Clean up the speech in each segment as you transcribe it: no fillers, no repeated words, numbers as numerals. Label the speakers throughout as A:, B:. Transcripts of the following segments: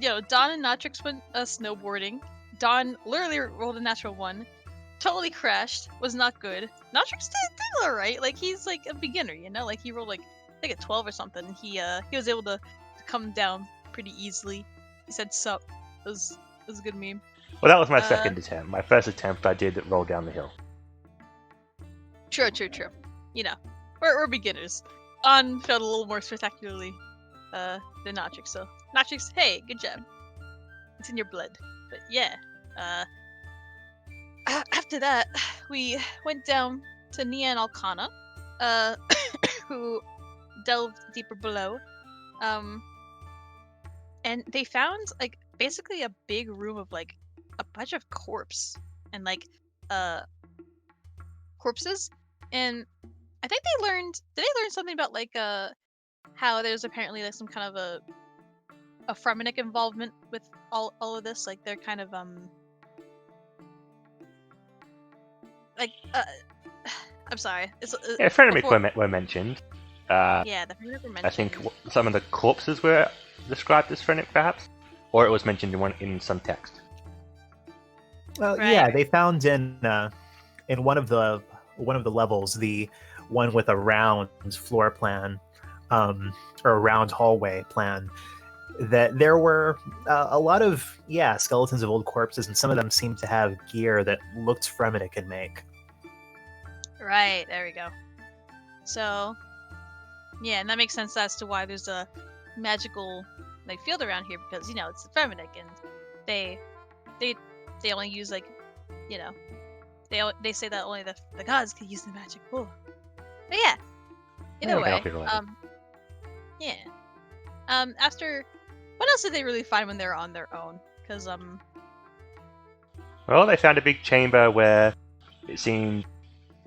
A: Dawn and Natrix went snowboarding. Dawn literally rolled a natural 1. Totally crashed. Was not good. Natrix did alright. Like, he's like a beginner, Like, he rolled like, I think a 12 or something. He was able to come down pretty easily. He said sup. It was a good meme.
B: Well, that was my second attempt. My first attempt, I did roll down the hill.
A: True. We're beginners. On failed a little more spectacularly than Natrix, so Natrix, hey, good job. It's in your blood. But yeah, after that, we went down to Nia and Alcana, who delved deeper below, and they found like basically a big room of like a bunch of corpses, and I think they learned. Did they learn something about like how there's apparently like some kind of a Fremennik involvement with all of this? Like they're kind of I'm sorry.
B: Fremennik were mentioned.
A: Yeah, the Fremennik were mentioned.
B: I think some of the corpses were described as Fremennik, perhaps, or it was mentioned in some text.
C: Well, right. Yeah, they found in one of the levels, the one with a round floor plan, or a round hallway plan, that there were a lot of skeletons of old corpses, and some of them seemed to have gear that looked Fremennik could make.
A: Right, there we go. So, yeah, and that makes sense as to why there's a magical like field around here, because it's Fremennik, and they only use like they say that only the gods can use the magic. Ooh. But yeah, either way, yeah. After, what else did they really find when they were on their own? Because
B: well, they found a big chamber where it seemed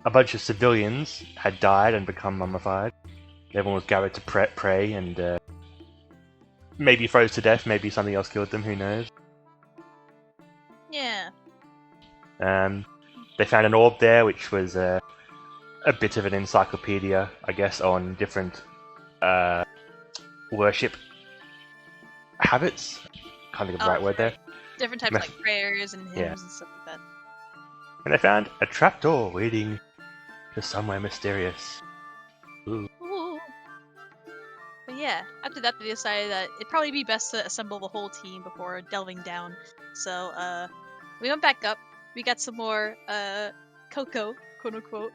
B: a bunch of civilians had died and become mummified. Everyone was gathered to pray and maybe froze to death. Maybe something else killed them. Who knows?
A: Yeah.
B: They found an orb there, which was a bit of an encyclopedia, I guess, on different worship habits. Can't think of the right word there.
A: Different types of like prayers and hymns and stuff like that.
B: And they found a trapdoor leading to somewhere mysterious. Ooh.
A: Ooh. But yeah, after that they decided that it'd probably be best to assemble the whole team before delving down. So we went back up. We got some more cocoa, quote unquote.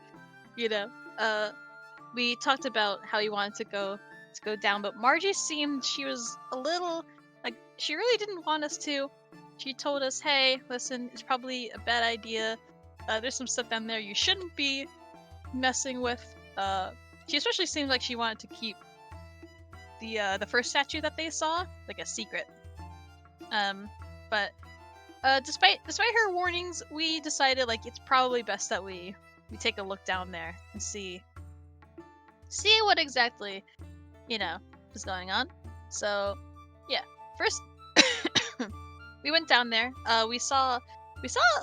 A: We talked about how we wanted to go down, but Margie seemed she was a little like she really didn't want us to. She told us, "Hey, listen, it's probably a bad idea. There's some stuff down there you shouldn't be messing with." She especially seemed like she wanted to keep the first statue that they saw like a secret. But despite her warnings, we decided like it's probably best that we take a look down there and see what exactly is going on. So yeah, first we went down there. We saw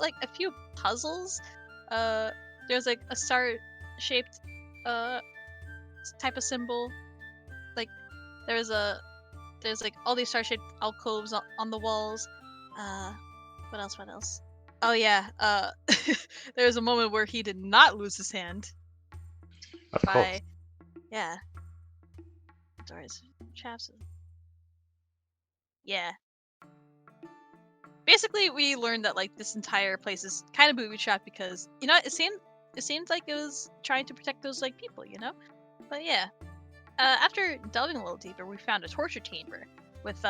A: like a few puzzles. There's like a star-shaped type of symbol. Like there's like all these star-shaped alcoves on the walls. What else? Oh yeah, there was a moment where he did not lose his hand.
B: Of course.
A: Yeah. Doors, traps. Yeah. Basically, we learned that like this entire place is kind of booby-trapped because it seemed like it was trying to protect those like people, But yeah, after delving a little deeper, we found a torture chamber with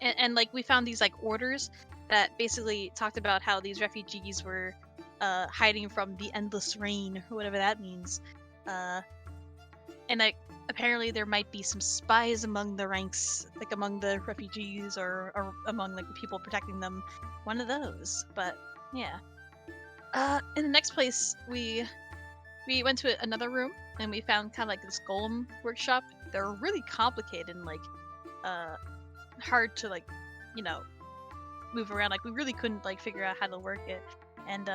A: and like we found these like orders that basically talked about how these refugees were hiding from the endless rain or whatever that means, and like apparently there might be some spies among the ranks, like among the refugees or among like the people protecting them, one of those. But yeah, in the next place we went to another room and we found kind of like this golem workshop. They're really complicated and like hard to like move around. Like we really couldn't like figure out how to work it, and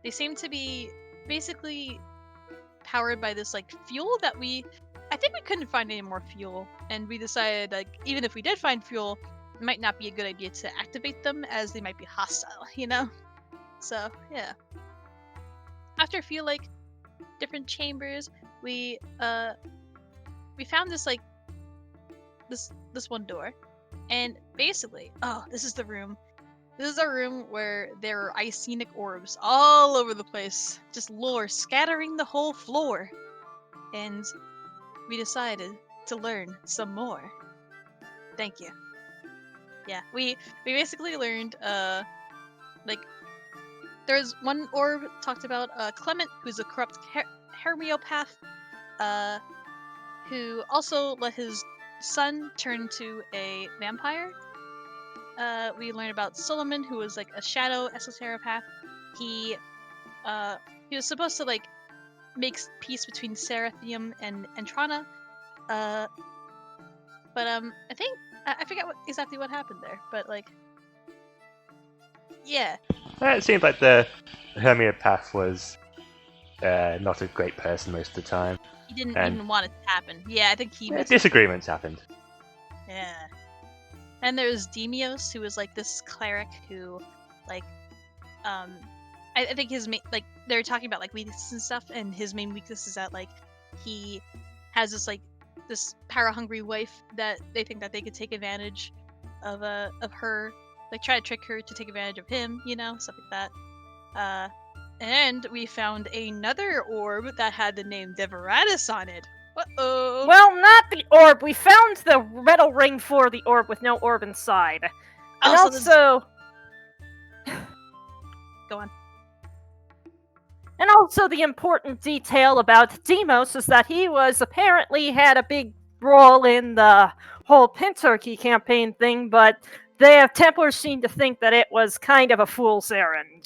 A: they seem to be basically powered by this like fuel that I think we couldn't find any more fuel, and we decided, like, even if we did find fuel, it might not be a good idea to activate them, as they might be hostile, you know? So, yeah. After a few, like, different chambers, we found this, like, this one door, and basically, this is the room. This is a room where there are icenic orbs all over the place, just lore scattering the whole floor, and we decided to learn some more. Thank you. Yeah, we basically learned like there's one orb talked about Clement, who's a corrupt hermiopath, who also let his son turn to a vampire. We learned about Solomon, who was like a shadow esoteropath. He was supposed to like make peace between Seratheum and Entrana. But I think I forget exactly what happened there. But like, yeah.
B: It seemed like the Hermiopath was not a great person most of the time.
A: He didn't even want it to happen. Yeah, I think he
B: disagreements happened.
A: Yeah. And there's Demios, who was like this cleric who, like, I think his main, like, they were talking about like weaknesses and stuff, and his main weakness is that like he has this power-hungry wife that they think that they could take advantage of her, like try to trick her to take advantage of him, you know, stuff like that. And we found another orb that had the name Deveratus on it. Uh-oh.
D: Well, not the orb. We found the metal ring for the orb with no orb inside. And also...
A: Go on.
D: And also the important detail about Demos is that he was apparently had a big role in the whole Pentarchy campaign thing, but the Templars seem to think that it was kind of a fool's errand.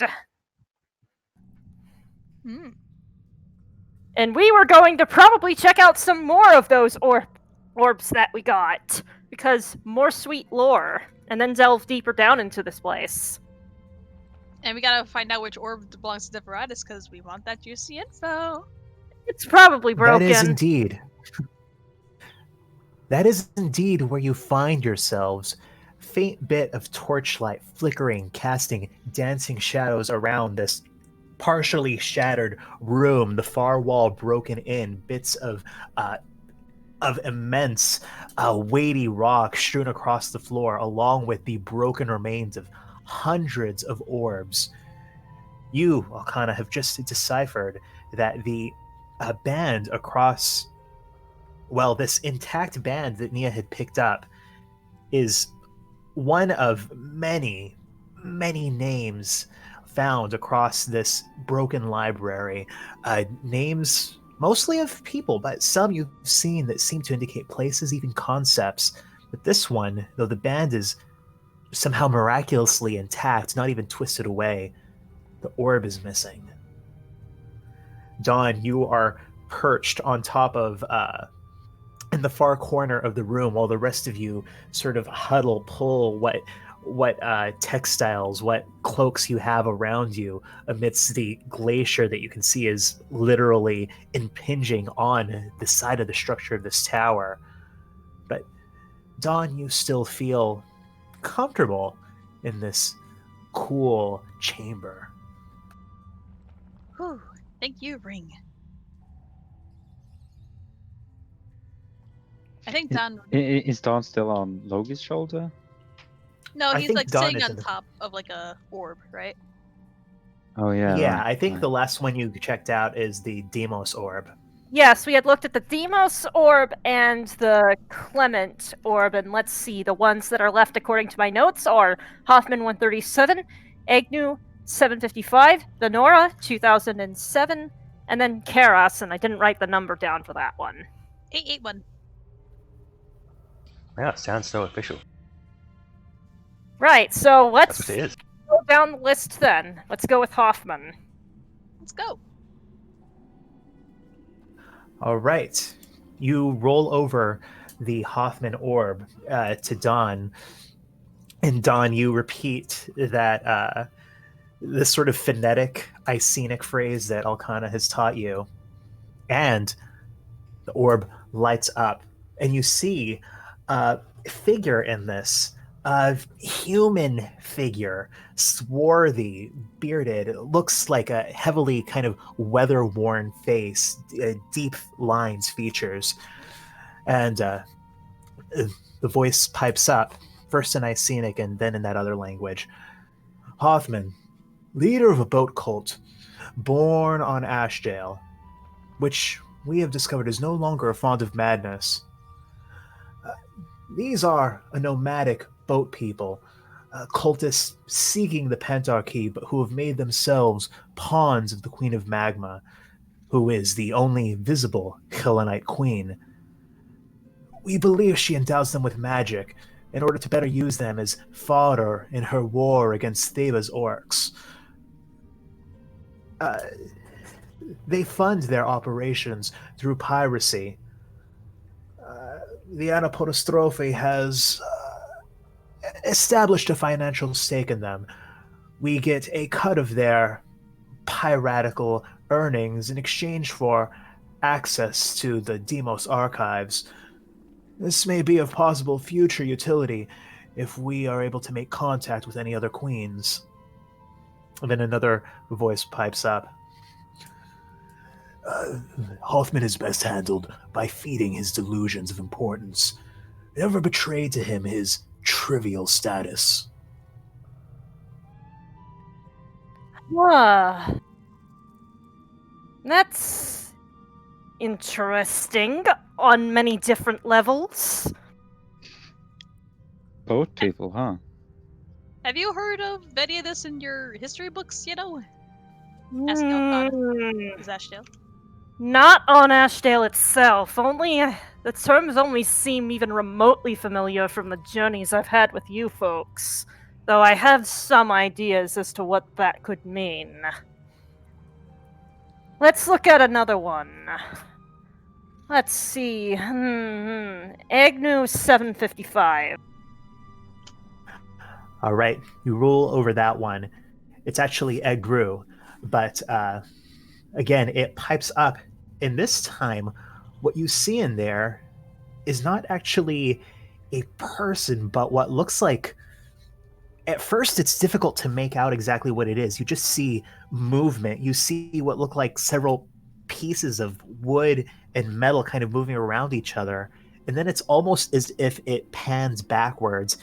A: Hmm.
D: And we were going to probably check out some more of those orbs that we got, because more sweet lore, and then delve deeper down into this place.
A: And we gotta find out which orb belongs to Deveratus, because we want that juicy info.
D: It's probably broken.
C: That is indeed. That is indeed where you find yourselves. Faint bit of torchlight flickering, casting dancing shadows around this partially shattered room, the far wall broken in, bits of immense weighty rock strewn across the floor, along with the broken remains of hundreds of orbs. You, Alkana, have just deciphered that the band across, well, this intact band that Nia had picked up is one of many, many names found across this broken library. Names mostly of people, but some you've seen that seem to indicate places, even concepts. But this one, though the band is somehow miraculously intact, not even twisted away, the orb is missing. Dawn, you are perched on top of, in the far corner of the room, while the rest of you sort of huddle, pull what textiles, what cloaks you have around you amidst the glacier that you can see is literally impinging on the side of the structure of this tower. But Dawn, you still feel comfortable in this cool chamber.
A: Whew. Thank you, Ring. I think Don...
E: Is Dawn still on Logi's shoulder?
A: No,
C: I
A: he's
C: think
A: like
C: Dawn
A: sitting
C: is
A: on top of like a orb, right?
E: Oh yeah.
C: Yeah,
E: right,
C: I think
E: right.
C: the last one you checked out is the Demos orb.
D: Yes, we had looked at the Demos orb and the Clement orb, and let's see, the ones that are left according to my notes are Hoffman 137, Agnew 755, the Nora 2007, and then Karas, and I didn't write the number down for that one.
A: 881.
B: Yeah, it sounds so official.
D: Right, so
B: That's
D: let's
B: what it is.
D: go down the list then. Let's go with Hoffman.
A: Let's go.
C: All right. You roll over the Hoffman orb to Dawn. And Dawn, you repeat that this sort of phonetic, Icenic phrase that Alkana has taught you. And the orb lights up, and you see a figure in this, a human figure, swarthy, bearded. It looks like a heavily kind of weather-worn face, deep lines, features, and the voice pipes up, first in Icenic and then in that other language. Hothman, leader of a boat cult, born on Ashdale, which we have discovered is no longer a font of madness. These are a nomadic boat people, cultists seeking the Pentarchy, but who have made themselves pawns of the Queen of Magma, who is the only visible Gielinite queen. We believe she endows them with magic in order to better use them as fodder in her war against Theba's orcs. They fund their operations through piracy. The Anapodostrophe has established a financial stake in them. We get a cut of their piratical earnings in exchange for access to the Demos archives. This may be of possible future utility if we are able to make contact with any other queens. And then another voice pipes up. Hothman is best handled by feeding his delusions of importance. Never betray to him his trivial status.
D: That's interesting on many different levels.
E: Boat people, huh?
A: Have you heard of any of this in your history books, Is Ashdale?
D: Not on Ashdale itself. Only the terms only seem even remotely familiar from the journeys I've had with you folks. Though I have some ideas as to what that could mean. Let's look at another one. Let's see. Agnew 755.
C: All right, you rule over that one. It's actually Egru, but again, it pipes up. And this time, what you see in there is not actually a person, but what looks like. At first, it's difficult to make out exactly what it is. You just see movement. You see what look like several pieces of wood and metal kind of moving around each other. And then it's almost as if it pans backwards,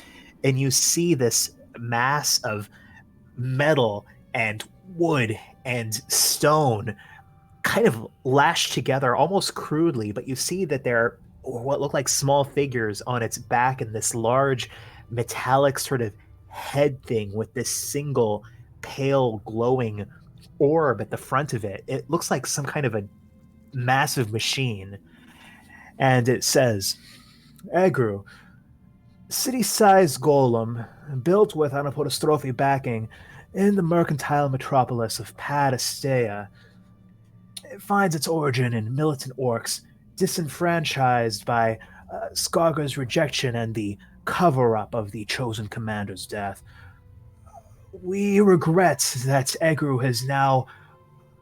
C: and you see this mass of metal and wood and stone kind of lashed together almost crudely, but you see that there are what look like small figures on its back and this large metallic sort of head thing with this single pale glowing orb at the front of it. It looks like some kind of a massive machine. And it says, Egru, city-sized golem built with Anapodostrophe backing in the mercantile metropolis of Padastea. It finds its origin in militant orcs disenfranchised by Skarga's rejection and the cover-up of the chosen commander's death. We regret that Egru has now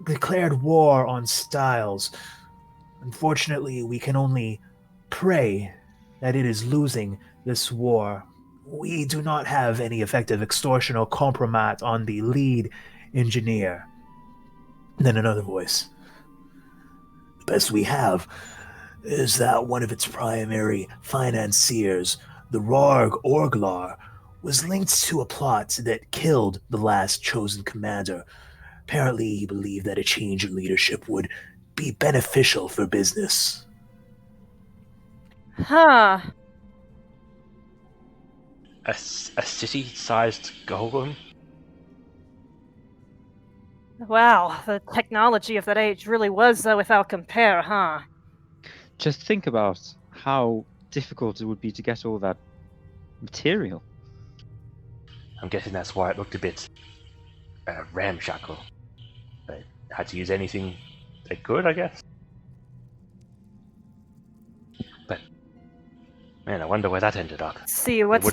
C: declared war on Styles. Unfortunately, we can only pray that it is losing this war. We do not have any effective extortion or compromat on the lead engineer. Then another voice. The best we have is that one of its primary financiers, the Rarg Orglar, was linked to a plot that killed the last chosen commander. Apparently, he believed that a change in leadership would be beneficial for business.
D: Huh.
B: A city-sized golem?
D: Wow, the technology of that age really was without compare, huh?
E: Just think about how difficult it would be to get all that material.
B: I'm guessing that's why it looked a bit ramshackle. They had to use anything they could, I guess. But man, I wonder where that ended up.
D: See, what's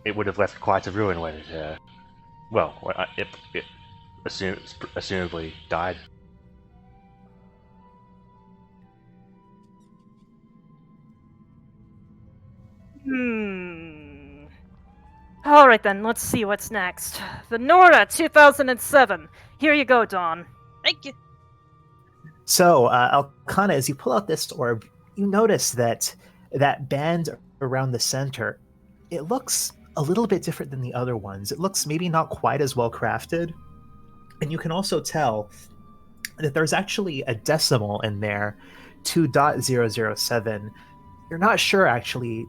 B: It would have left quite a ruin when it. It assumably died.
D: All right then, let's see what's next. The Nora 2007. Here you go, Dawn.
A: Thank you.
C: So, Alcana, as you pull out this orb, you notice that that band around the center, it looks a little bit different than the other ones. It looks maybe not quite as well crafted. And you can also tell that there's actually a decimal in there, 2.007. You're not sure actually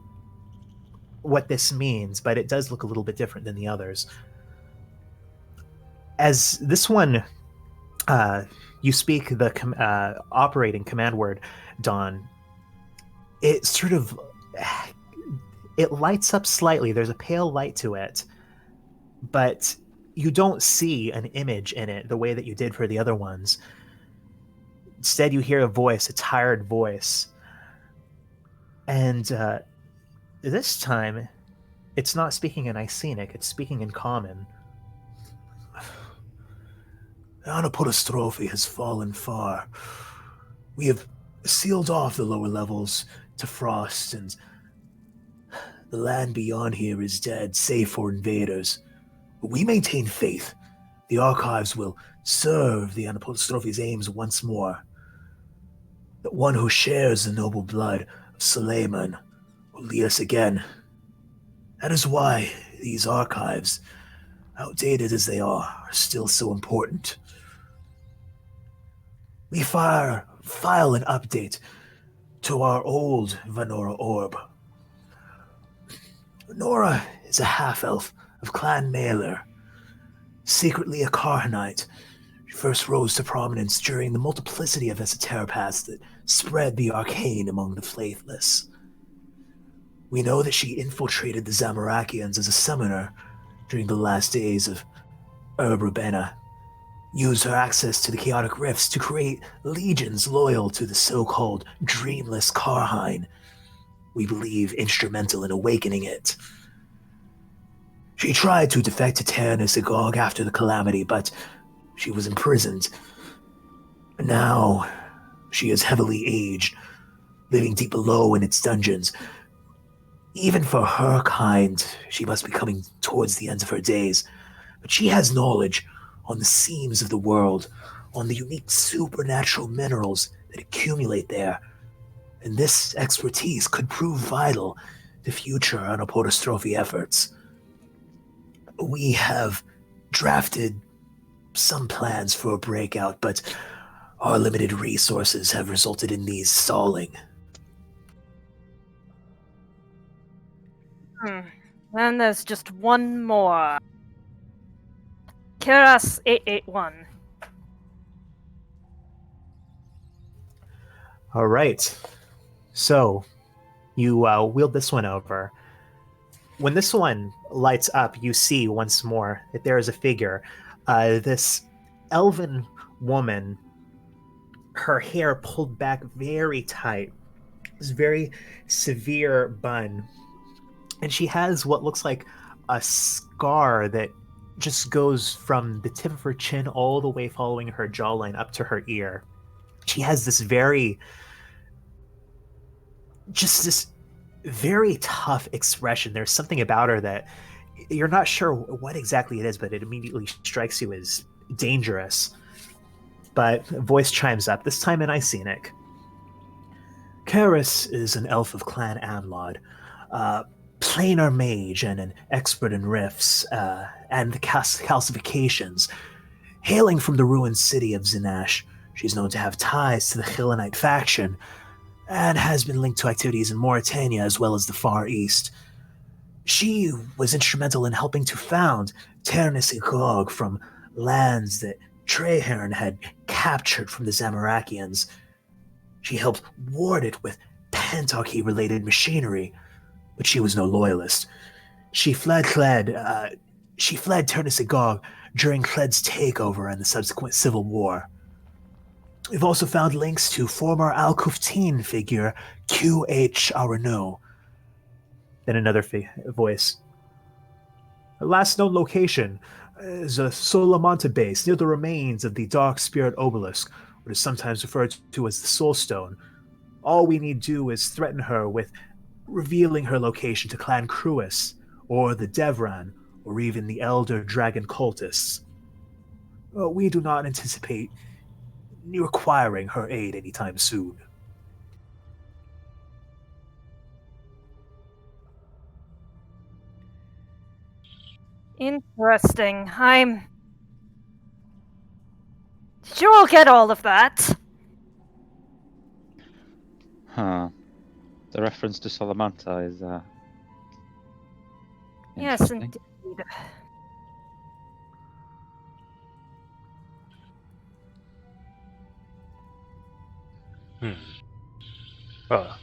C: what this means, but it does look a little bit different than the others. As this one, you speak the operating command word, Dawn, it sort of, it lights up slightly. There's a pale light to it, but you don't see an image in it the way that you did for the other ones. Instead, you hear a voice, a tired voice. And this time, it's not speaking in Icenic, it's speaking in Common.
F: The Anapodostrophe has fallen far. We have sealed off the lower levels to frost, and the land beyond here is dead, save for invaders. But we maintain faith. The archives will serve the Anapodostrophe's aims once more. The one who shares the noble blood of Suleiman will lead us again. That is why these archives, outdated as they are still so important. We file an update to our old Vanora orb. Vanora is a half-elf of Clan Mailer, secretly a Karhanite. She first rose to prominence during the multiplicity of esoteropaths that spread the arcane among the faithless. We know that she infiltrated the Zamorakians as a summoner during the last days of Rubena, used her access to the chaotic rifts to create legions loyal to the so-called dreamless Karhine, we believe instrumental in awakening it. She tried to defect to Taranis Agog after the calamity, but she was imprisoned. Now, she is heavily aged, living deep below in its dungeons. Even for her kind, she must be coming towards the end of her days, but she has knowledge on the seams of the world, on the unique supernatural minerals that accumulate there, and this expertise could prove vital to future Anapodostrophe efforts. We have drafted some plans for a breakout, but our limited resources have resulted in these stalling.
D: Then there's just one more. Keras 881.
C: All right. So, you wheel this one over. When this one lights up, you see once more that there is a figure. This elven woman, her hair pulled back very tight. This very severe bun. And she has what looks like a scar that just goes from the tip of her chin all the way following her jawline up to her ear. She has this very tough expression. There's something about her that you're not sure what exactly it is, but it immediately strikes you as dangerous. But a voice chimes up, this time in Icenic. Karis is an elf of Clan Amlod, planar mage and an expert in rifts and the calcifications. Hailing from the ruined city of Zinash, she's known to have ties to the Gielinor faction and has been linked to activities in Mauritania as well as the Far East. She was instrumental in helping to found Taranis Agog from lands that Traherne had captured from the Zamorakians. She helped ward it with Pentarchy-related machinery, but she was no loyalist. She fled Taranis Agog during Cled's takeover and the subsequent civil war. We've also found links to former Al-Kuftin figure QH Arano. Then another voice. Her last known location is a Solamonta base near the remains of the Dark Spirit Obelisk, what is sometimes referred to as the Soul Stone. All we need do is threaten her with
F: revealing her location to Clan Cruis, or the Devran, or even the Elder Dragon cultists. We do not anticipate requiring her aid anytime soon.
D: Interesting. Did you all get all of that?
E: Huh. The reference to Salamanta is
D: Yes,
E: interesting.
D: indeed.
B: Well,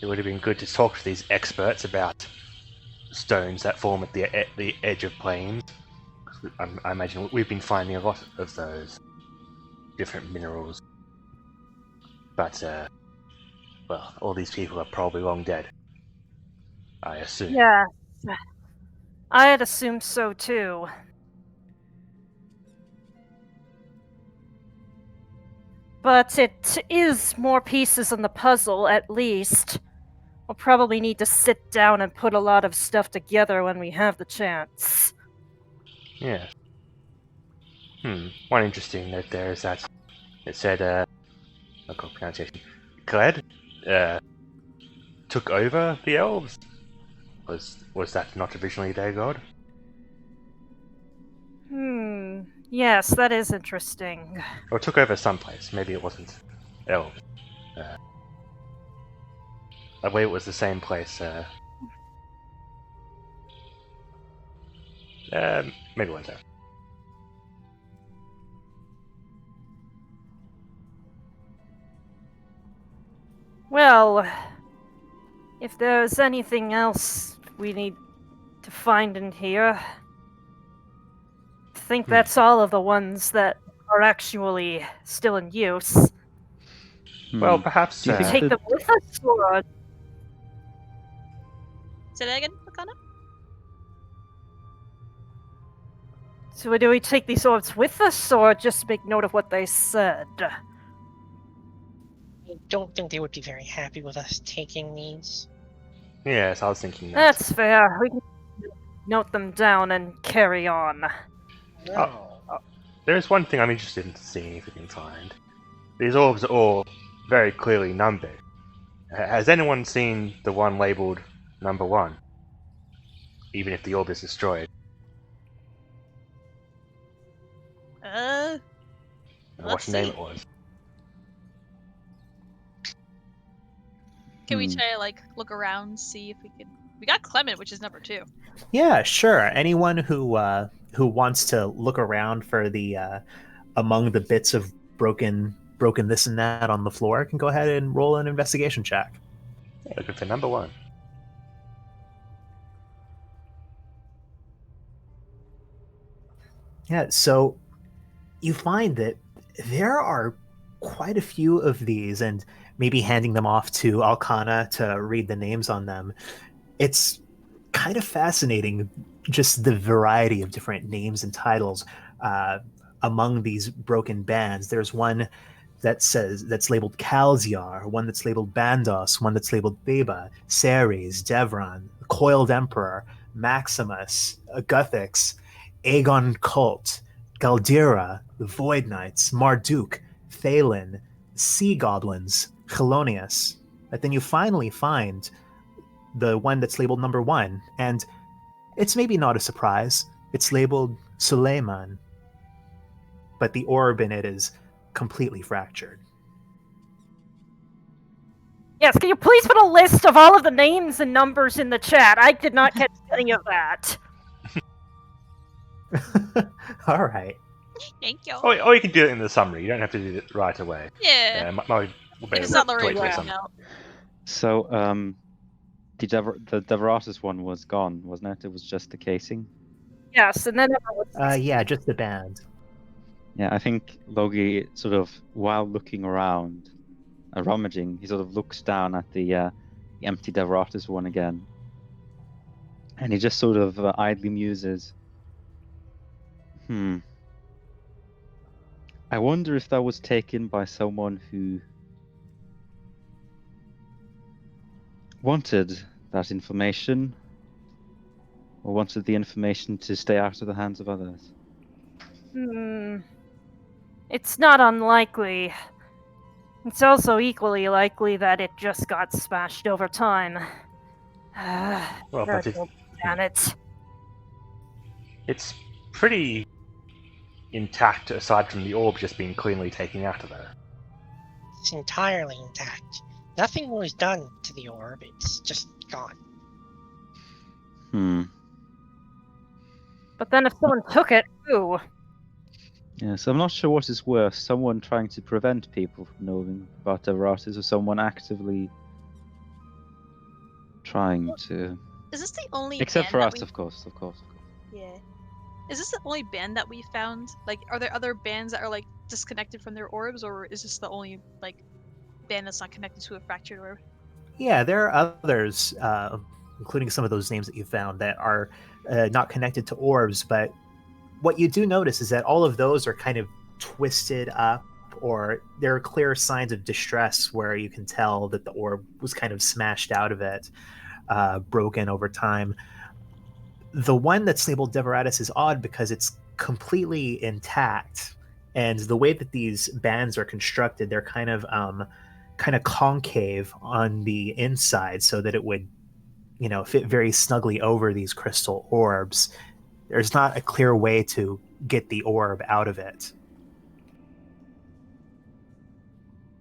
B: it would have been good to talk to these experts about stones that form at the edge of plains. I imagine we've been finding a lot of those different minerals. But, well, all these people are probably long dead. I assume.
D: Yes. I had assumed so too. But it is more pieces in the puzzle, at least. We'll probably need to sit down and put a lot of stuff together when we have the chance.
B: Yeah. One interesting note there is that it said, I got pronunciation. Gled, took over the elves. Was that not originally their god?
D: Yes, that is interesting.
B: Or took over someplace. Maybe it wasn't elves. I believe it was the same place. Maybe it wasn't there.
D: Well, if there's anything else we need to find in here, I think that's all of the ones that are actually still in use.
B: Well, perhaps.
E: Do you think
D: Take
E: that-
D: them with us, or
A: Say that again, Makana?
D: so do we take these orbs with us, or just make note of what they said?
G: I don't think they would be very happy with us taking these.
B: Yes, I was thinking that.
D: That's fair. We can note them down and carry on.
G: No.
B: There is one thing I'm interested in seeing if we can find. These orbs are all very clearly numbered. Has anyone seen the one labelled number 1? Even if the orb is destroyed. And what
A: Let's
B: name
A: see.
B: it was.
A: Can we try to like look around, see if we can? We got Clement, which is number 2.
C: Yeah, sure. Anyone who wants to look around for the among the bits of broken this and that on the floor can go ahead and roll an investigation check.
B: Yeah, looking for number 1.
C: Yeah, so you find that there are quite a few of these, and maybe handing them off to Alcana to read the names on them. It's kind of fascinating, just the variety of different names and titles among these broken bands. There's one that's labeled Kalziar, one that's labeled Bandos, one that's labeled Theba, Ceres, Devron, Coiled Emperor, Maximus, Guthix, Aegon Cult, Galdira, the Void Knights, Marduk, Thalen, Sea Goblins, Chelonius. But then you finally find the one that's labeled number 1, and it's maybe not a surprise. It's labeled Suleiman, but the orb in it is completely fractured.
D: Yes, can you please put a list of all of the names and numbers in the chat? I did not catch any of that.
C: All right.
A: Thank you.
B: Or you can do it in the summary. You don't have to do it right away.
A: Yeah.
B: We'll
A: If it's
B: better
A: not the
B: wait
A: right
B: for the
A: way,
B: summary.
A: no.
E: So, the Devratus one was gone, wasn't it? It was just the casing.
D: Yes, and then everyone
C: Yeah, just the band.
E: Yeah, I think Logi sort of, while looking around, rummaging, he sort of looks down at the empty Devratus one again, and he just sort of idly muses. I wonder if that was taken by someone who wanted that information, or wanted the information to stay out of the hands of others.
D: It's not unlikely. It's also equally likely that it just got smashed over time.
B: Well, but
D: Damn it.
B: it's pretty intact aside from the orb just being cleanly taken out of there.
G: It's entirely intact. Nothing was done to the orb, it's just gone.
D: But then if someone took it, ooh.
E: Yeah, so I'm not sure what is worse, someone trying to prevent people from knowing about Devaratis, or someone actively trying to...
A: Is this the only
E: Except
A: band
E: for
A: that
E: us,
A: we...
E: of course.
A: Yeah. Is this the only band that we found? Like, are there other bands that are, like, disconnected from their orbs, or is this the only, like, band that's not connected to a fractured orb?
C: Yeah, there are others, including some of those names that you found, that are not connected to orbs, but what you do notice is that all of those are kind of twisted up, or there are clear signs of distress where you can tell that the orb was kind of smashed out of it, broken over time. The one that's labeled Devaratis is odd because it's completely intact, and the way that these bands are constructed, they're kind of concave on the inside, so that it would, fit very snugly over these crystal orbs. There's not a clear way to get the orb out of it.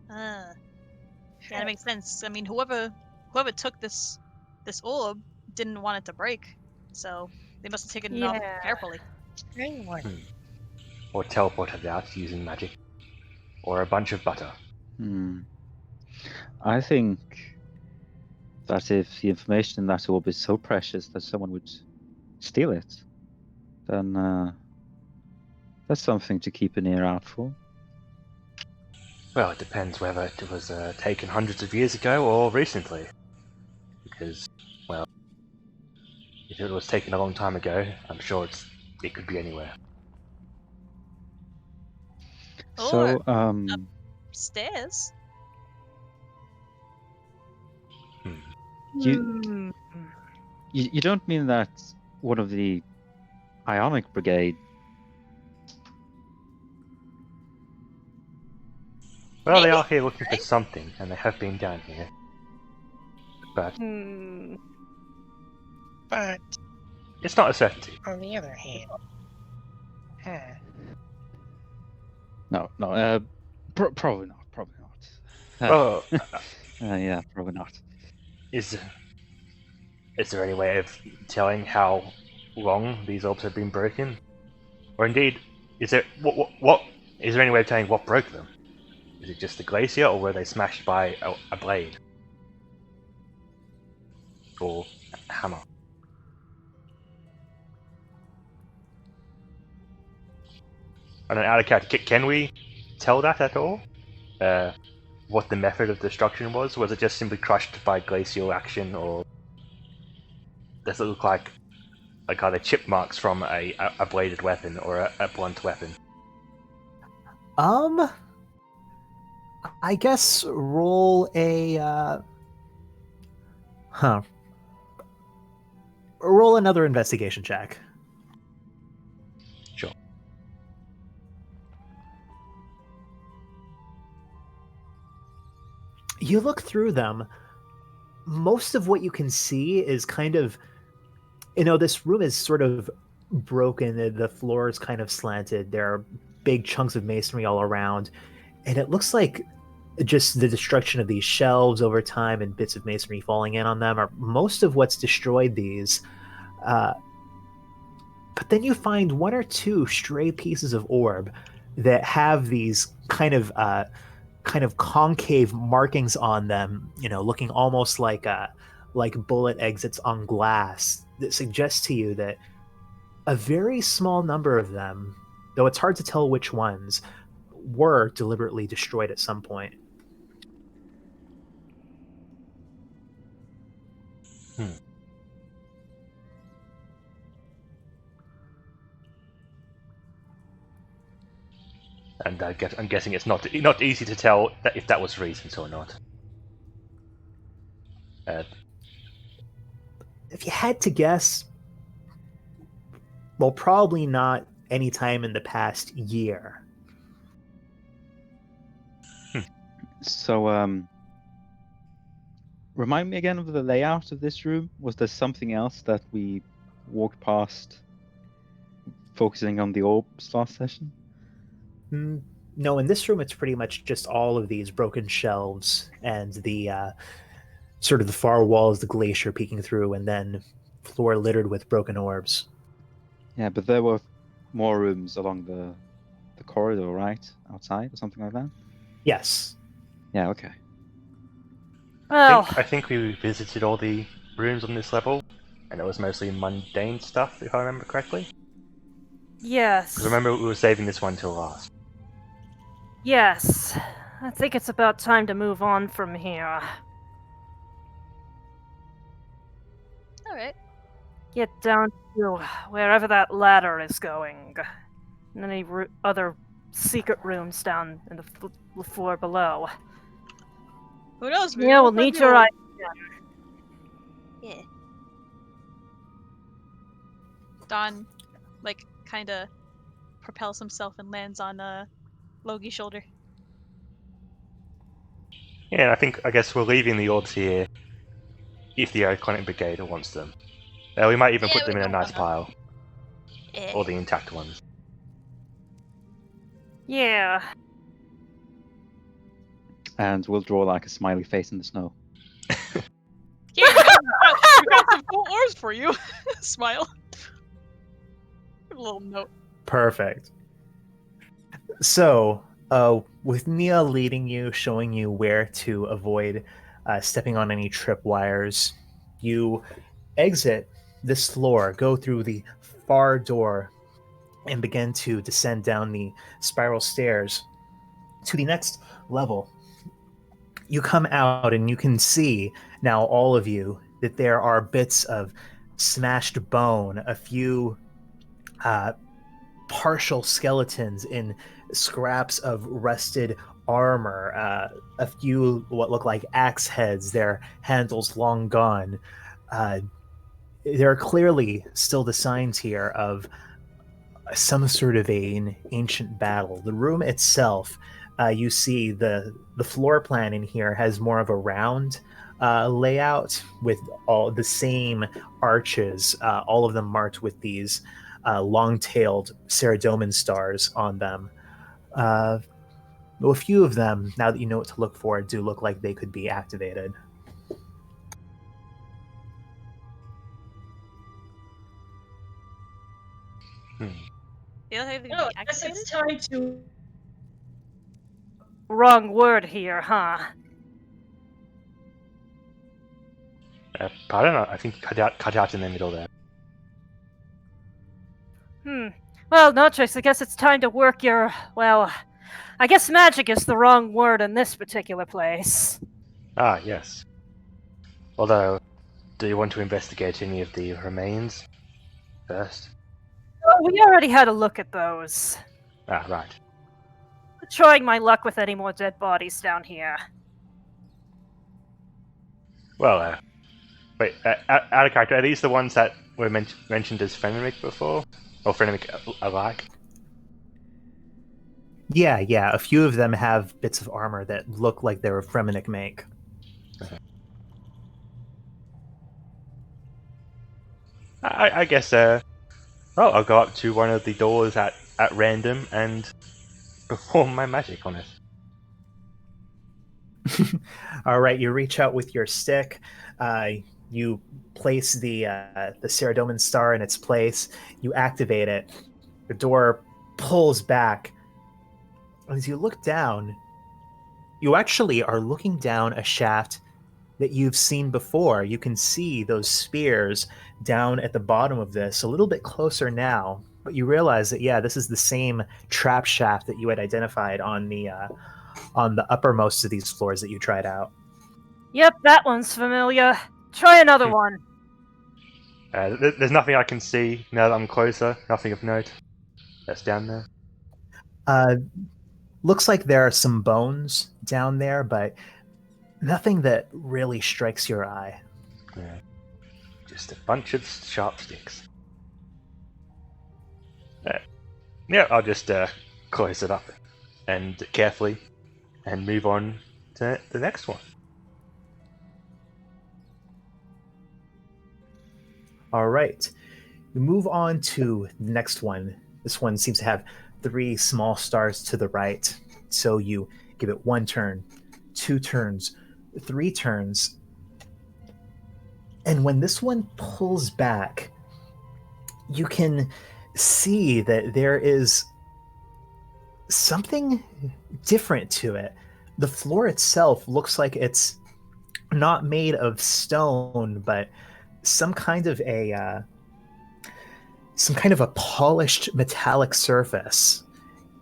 A: Yeah, that makes sense. I mean, whoever took this orb didn't want it to break, so they must have taken it off carefully.
B: Or teleported it out using magic. Or a bunch of butter.
E: I think that if the information in that orb is so precious that someone would steal it, then that's something to keep an ear out for.
B: Well, it depends whether it was taken hundreds of years ago or recently. Because, well, if it was taken a long time ago, I'm sure it could be anywhere.
E: So,
A: Upstairs?
E: You don't mean that one of the Ionic Brigade...
B: Well, they are here looking for something, and they have been down here. But
G: But
B: it's not a certainty.
G: on the other hand,
E: No, probably not.
B: Oh,
E: Yeah, probably not.
B: is there any way of telling how long these orbs have been broken? Or indeed, is there is there any way of telling what broke them? Is it just the glacier, or were they smashed by a blade? Or a hammer? And out of character, can we tell that at all? What the method of destruction was? Was it just simply crushed by glacial action, or does it look like either chip marks from a bladed weapon or a blunt weapon?
C: I guess roll a roll another investigation check.
B: Sure.
C: You look through them. Most of what you can see is kind of, this room is sort of broken. The floor is kind of slanted. There are big chunks of masonry all around. And it looks like just the destruction of these shelves over time and bits of masonry falling in on them are most of what's destroyed these. But then you find one or two stray pieces of orb that have these kind of concave markings on them, looking almost like bullet exits on glass, that suggests to you that a very small number of them, though it's hard to tell which ones, were deliberately destroyed at some point.
B: And I'm guessing it's not easy to tell if that was recent or not.
C: had to guess, well, probably not any time in the past year.
E: So, remind me again of the layout of this room. Was there something else that we walked past, focusing on the orbs last session?
C: No, in this room, it's pretty much just all of these broken shelves and the sort of the far walls, the glacier peeking through, and then floor littered with broken orbs.
E: Yeah, but there were more rooms along the corridor, right? Outside or something like that?
C: Yes.
E: Yeah, okay.
D: Well,
B: I think we visited all the rooms on this level, and it was mostly mundane stuff, if I remember correctly.
D: yes.
B: Because remember, we were saving this one till last.
D: Yes. I think it's about time to move on from here.
A: All right.
D: Get down to wherever that ladder is going. And any other secret rooms down in the floor below.
A: Who knows? Maybe
D: Yeah, we'll
A: find
D: need
A: the
D: your
A: orb.
D: eye.
A: Yeah. Don, like, kind of propels himself and lands on Logi's shoulder.
B: Yeah, I guess we're leaving the orbs here if the Iconic Brigade wants them. We might even
A: Yeah,
B: put
A: we
B: them in a
A: don't
B: nice
A: wanna-
B: pile.
A: Yeah.
B: Or the intact ones.
D: Yeah.
E: And we'll draw like a smiley face in the snow.
A: Yeah, we got some cool orbs for you. Smile. A little note.
C: Perfect. So, with Mia leading you, showing you where to avoid stepping on any tripwires, you exit this floor, go through the far door, and begin to descend down the spiral stairs to the next level. You come out and you can see now, all of you, that there are bits of smashed bone, a few partial skeletons in scraps of rusted armor, a few what look like axe heads, their handles long gone. There are clearly still the signs here of some sort of an ancient battle. The room itself, you see the floor plan in here has more of a round layout with all the same arches, all of them marked with these long-tailed Ceradomin stars on them. A few of them, now that you know what to look for, do look like they could be activated.
A: You don't think they can
H: No,
A: be
H: I guess
A: activated?
H: it's time to.
D: Wrong word here, huh?
B: Pardon? I think cut out in the middle there.
D: Well, Notrix, I guess it's time to work your, well, I guess magic is the wrong word in this particular place.
B: Ah, yes. Although, do you want to investigate any of the remains first?
D: Oh, we already had a look at those.
B: Ah, right.
D: Not trying my luck with any more dead bodies down here.
B: Well, wait, out of character, are these the ones that were mentioned as Fenric before? Or Fenric alike?
C: Yeah, a few of them have bits of armor that look like they were Fremenic make.
B: I guess, I'll go up to one of the doors at random and perform my magic on it.
C: All right, you reach out with your stick. You place the Ceradomin star in its place. You activate it. The door pulls back. As you look down, you actually are looking down a shaft that you've seen before. You can see those spears down at the bottom of this, a little bit closer now. But you realize that, yeah, this is the same trap shaft that you had identified on the uppermost of these floors that you tried out.
D: Yep, that one's familiar. Try another one.
B: There's nothing I can see now that I'm closer. Nothing of note that's down there.
C: Looks like there are some bones down there, but nothing that really strikes your eye.
B: Yeah. Just a bunch of sharp sticks. Yeah, I'll just close it up and carefully and move on to the next one.
C: All right. We move on to the next one. This one seems to have 3 small stars to the right. So you give it 1 turn, 2 turns, 3 turns. And when this one pulls back, you can see that there is something different to it. The floor itself looks like it's not made of stone, but some kind of a polished metallic surface.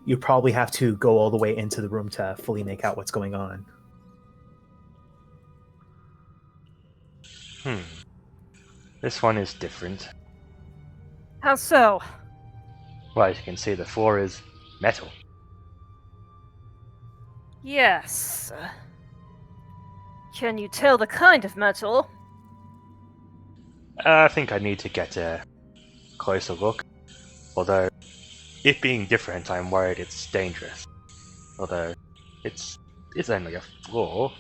C: You probably have to go all the way into the room to fully make out what's going on.
B: This one is different.
D: How so?
B: Well, as you can see, the floor is metal.
D: Yes. Can you tell the kind of metal?
B: I think I need to get a closer look. Although, it being different, I'm worried it's dangerous. Although, it's only a floor.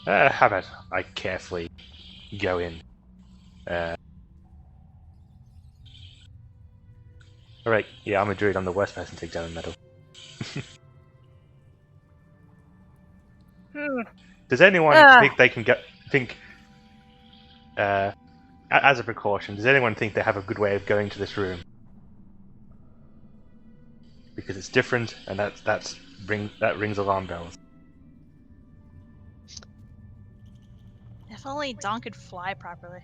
B: How about I carefully go in? Alright, yeah, I'm a druid. I'm the worst person to examine metal. Does anyone think they can as a precaution, does anyone think they have a good way of going to this room? Because it's different, and that rings alarm bells.
A: If only Don could fly properly.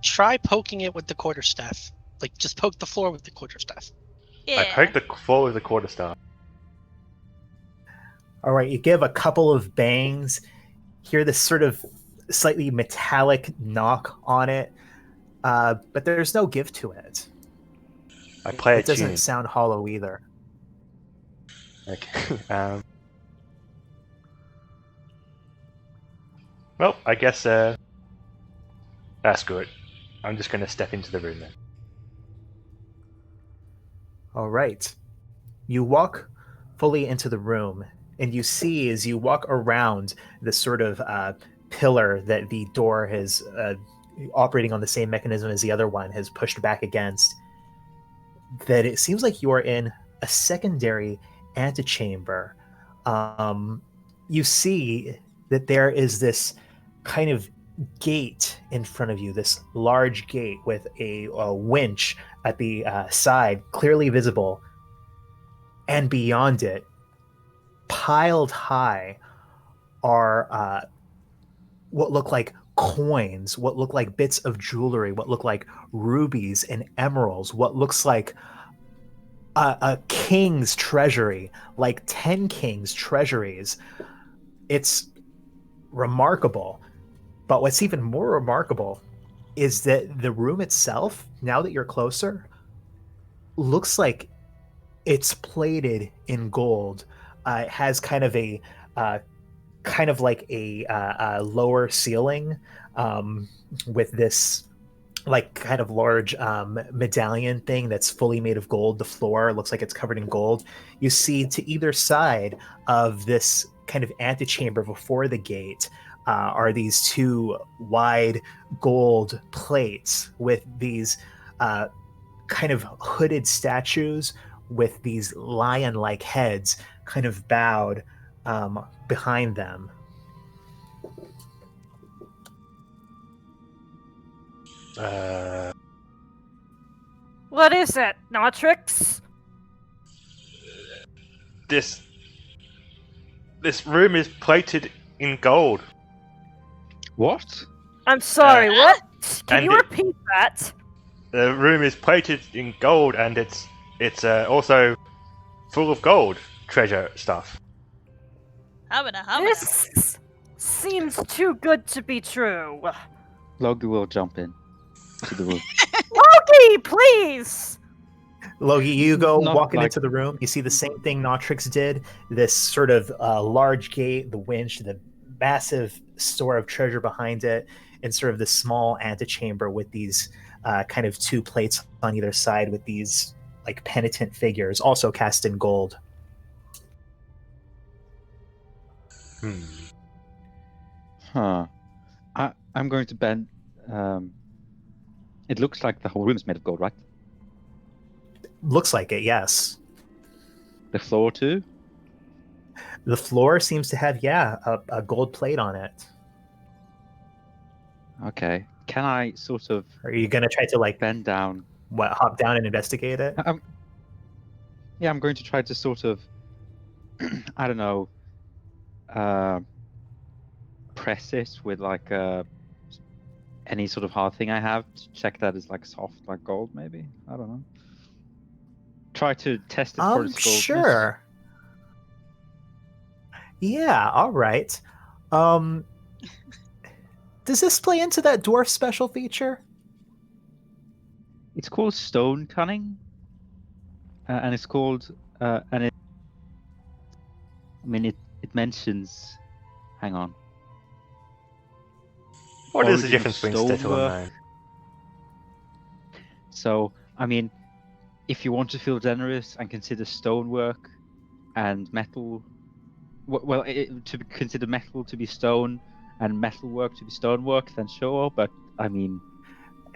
G: Try poking it with the quarterstaff. Like, just poke the floor with the quarterstaff.
A: Yeah.
B: I poke the floor with the quarterstaff.
C: All right, you give a couple of bangs, hear this sort of slightly metallic knock on it, but there's no give to it.
B: I play
C: it doesn't sound hollow either.
B: Okay. Well, I guess that's good. I'm just going to step into the room then.
C: All right. You walk fully into the room, and you see as you walk around this sort of pillar that the door has, operating on the same mechanism as the other one, has pushed back against, that it seems like you are in a secondary antechamber. You see that there is this kind of gate in front of you, this large gate with a winch at the side, clearly visible. And beyond it, piled high, are what look like coins, what look like bits of jewelry, what look like rubies and emeralds, what looks like a king's treasury, like 10 kings' treasuries. It's remarkable. But what's even more remarkable is that the room itself, now that you're closer, looks like it's plated in gold. It has kind of a lower ceiling with this like kind of large medallion thing that's fully made of gold. The floor looks like it's covered in gold. You see to either side of this kind of antechamber before the gate are these 2 wide gold plates with these kind of hooded statues with these lion-like heads kind of bowed behind them.
D: What is it, Notrix?
B: This room is plated in gold.
E: What?
D: I'm sorry, what? Can you
B: and
D: repeat that?
B: The room is plated in gold, and it's also full of gold treasure stuff.
D: This seems too good to be true.
E: Logie will jump in to the room.
D: Logie, please!
C: Logie, you go
E: Not
C: walking
E: like-
C: into the room. You see the same thing Notrix did. This sort of large gate, the winch, the massive store of treasure behind it, and sort of this small antechamber with these kind of two plates on either side with these like penitent figures, also cast in gold.
B: Hmm.
E: Huh. I'm going to bend. It looks like the whole room is made of gold, right?
C: Looks like it, yes.
E: The floor too.
C: The floor seems to have, a gold plate on it.
E: Okay. Can I sort of
C: Are you gonna try to like
E: bend down?
C: hop down and investigate it?
E: Yeah, I'm going to try to sort of, I don't know, press it with like any sort of hard thing I have to check that it's like soft, like gold, maybe. I don't know. Try to test it for its goldness.
C: Sure. Yeah, all right. Does this play into that dwarf special feature?
E: It's called stone cunning, and it's called and it. I mean, it mentions. Hang on.
B: What is the
E: Origin of
B: difference between Stittle and
E: stonework.
B: Nine?
E: So, I mean, if you want to feel generous and consider stonework and metal, to consider metal to be stone and metalwork to be stonework, then sure. But I mean,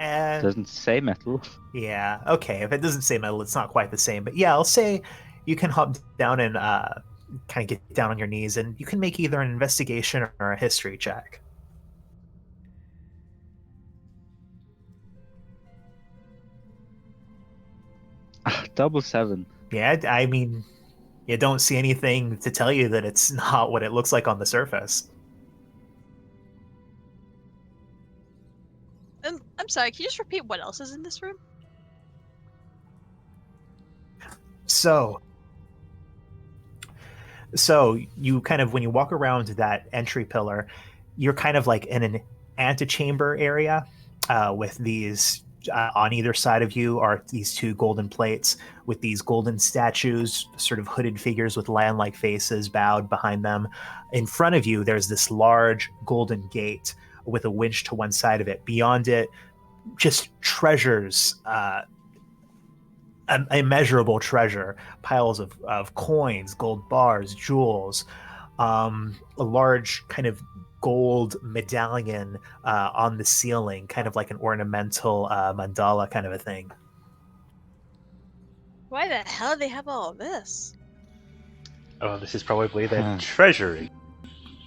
E: it doesn't say metal.
C: Yeah, okay. If it doesn't say metal, it's not quite the same. But yeah, I'll say you can hop down and kind of get down on your knees, and you can make either an investigation or a history check.
E: Double 7.
C: Yeah, I mean, you don't see anything to tell you that it's not what it looks like on the surface.
A: I'm sorry, can you just repeat what else is in this room?
C: So you kind of, when you walk around that entry pillar, you're kind of like in an antechamber area with these on either side of you are these two golden plates with these golden statues, sort of hooded figures with lion-like faces bowed behind them. In front of you, there's this large golden gate with a winch to one side of it. Beyond it, just treasures, immeasurable treasure, piles of coins, gold bars, jewels, a large kind of gold medallion on the ceiling, kind of like an ornamental mandala kind of a thing.
A: Why the hell do they have all of this?
B: Oh, this is probably their treasury.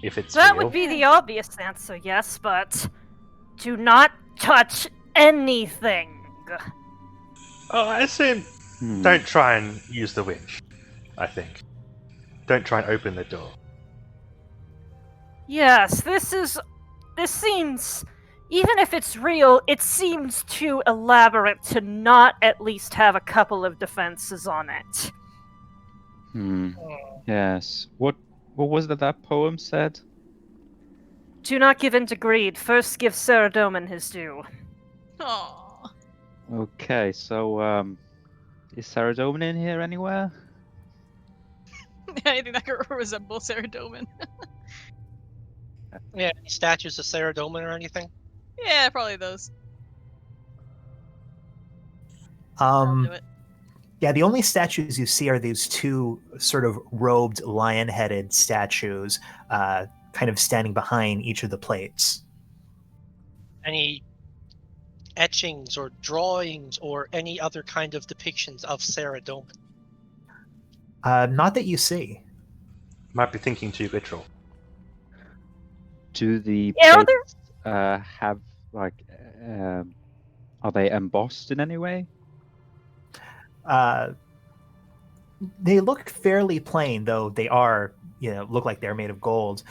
B: If it's
D: That
B: real.
D: would be the obvious answer, yes, but do not touch anything.
B: Oh, I assume don't try and use the winch, I think. Don't try and open the door.
D: Yes, this seems, even if it's real, it seems too elaborate to not at least have a couple of defenses on it.
E: Yes. What was that poem said?
D: Do not give in to greed. First give Saradomin his due.
A: Aww.
E: Okay, so is Saradomin in here anywhere?
A: Anything that could resemble Saradomin.
G: Yeah, any statues of Saradomin or anything?
A: Yeah, probably those.
C: Yeah, the only statues you see are these two sort of robed lion-headed statues kind of standing behind each of the plates.
G: Any etchings or drawings or any other kind of depictions of Saradomin?
C: Not that you see.
B: Might be thinking too literal.
E: Do the
D: Yeah,
E: plates have like are they embossed in any way?
C: They look fairly plain, though they are, look like they're made of gold.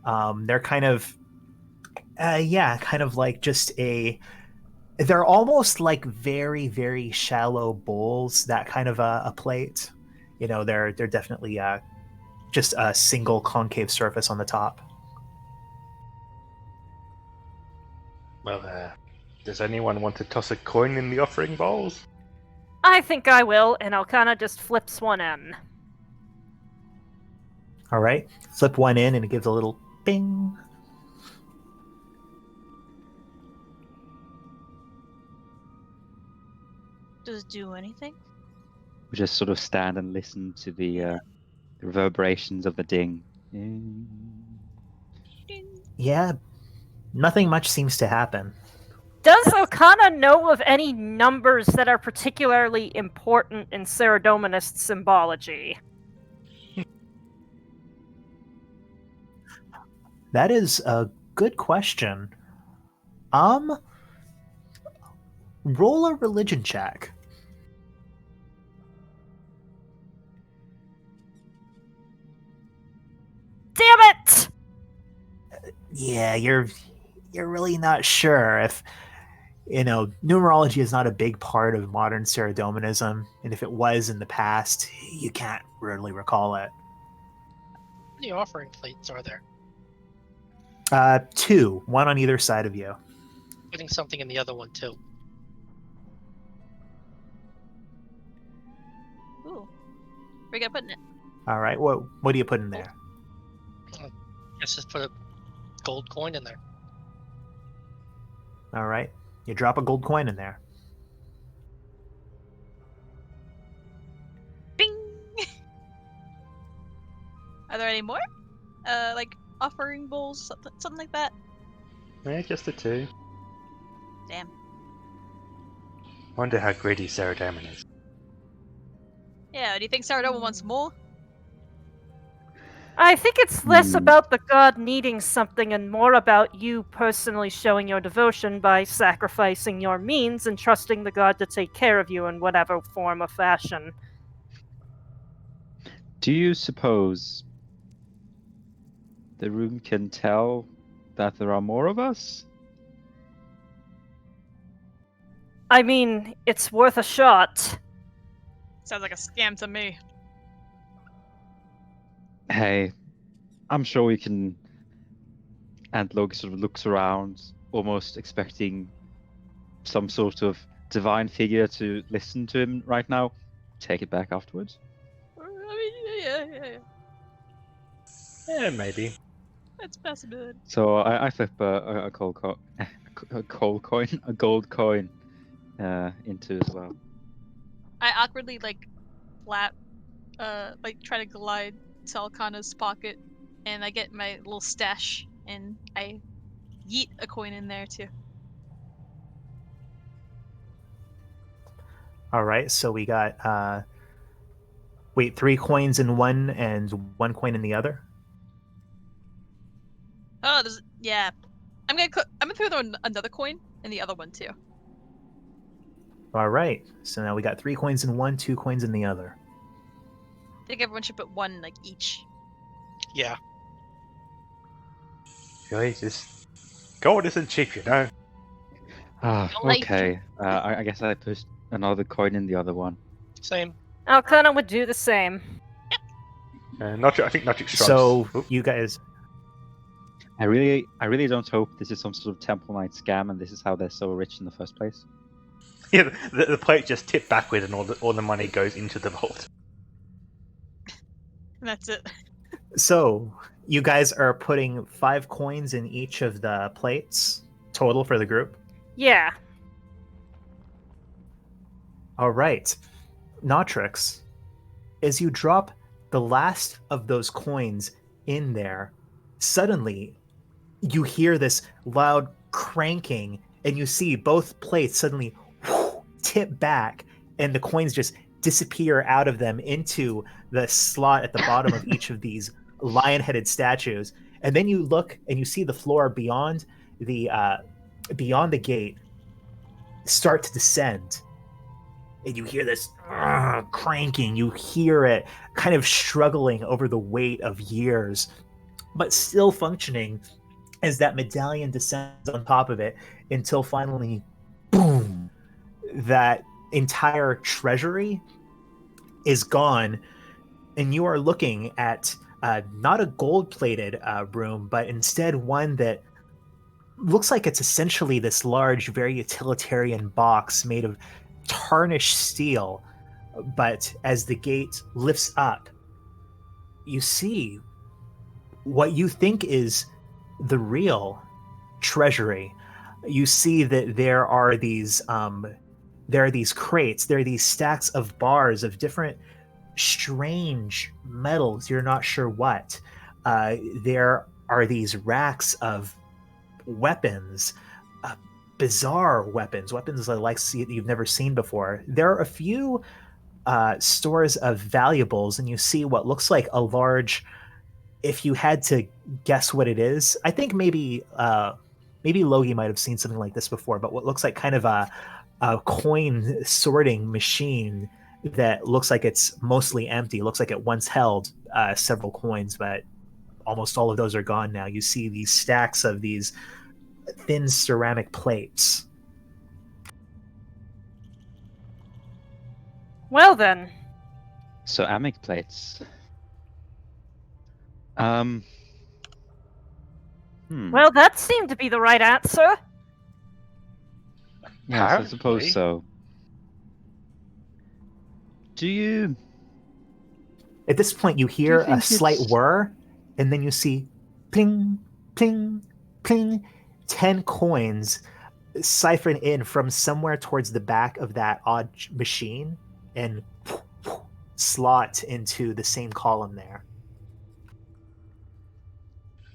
C: They're kind of, kind of like they're almost like very, very shallow bowls, that kind of a plate. They're definitely just a single concave surface on the top.
B: Well, does anyone want to toss a coin in the offering bowls?
D: I think I will, and I'll kind of just flips one in.
C: All right, flip one in, and it gives a little Bing.
A: Does it do anything?
E: We just sort of stand and listen to the reverberations of the ding.
A: Ding.
C: Yeah, nothing much seems to happen.
D: Does Okana know of any numbers that are particularly important in Saradominist symbology?
C: That is a good question. Roll a religion check.
D: Damn it!
C: Yeah, you're really not sure if numerology is not a big part of modern Saradominism, and if it was in the past, you can't really recall it.
G: How many offering plates are there?
C: 2, one on either side of you.
G: Putting something in the other one too.
A: Ooh. Where you gonna put it?
C: All right, what do you put in there?
G: Let's just put a gold coin in there.
C: All right, you drop a gold coin in there.
A: Bing! Are there any more? Like offering bowls, something like that?
B: Yeah, just the 2.
A: Damn.
B: Wonder how greedy Saradomin is.
A: Yeah, do you think Saradoma wants more?
D: I think it's less about the god needing something and more about you personally showing your devotion by sacrificing your means and trusting the god to take care of you in whatever form or fashion.
E: Do you suppose the room can tell that there are more of us?
D: I mean, it's worth a shot.
A: Sounds like a scam to me.
E: Hey, I'm sure we can. And Loki sort of looks around, almost expecting some sort of divine figure to listen to him right now. Take it back afterwards.
A: I mean, yeah.
B: Yeah, maybe.
A: That's possibility.
E: So I flip a gold coin into as well.
A: I awkwardly flap, try to glide to Alkana's pocket, and I get my little stash, and I yeet a coin in there too.
C: All right, so we got 3 coins in one and 1 coin in the other.
A: Oh, yeah. I'm gonna throw another coin in the other one too.
C: All right, so now we got 3 coins in one, 2 coins in the other.
A: I think everyone should put one each.
G: Yeah.
B: Really, just gold isn't cheap, you know.
E: Ah,
A: Like-
E: okay. I guess I put another coin in the other one.
G: Same.
D: Alcana would do the same.
B: I think Notch strikes.
C: So
B: Oop.
C: you guys,
E: I really don't hope this is some sort of Temple Knight scam and this is how they're so rich in the first place.
B: Yeah, the plate just tipped backward and all the money goes into the vault.
A: And that's it.
C: so you guys are putting 5 coins in each of the plates total for the group.
D: Yeah.
C: All right, Notrix, as you drop the last of those coins in there, suddenly you hear this loud cranking, and you see both plates suddenly tip back, and the coins just disappear out of them into the slot at the bottom of each of these lion-headed statues. And then you look and you see the floor beyond the gate start to descend. And you hear this cranking. You hear it kind of struggling over the weight of years, but still functioning as that medallion descends on top of it until finally, boom, that entire treasury is gone. And you are looking at not a gold-plated room, but instead one that looks like it's essentially this large, very utilitarian box made of tarnished steel. But as the gate lifts up, you see what you think is the real treasury, you see that there are these crates, there are these stacks of bars of different strange metals. You're not sure what. There are these racks of weapons, bizarre weapons, like you've never seen before. There are a few stores of valuables, and you see what looks like a large. If you had to guess what it is, I think maybe Logie might have seen something like this before, but what looks like kind of a coin sorting machine that looks like it's mostly empty. It looks like it once held several coins, but almost all of those are gone now. You see these stacks of these thin ceramic plates.
D: Well then.
E: So amic plates.
D: Well, that seemed to be the right answer.
E: Yes, I suppose
B: Apparently.
E: so. Do you...
C: At this point, you hear a
E: think
C: slight
E: it's-
C: whir, and then you see ping, ping, ping, 10 coins siphon in from somewhere towards the back of that odd machine and slot into the same column there.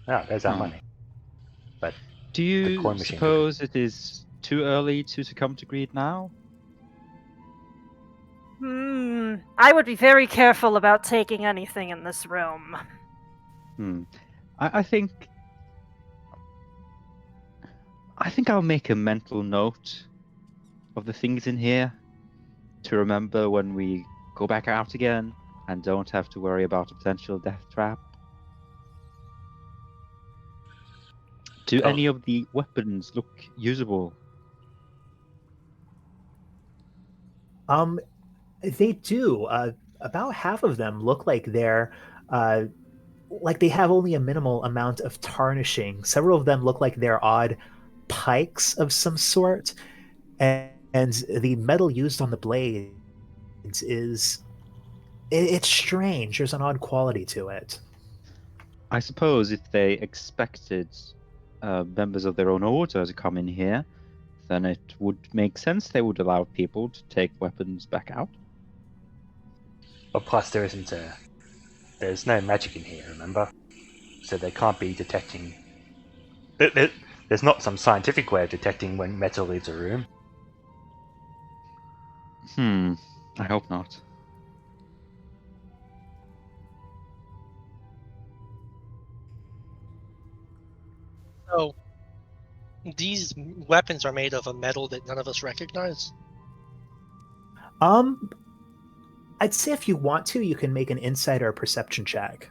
B: Oh, there's our money. But
E: Do
B: the
E: you
B: coin machine
E: suppose it is too early to succumb to greed now?
D: I would be very careful about taking anything in this room.
E: I think I'll make a mental note of the things in here to remember when we go back out again and don't have to worry about a potential death trap. Do any of the weapons look usable?
C: They do. About half of them look like they're like they have only a minimal amount of tarnishing. Several of them look like they're odd pikes of some sort, and the metal used on the blades it's strange. There's an odd quality to it.
E: I suppose if they expected members of their own order to come in here, then it would make sense they would allow people to take weapons back out.
B: But plus, there's no magic in here, remember? So they can't be detecting. There's not some scientific way of detecting when metal leaves a room.
E: I hope not.
G: So, these weapons are made of a metal that none of us recognize?
C: I'd say if you want to, you can make an insight or a perception check.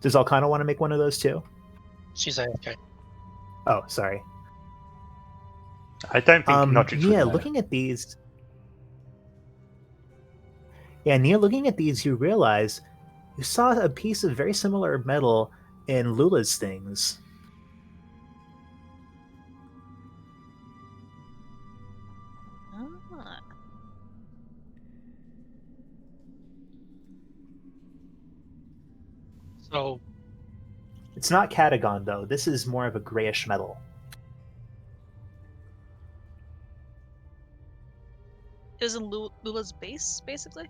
C: Does Alcana want to make one of those too?
G: She's okay.
C: Oh, sorry.
B: I don't think Notch
C: Yeah, looking at these. Yeah, Nia, looking at these, you realize you saw a piece of very similar metal in Lula's things.
A: Ah.
G: So,
C: It's not Catagon, though. This is more of a grayish metal.
A: It was in Lula's base, basically?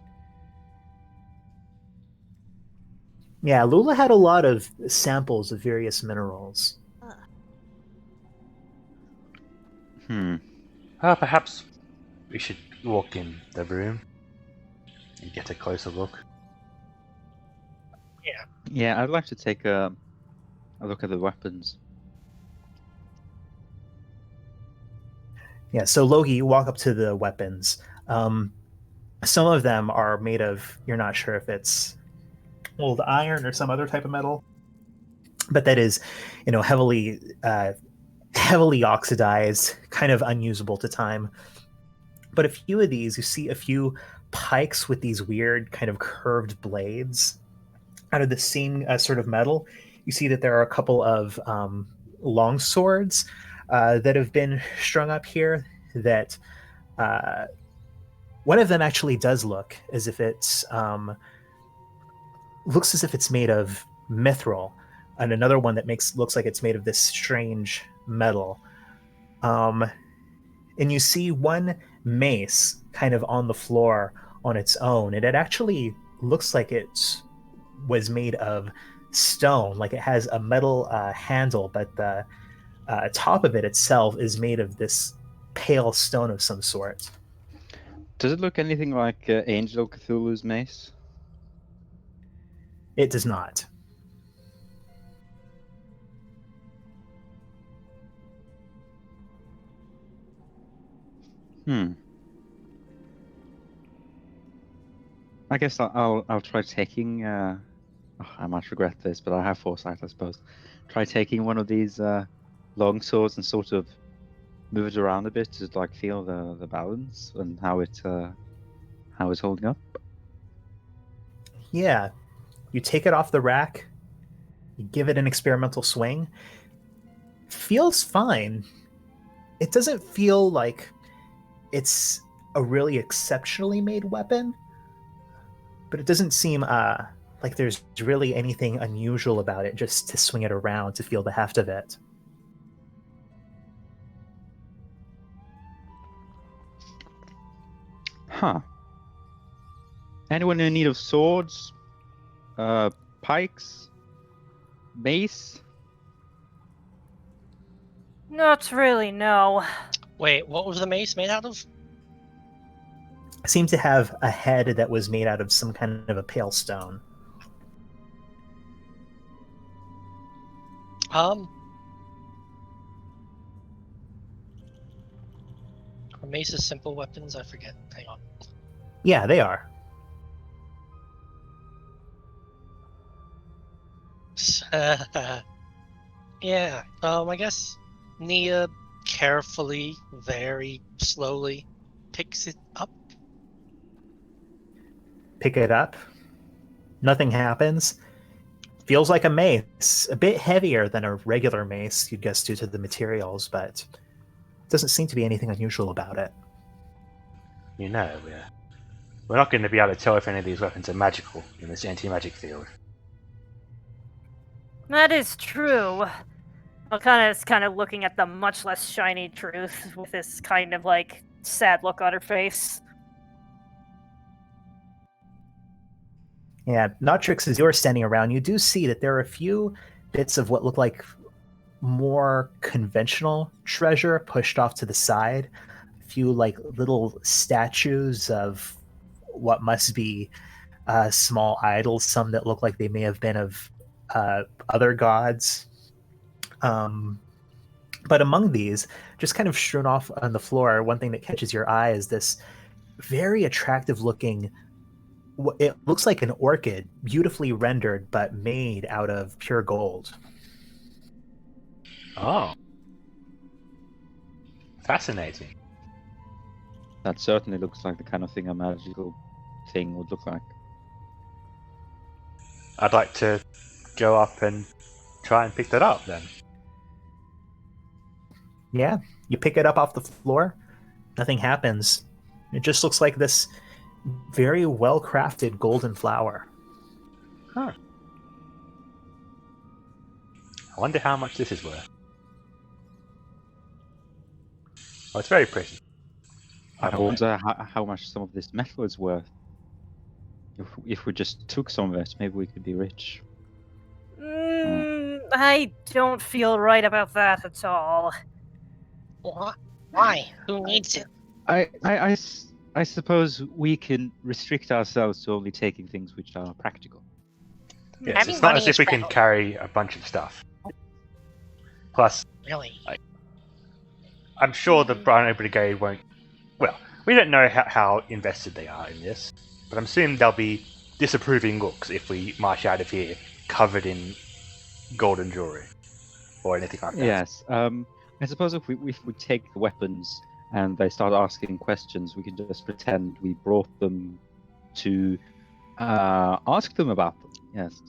C: Yeah, Lula had a lot of samples of various minerals.
B: Perhaps we should walk in the room and get a closer look.
E: Yeah, I'd like to take a look at the weapons.
C: Yeah, so Logi, you walk up to the weapons. Some of them are made of, you're not sure if it's old iron or some other type of metal, but that is, heavily oxidized, kind of unusable to time. But a few of these, you see a few pikes with these weird kind of curved blades out of the same sort of metal. You see that there are a couple of long swords. that have been strung up here. That one of them actually does look as if it's looks as if it's made of mithril, and another one that looks like it's made of this strange metal. And you see one mace kind of on the floor on its own, and it actually looks like it was made of stone, like it has a metal handle, but the top of it itself is made of this pale stone of some sort.
E: Does it look anything like Angel Cthulhu's mace?
C: It does not.
E: I guess I'll try taking. I might regret this, but I have foresight, I suppose. Try taking one of these long swords and sort of move it around a bit to like feel the balance and how it's holding up.
C: Yeah, you take it off the rack, you give it an experimental swing. Feels fine. It doesn't feel like it's a really exceptionally made weapon, but it doesn't seem like there's really anything unusual about it just to swing it around to feel the heft of it.
E: Huh. Anyone in need of swords? Pikes? Mace?
D: Not really, no.
G: Wait, what was the mace made out of?
C: Seemed to have a head that was made out of some kind of a pale stone.
G: Are maces simple weapons? I forget. Hang on.
C: Yeah, they are.
G: Yeah. I guess Nia carefully, very slowly picks it up.
C: Pick it up. Nothing happens. Feels like a mace, a bit heavier than a regular mace, you'd guess, due to the materials, but doesn't seem to be anything unusual about it.
B: You know, we're not going to be able to tell if any of these weapons are magical in this anti-magic field.
D: That is true. Kind of looking at the much less shiny truth with this kind of like sad look on her face.
C: Yeah, Notrix, as you're standing around, you do see that there are a few bits of what look like more conventional treasure pushed off to the side. A few like little statues of what must be small idols, some that look like they may have been of other gods. But among these, just kind of strewn off on the floor, one thing that catches your eye is this very attractive looking, it looks like an orchid, beautifully rendered, but made out of pure gold.
B: Oh. Fascinating.
E: That certainly looks like the kind of thing a magical thing would look like.
B: I'd like to go up and try and pick that up then.
C: Yeah, you pick it up off the floor. Nothing happens. It just looks like this very well-crafted golden flower.
B: Huh. I wonder how much this is worth. Oh, it's very pretty.
E: I wonder how much some of this metal is worth. If we just took some of it, maybe we could be rich.
D: I don't feel right about that at all.
G: What? Why? Who needs it?
E: I suppose we can restrict ourselves to only taking things which are practical.
B: Yes, it's not as if we can carry a bunch of stuff. Plus,
G: Really?
B: I'm sure the Rhino Brigade won't... Well, we don't know how invested they are in this, but I'm assuming they'll be disapproving looks if we march out of here covered in golden jewelry or anything like that.
E: Yes. I suppose if we take the weapons and they start asking questions, we can just pretend we brought them to ask them about them. Yes.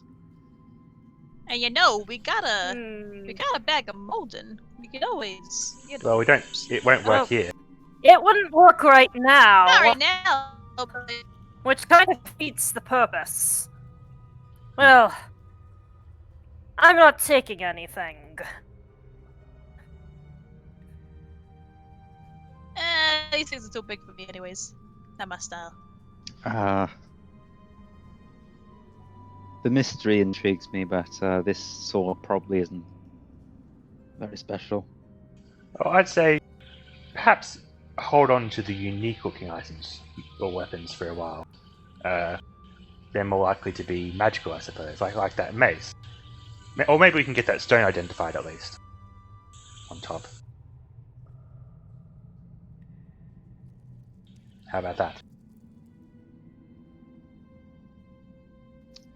A: And we got a bag of molding. We could always.
B: Well, we don't. It won't work here.
D: It wouldn't work right now.
A: Not right now. But...
D: Which kind of defeats the purpose. Well, I'm not taking anything.
A: These things are too big for me, anyways. Not my style.
E: The mystery intrigues me, but this sword probably isn't very special.
B: Oh, I'd say perhaps hold on to the unique-looking items or weapons for a while. They're more likely to be magical, I suppose, like that mace. Or maybe we can get that stone identified at least. On top. How about that?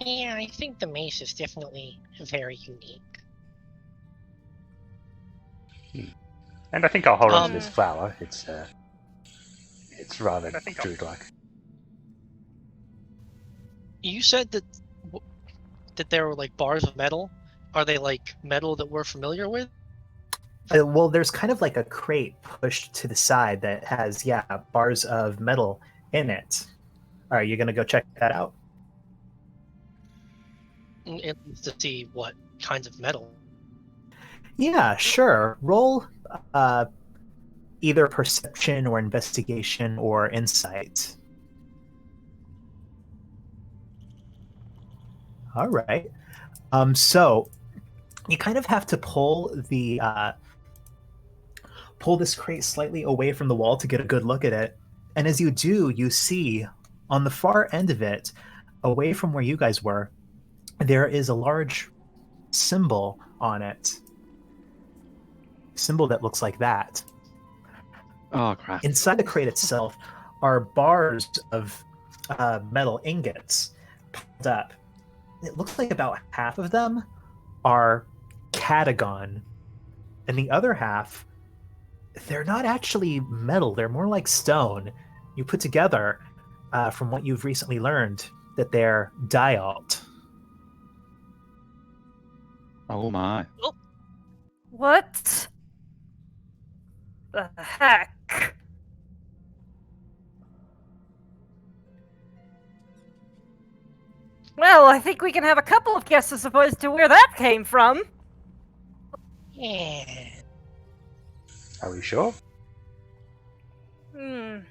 G: Yeah, I think the mace is definitely very unique.
B: And I think I'll hold on to this flower. It's rather druid-like.
G: You said that there were like bars of metal. Are they like metal that we're familiar with?
C: Well, there's kind of like a crate pushed to the side that has, bars of metal in it. All right, you gonna go check that out?
G: At least to see what kinds of metal.
C: Yeah, sure. Roll either perception or investigation or insight. All right. So you kind of have to pull this crate slightly away from the wall to get a good look at it. And as you do, you see on the far end of it, away from where you guys were, there is a large symbol on it. A symbol that looks like that.
E: Oh, crap.
C: Inside the crate itself are bars of metal ingots piled up. It looks like about half of them are catagon, and the other half, they're not actually metal, they're more like stone. You put together, from what you've recently learned, that they're dialt.
E: Oh my.
D: What the heck? Well, I think we can have a couple of guesses as to where that came from.
G: Yeah.
B: Are we sure?
D: Well,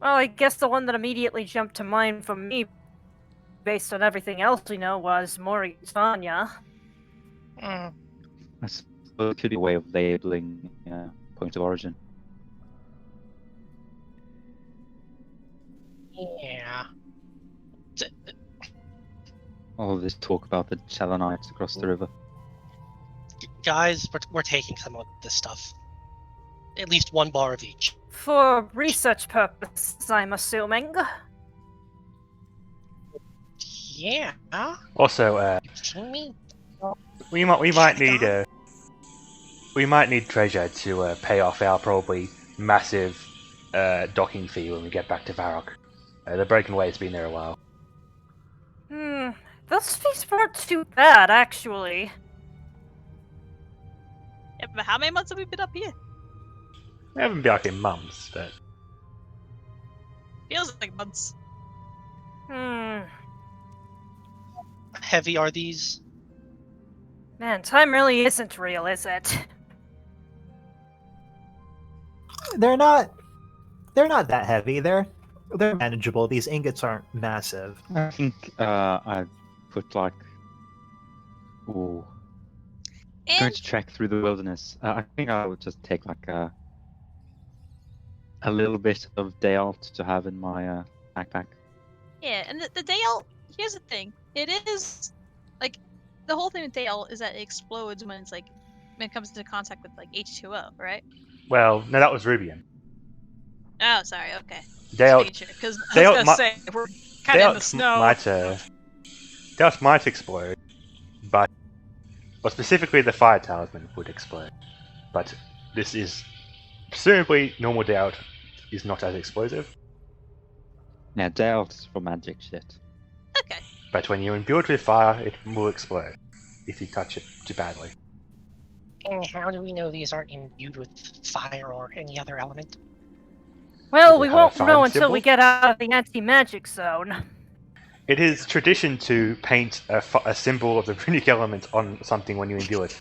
D: I guess the one that immediately jumped to mind for me, based on everything else we know, was Mauritania.
E: I suppose it could be a way of labeling point of origin.
G: Yeah.
E: All of this talk about the Chelonites across the river.
G: Guys, we're taking some of this stuff. At least one bar of each.
D: For research purposes, I'm assuming.
G: Yeah.
B: Also, we might need treasure to pay off our probably massive docking fee when we get back to Varrock. The Broken Way's been there a while.
D: Those fees weren't too bad, actually.
A: Yeah, but how many months have we been up here?
B: We haven't been back in months, but
A: Feels like months.
G: Heavy are these?
D: Man, time really isn't real, is it?
C: They're not that heavy. They're manageable. These ingots aren't massive.
E: I think I'd put like... Ooh. Going
A: And
E: to trek through the wilderness. I think I would just take like a little bit of Dale to have in my backpack.
A: yeah, and the Dale. Here's the thing. It is like the whole thing with Dale is that it explodes when it comes into contact with like H2O, right?
B: well, no, that was Rubian.
A: Oh, sorry. Okay.
B: Dale,
A: Because I
B: Dale
A: was gonna say we're kind of in the snow.
B: Dale might explode, but specifically the fire talisman would explode. But this is presumably normal Dale is not as explosive.
E: Yeah, Dale's for magic shit.
A: Okay.
B: But when you're imbued with fire, it will explode. if you touch it too badly.
G: And how do we know these aren't imbued with fire or any other element?
D: Well,
B: Does
D: we
B: it have a
D: won't
B: fire
D: know until we
B: symbol?
D: get out of the anti-magic zone.
B: It is tradition to paint a symbol of the runic element on something when you imbue it.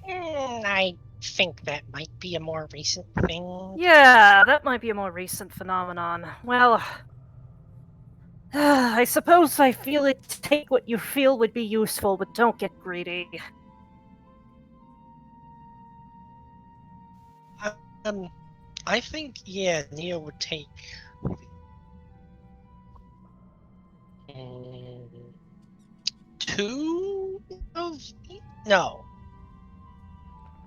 G: I think that might be a more recent thing.
D: Yeah, that might be a more recent phenomenon. Well, I suppose I feel it. Take what you feel would be useful, but don't get greedy.
G: I think, yeah, Neo would take... two of each? No.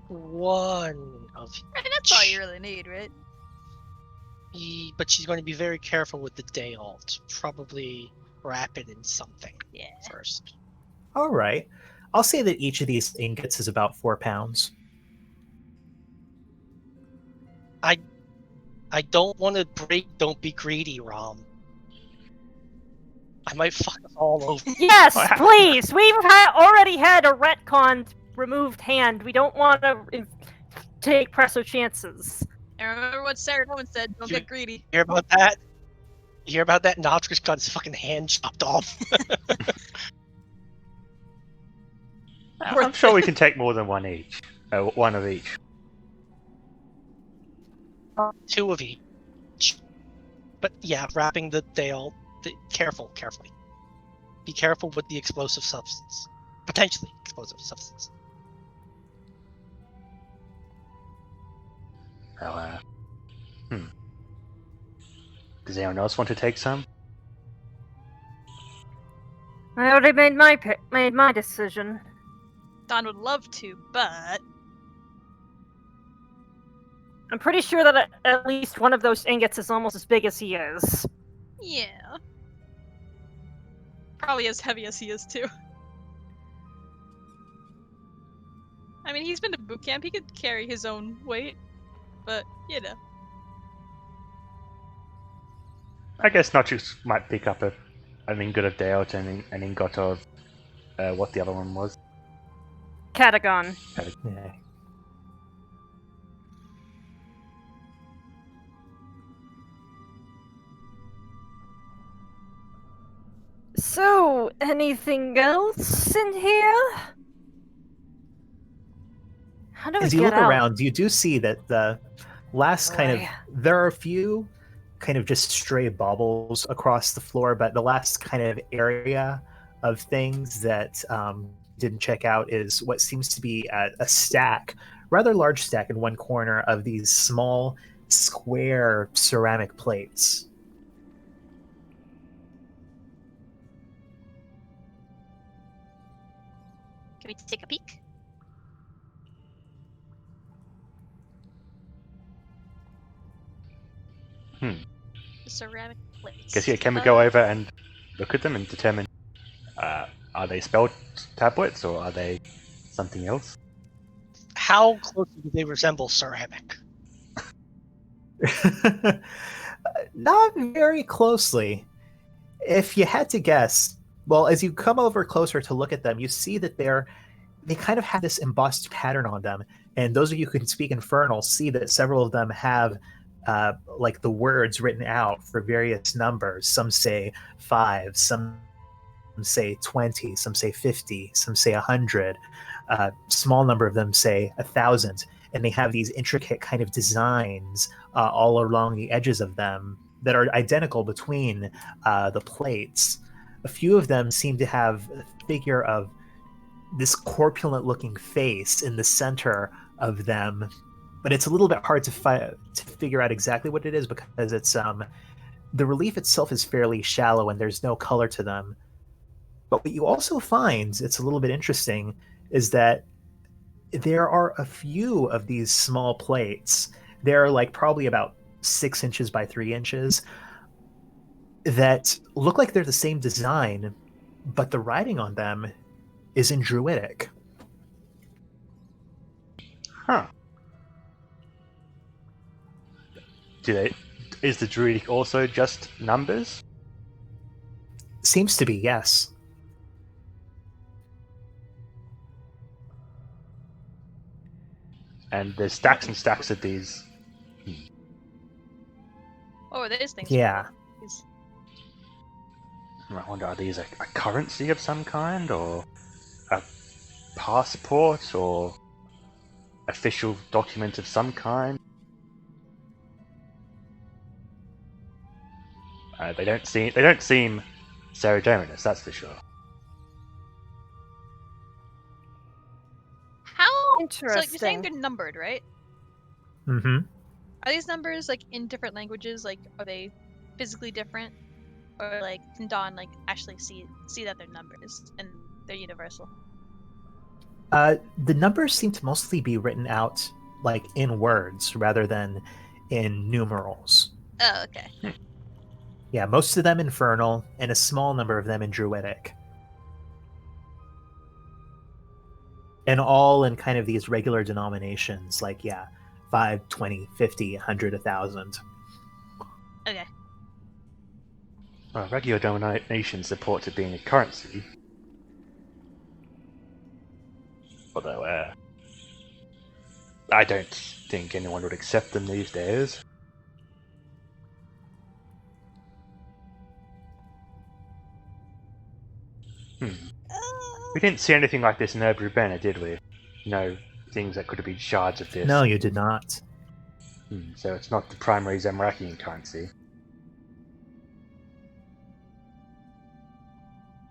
G: One of
A: I mean, that's all you really need, right?
G: But she's going to be very careful with the day alt. Probably wrap it in something
A: Yeah.
G: first.
C: All right. I'll say that each of these ingots is about 4 pounds.
G: I don't want to break Don't Be Greedy, Rom. I might fuck us all over.
D: Yes, please! We've already had a retconned removed hand. We don't want to take presso chances.
A: And remember what Sarah Owen said, don't get greedy.
G: Hear about that? You hear about that? Noxus got his fucking hand chopped off.
B: I'm sure we can take more than one each. One of each.
G: Two of each. But yeah, wrapping the day alt. Carefully. Be careful with the explosive substance. Potentially explosive substance.
B: Well, Does anyone else want to take some?
D: I already made my decision.
A: Don would love to, but
D: I'm pretty sure that at least one of those ingots is almost as big as he is.
A: yeah. Probably as heavy as he is, too. I mean, he's been to boot camp. He could carry his own weight. But, you know.
B: I guess Notchus might pick up an ingot of Deot and an ingot of what the other one was.
D: Catagon.
C: Yeah.
D: So, anything else in here? How do we
C: As you
D: get
C: look
D: out?
C: around, you do see that the last kind of...
D: Boy.
C: There are a few kind of just stray baubles across the floor, but the last kind of area of things that didn't check out is what seems to be a stack, rather large stack in one corner of these small square ceramic plates.
A: Can we take a peek? The ceramic plates.
B: Guess can we go over and look at them and determine are they spell tablets or are they something else?
G: How closely do they resemble ceramic?
C: Not very closely. If you had to guess, well, as you come over closer to look at them, you see that they kind of have this embossed pattern on them. And those of you who can speak Infernal see that several of them have like the words written out for various numbers. Some say 5, some say 20, some say 50, some say 100. Small number of them say 1,000. And they have these intricate kind of designs all along the edges of them that are identical between the plates. A few of them seem to have a figure of this corpulent looking face in the center of them, but it's a little bit hard to figure out exactly what it is because it's the relief itself is fairly shallow and there's no color to them. But what you also find, it's a little bit interesting, is that there are a few of these small plates. They're like probably about 6 inches by 3 inches that look like they're the same design, but the writing on them is in Druidic.
B: Huh. Is the Druidic also just numbers?
C: Seems to be, yes.
B: And there's stacks and stacks of these.
A: What were these things?
C: Yeah.
A: For? These-
B: I wonder, are these a currency of some kind, or a passport, or official document of some kind? They don't seem ceremonious, that's for sure.
A: How? So
D: Interesting.
A: you're saying they're numbered, right?
C: Mm-hmm.
A: Are these numbers like in different languages? Like, are they physically different, or like can Dawn like actually see that they're numbers and they're universal?
C: The numbers seem to mostly be written out like in words rather than in numerals.
A: Oh, okay.
C: Yeah, most of them infernal, and a small number of them in druidic. And all in kind of these regular denominations, like, 5, 20, 50, 100, 1,000.
A: Okay.
B: Well, regular denominations support it being a currency. Although, I don't think anyone would accept them these days. We didn't see anything like this in Herb Rubena, did we? No things that could have been shards of this.
C: No, you did not.
B: So it's not the primary Zemrakian currency.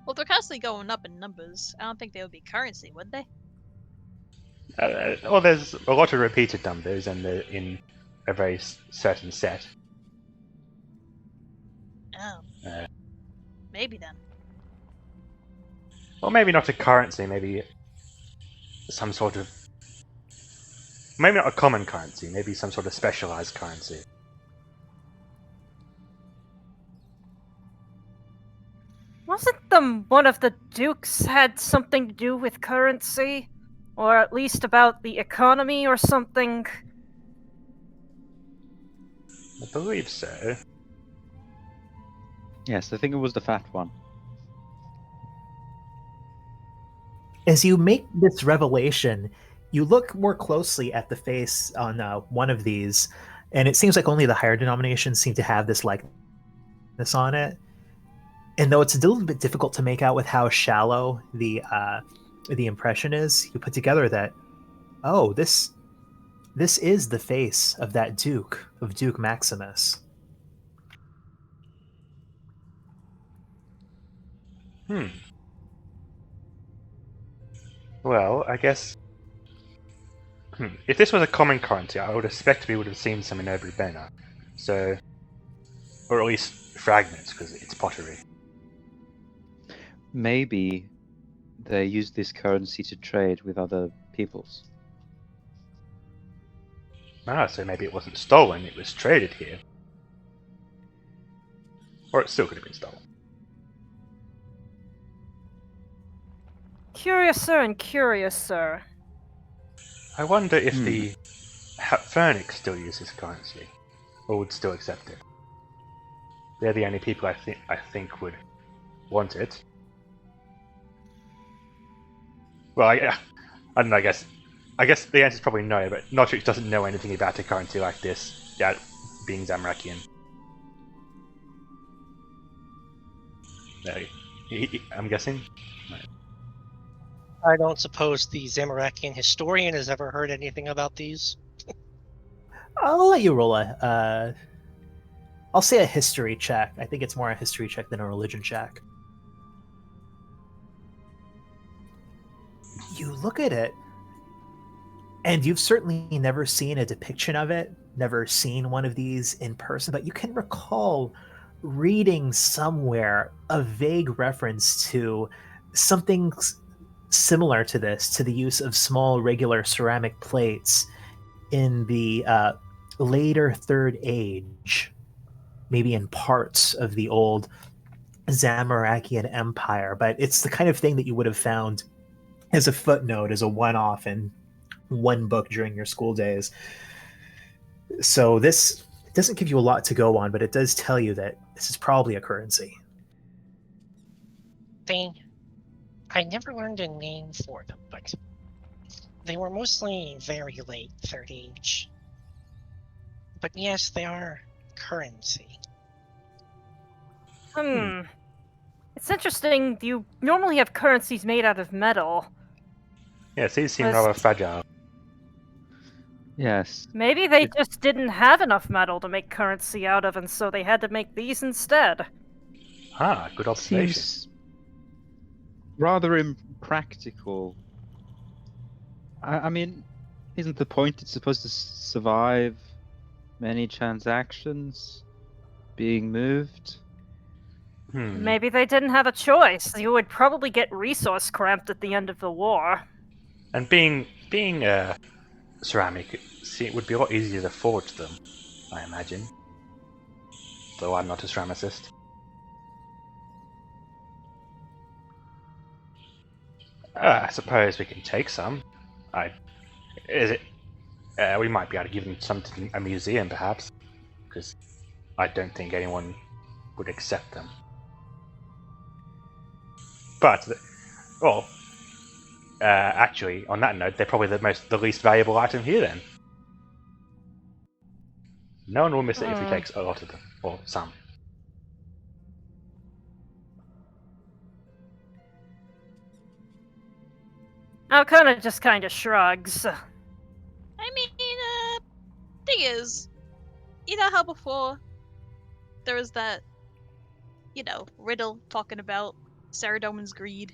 A: Well, they're constantly going up in numbers. I don't think they would be currency, would they?
B: Well, there's a lot of repeated numbers, and they're in a very certain set.
A: Oh.
B: Uh,
A: Maybe then.
B: Well, maybe not a currency, maybe some sort of... Maybe not a common currency, maybe some sort of specialized currency.
D: Wasn't one of the dukes had something to do with currency? Or at least about the economy or something?
B: I believe so.
E: Yes, I think it was the fat one.
C: As you make this revelation, you look more closely at the face on one of these, and it seems like only the higher denominations seem to have this likeness on it. And though it's a little bit difficult to make out with how shallow the impression is, you put together that, oh, this is the face of that Duke, of Duke Maximus.
B: Well, I guess... If this was a common currency, I would expect we would have seen some in every banner. So... Or at least fragments, because it's pottery.
E: Maybe they used this currency to trade with other peoples.
B: So maybe it wasn't stolen, it was traded here. Or it still could have been stolen.
D: Curiouser and curiouser.
B: I wonder if the Fernix still use this currency, or would still accept it. They're the only people I think would want it. Well, I don't know. I guess the answer is probably no. But Notrix doesn't know anything about a currency like this, being Zamrakian. No, I'm guessing. No.
G: I don't suppose the Zamarakian historian has ever heard anything about these.
C: I'll let you roll I'll say a history check. I think it's more a history check than a religion check. You look at it, and you've certainly never seen a depiction of it, never seen one of these in person, but you can recall reading somewhere a vague reference to something similar to this, to the use of small regular ceramic plates in the later Third Age, maybe in parts of the old Zamarakian Empire. But it's the kind of thing that you would have found as a footnote, as a one-off in one book during your school days. So this doesn't give you a lot to go on, but it does tell you that this is probably a currency.
G: I never learned a name for them, but They were mostly very late third age. But yes, they are currency.
D: It's interesting. You normally have currencies made out of metal.
B: Yeah, these seem
D: Was-
B: rather fragile.
E: Yes.
D: Maybe they just didn't have enough metal to make currency out of, and so they had to make these instead.
B: Ah, good observation.
E: Seems rather impractical. I mean, isn't the point it's supposed to survive many transactions being moved?
D: Maybe they didn't have a choice. You would probably get resource cramped at the end of the war.
B: And being ceramic, it would be a lot easier to forge them, I imagine. Though I'm not a ceramicist. I suppose we can take some. We might be able to give them some to a museum, perhaps, because I don't think anyone would accept them. But, actually, on that note, they're probably the least valuable item here. Then, no one will miss it if he takes a lot of them or some.
D: Alcona just kind of shrugs.
A: I mean, thing is, you know how before there was that, riddle talking about Saradomin's greed?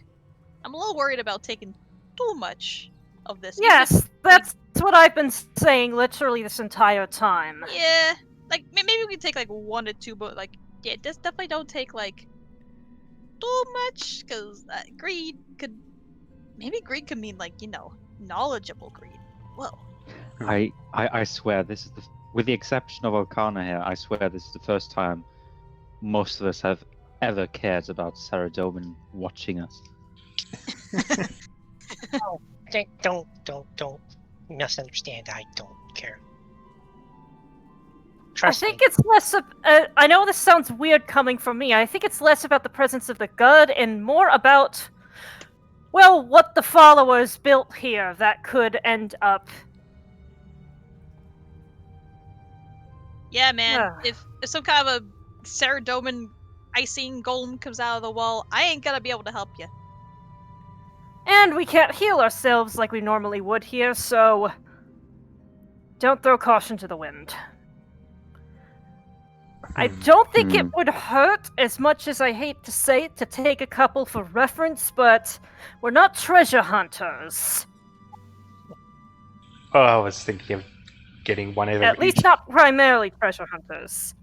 A: I'm a little worried about taking too much of this.
D: Yes, that's what I've been saying literally this entire time.
A: Yeah, like, maybe we can take, like, 1 or 2, but, like, yeah, just definitely don't take, like, too much, because greed could mean, like, knowledgeable greed. Whoa.
E: I swear this is with the exception of Alcana here, I swear this is the first time most of us have ever cared about Saradomin watching us.
G: Don't misunderstand. I don't care.
D: I
G: Trust
D: think
G: me.
D: it's less of. I know this sounds weird coming from me. I think it's less about the presence of the god and more about, well, what the followers built here that could end up.
A: Yeah, man. If some kind of a Saradomin icing golem comes out of the wall, I ain't gonna be able to help you.
D: And we can't heal ourselves like we normally would here, so don't throw caution to the wind. I don't think it would hurt, as much as I hate to say it, to take a couple for reference, but we're not treasure hunters.
B: Oh, I was thinking of getting one of them.
D: At least not primarily treasure hunters.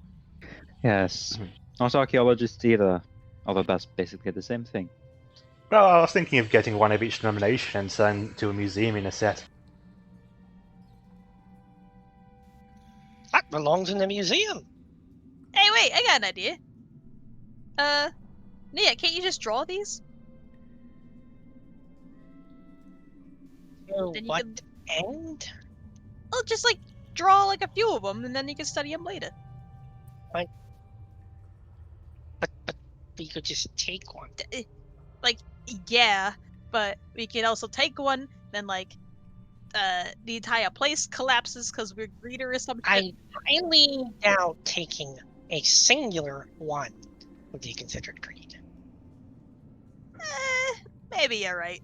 E: Yes. Not archaeologists either, although that's basically the same thing.
B: Well, I was thinking of getting one of each denomination and send to a museum in a set.
G: That belongs in the museum.
A: Hey, wait, I got an idea. Nia, can't you just draw these?
G: To
A: Then you
G: what
A: can-
G: end?
A: Well, just, like, draw, like, a few of them, and then you can study them later.
G: But we could just take one.
A: Like, yeah, but we can also take one, then, like, the entire place collapses because we're greeder or something.
G: I highly doubt taking a singular one would be considered greed.
A: Maybe you're right.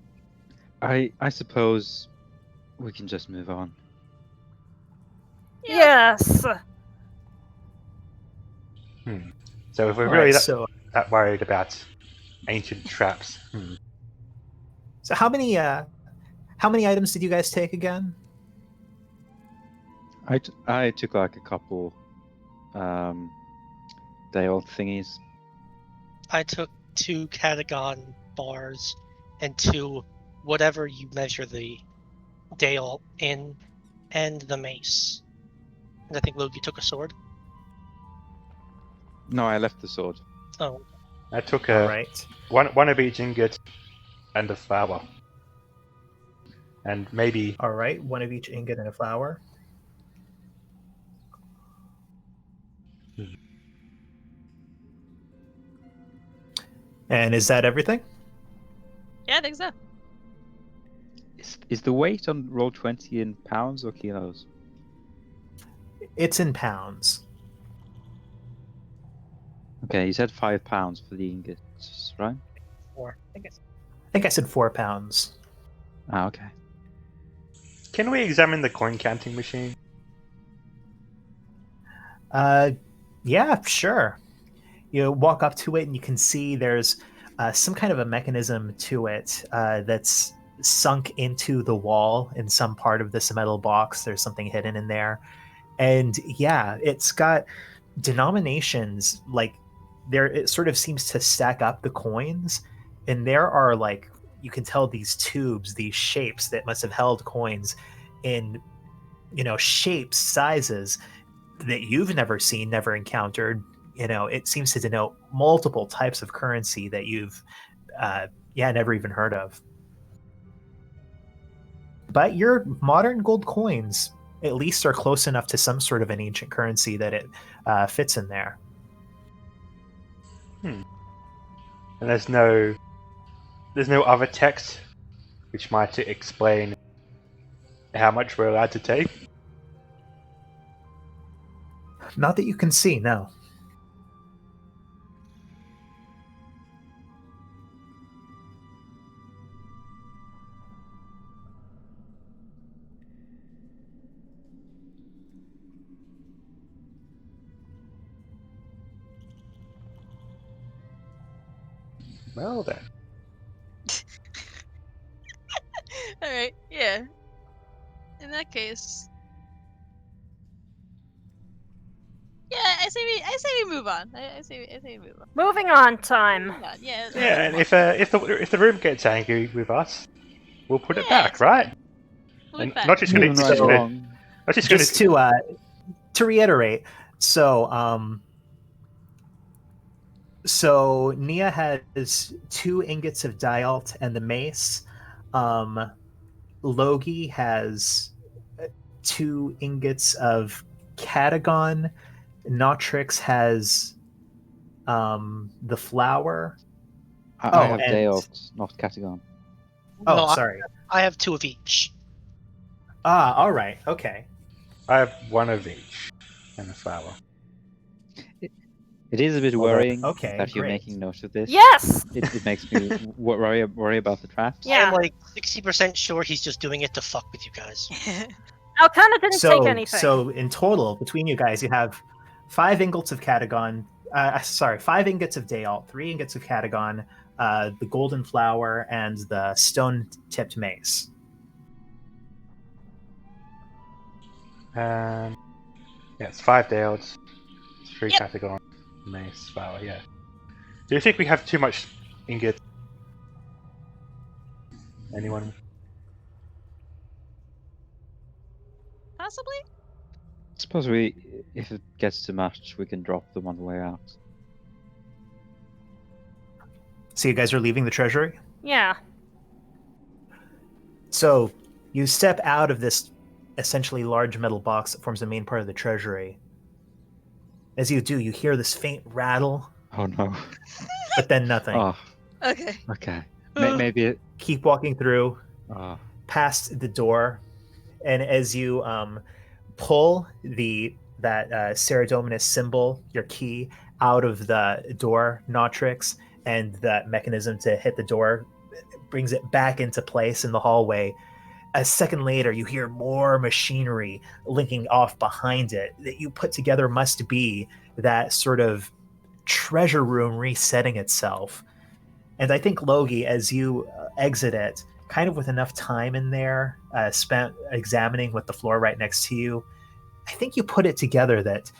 E: I suppose we can just move on.
D: Yes.
B: So if we're really
C: Alright,
B: that worried about ancient traps,
C: So how many items did you guys take again?
E: I took like a couple day-old thingies.
G: I took 2 Catagon bars and 2 whatever you measure the Dale in, and the mace. And I think Logie took a sword.
E: No, I left the sword.
G: Oh,
B: I took
C: Alright.
B: one of each ingot and a flower, and maybe
C: Alright, one of each ingot and a flower. And is that everything?
A: Yeah, I think so.
E: Is the weight on roll 20 in pounds or kilos?
C: It's in pounds.
E: Okay, you said 5 pounds for the ingots, right?
G: 4.
C: I think I said 4 pounds.
E: Ah, okay.
B: Can we examine the coin counting machine?
C: Yeah, sure. You walk up to it and you can see there's some kind of a mechanism to it that's sunk into the wall in some part of this metal box. There's something hidden in there. And yeah, it's got denominations like there, it sort of seems to stack up the coins. And there are like, you can tell these tubes, these shapes that must have held coins in, shapes, sizes that you've never seen, never encountered. It seems to denote multiple types of currency that you've never even heard of. But your modern gold coins at least are close enough to some sort of an ancient currency that it fits in there.
B: And there's no other text which might explain how much we're allowed to take.
C: Not that you can see, no.
B: Well then.
A: All right. Yeah. In that case. Yeah, I say we move on. I say we move on.
D: Moving on time.
A: Move on. Yeah.
B: Yeah, and if the room gets angry with us, we'll put it back, right?
A: We'll be
B: And
A: back.
B: not just gonna,
E: Moving
B: not
E: right
B: just gonna,
E: along.
B: not just gonna.
C: Just to reiterate, so Nia has 2 ingots of dialt and the mace. Logi has 2 ingots of catagon. Notrix has the flower.
E: I have
C: and-
E: Deox, not Catagon.
C: Oh,
G: No,
C: sorry.
G: I have 2 of each.
C: All right. Okay.
B: I have 1 of each and a flower.
E: It is a bit
C: Well,
E: worrying
C: okay,
E: that you're
C: great.
E: making note of this.
D: Yes!
E: It makes me worry about the traps.
D: Yeah.
G: I'm like 60% sure he's just doing it to fuck with you guys.
D: Alcana didn't
C: So,
D: take anything.
C: so in total, between you guys, you have 5 ingots of catagon. 5 ingots of dialt, 3 ingots of catagon, the golden flower, and the stone-tipped mace.
B: Yeah, it's 5 Dales, 3
A: Yep.
B: Catagon, mace, flower. Yeah. Do you think we have too much ingot? Anyone?
A: Possibly.
E: Suppose if it gets too much, we can drop them on the way out.
C: So you guys are leaving the treasury?
D: Yeah.
C: So you step out of this essentially large metal box that forms the main part of the treasury. As you do, you hear this faint rattle,
E: Oh no.
C: but then nothing.
E: Oh,
A: Okay.
E: okay. Maybe it.
C: Keep walking through,
E: Oh,
C: past the door, and as you pull that Seradominus symbol, your key, out of the door, Notrix, and the mechanism to hit the door brings it back into place in the hallway. A second later, you hear more machinery linking off behind it that you put together must be that sort of treasure room resetting itself. And I think, Logi, as you exit it, kind of with enough time in there spent examining with the floor right next to you, I think you put it together that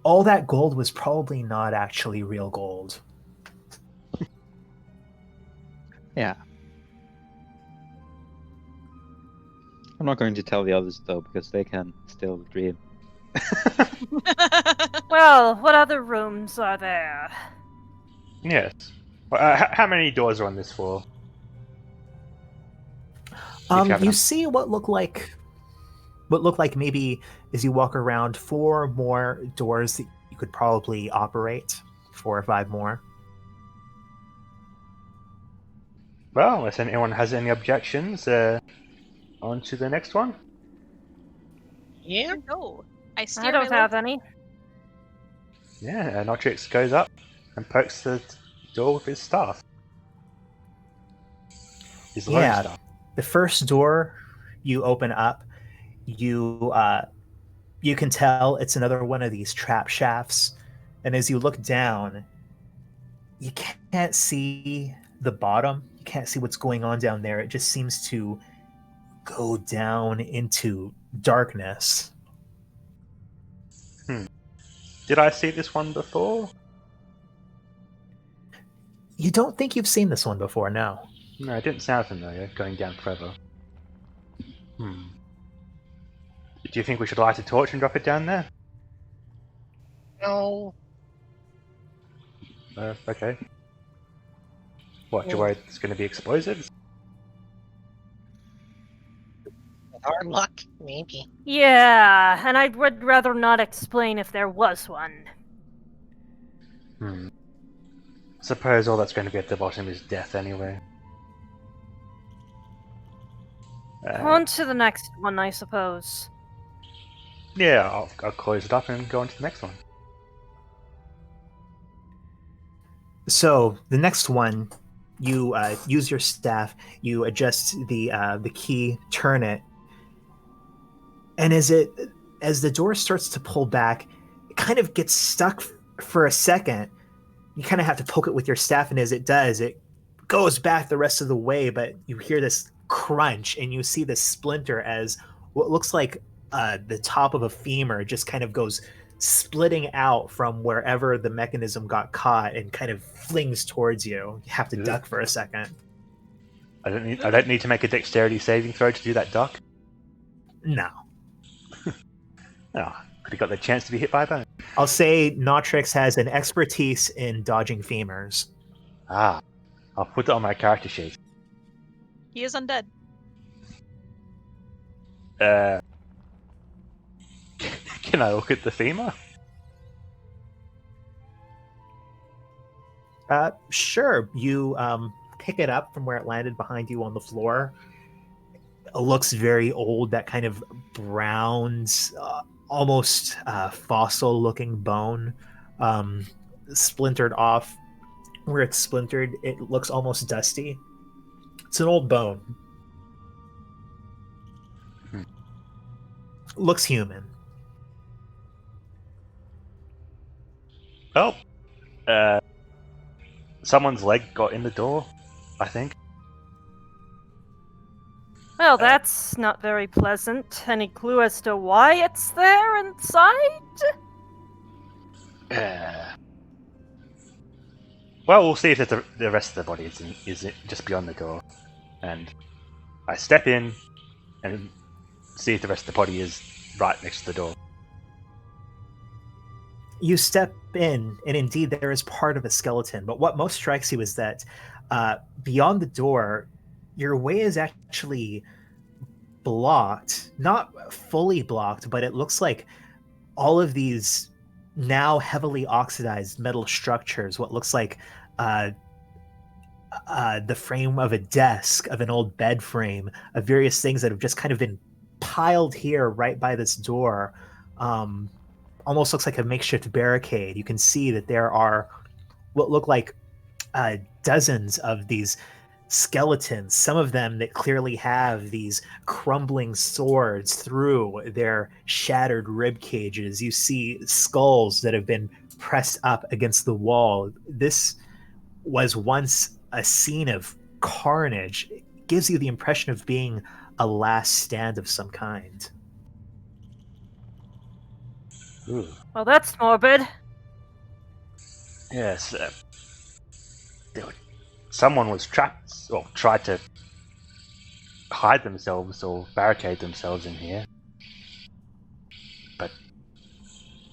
C: all that gold was probably not actually real gold.
E: yeah. I'm not going to tell the others though, because they can still dream.
D: Well, what other rooms are there?
B: Yes. Well, how many doors are on this floor? have
C: You
B: enough.
C: see what look like maybe as you walk around 4 more doors that you could probably operate, 4 or 5 more.
B: Well, unless anyone has any objections, on to the next one.
G: Yeah.
A: No. I
D: I
A: steer
D: don't
A: my
D: have
A: look.
D: any.
B: Yeah, Notrix goes up and pokes the door with his staff. His lone
C: Yeah.
B: staff.
C: The first door you open up, you can tell it's another one of these trap shafts, and as you look down, you can't see the bottom. You can't see what's going on down there. It just seems to go down into darkness.
B: Did I see this one before?
C: You don't think you've seen this one before, no?
B: No, it didn't sound familiar, going down forever. Do you think we should light a torch and drop it down there?
G: No.
B: Okay. What, do you worry it's going to be explosives?
G: With our luck, maybe.
D: Yeah, and I would rather not explain if there was one.
B: Suppose all that's going to be at the bottom is death anyway.
D: On to the next one, I suppose.
B: Yeah, I'll close it up and go on to the next one.
C: So the next one, you use your staff, you adjust the key, turn it, and as the door starts to pull back, it kind of gets stuck for a second. You kind of have to poke it with your staff, and as it does, it goes back the rest of the way, but you hear this crunch, and you see this splinter as what looks like the top of a femur just kind of goes splitting out from wherever the mechanism got caught and kind of flings towards you. You have to duck for a second.
B: I don't need to make a dexterity saving throw to do that duck.
C: No.
B: Oh, could have got the chance to be hit by a bone.
C: I'll say Notrix has an expertise in dodging femurs.
B: Ah, I'll put it on my character sheet.
A: He is undead.
B: Can I look at the femur?
C: Sure. You pick it up from where it landed behind you on the floor. It looks very old, that kind of browns, almost fossil-looking bone, splintered off. Where it's splintered, it looks almost dusty. It's an old bone. Looks human.
B: Oh, someone's leg got in the door, I think.
D: Well, that's not very pleasant. Any clue as to why it's there inside?
B: Well, we'll see if the rest of the body is just beyond the door. And I step in and see if the rest of the body is right next to the door.
C: You step in, and indeed there is part of a skeleton. But what most strikes you is that beyond the door, your way is actually blocked. Not fully blocked, but it looks like all of these now heavily oxidized metal structures, what looks like the frame of a desk, of an old bed frame, of various things that have just kind of been piled here right by this door. Almost looks like a makeshift barricade. You can see that there are what look like dozens of these skeletons, some of them that clearly have these crumbling swords through their shattered rib cages. You see skulls that have been pressed up against the wall. This was once a scene of carnage. It gives you the impression of being a last stand of some kind.
B: Ooh.
D: Well, that's morbid.
B: Yes. Someone was trapped, or tried to hide themselves or barricade themselves in here. But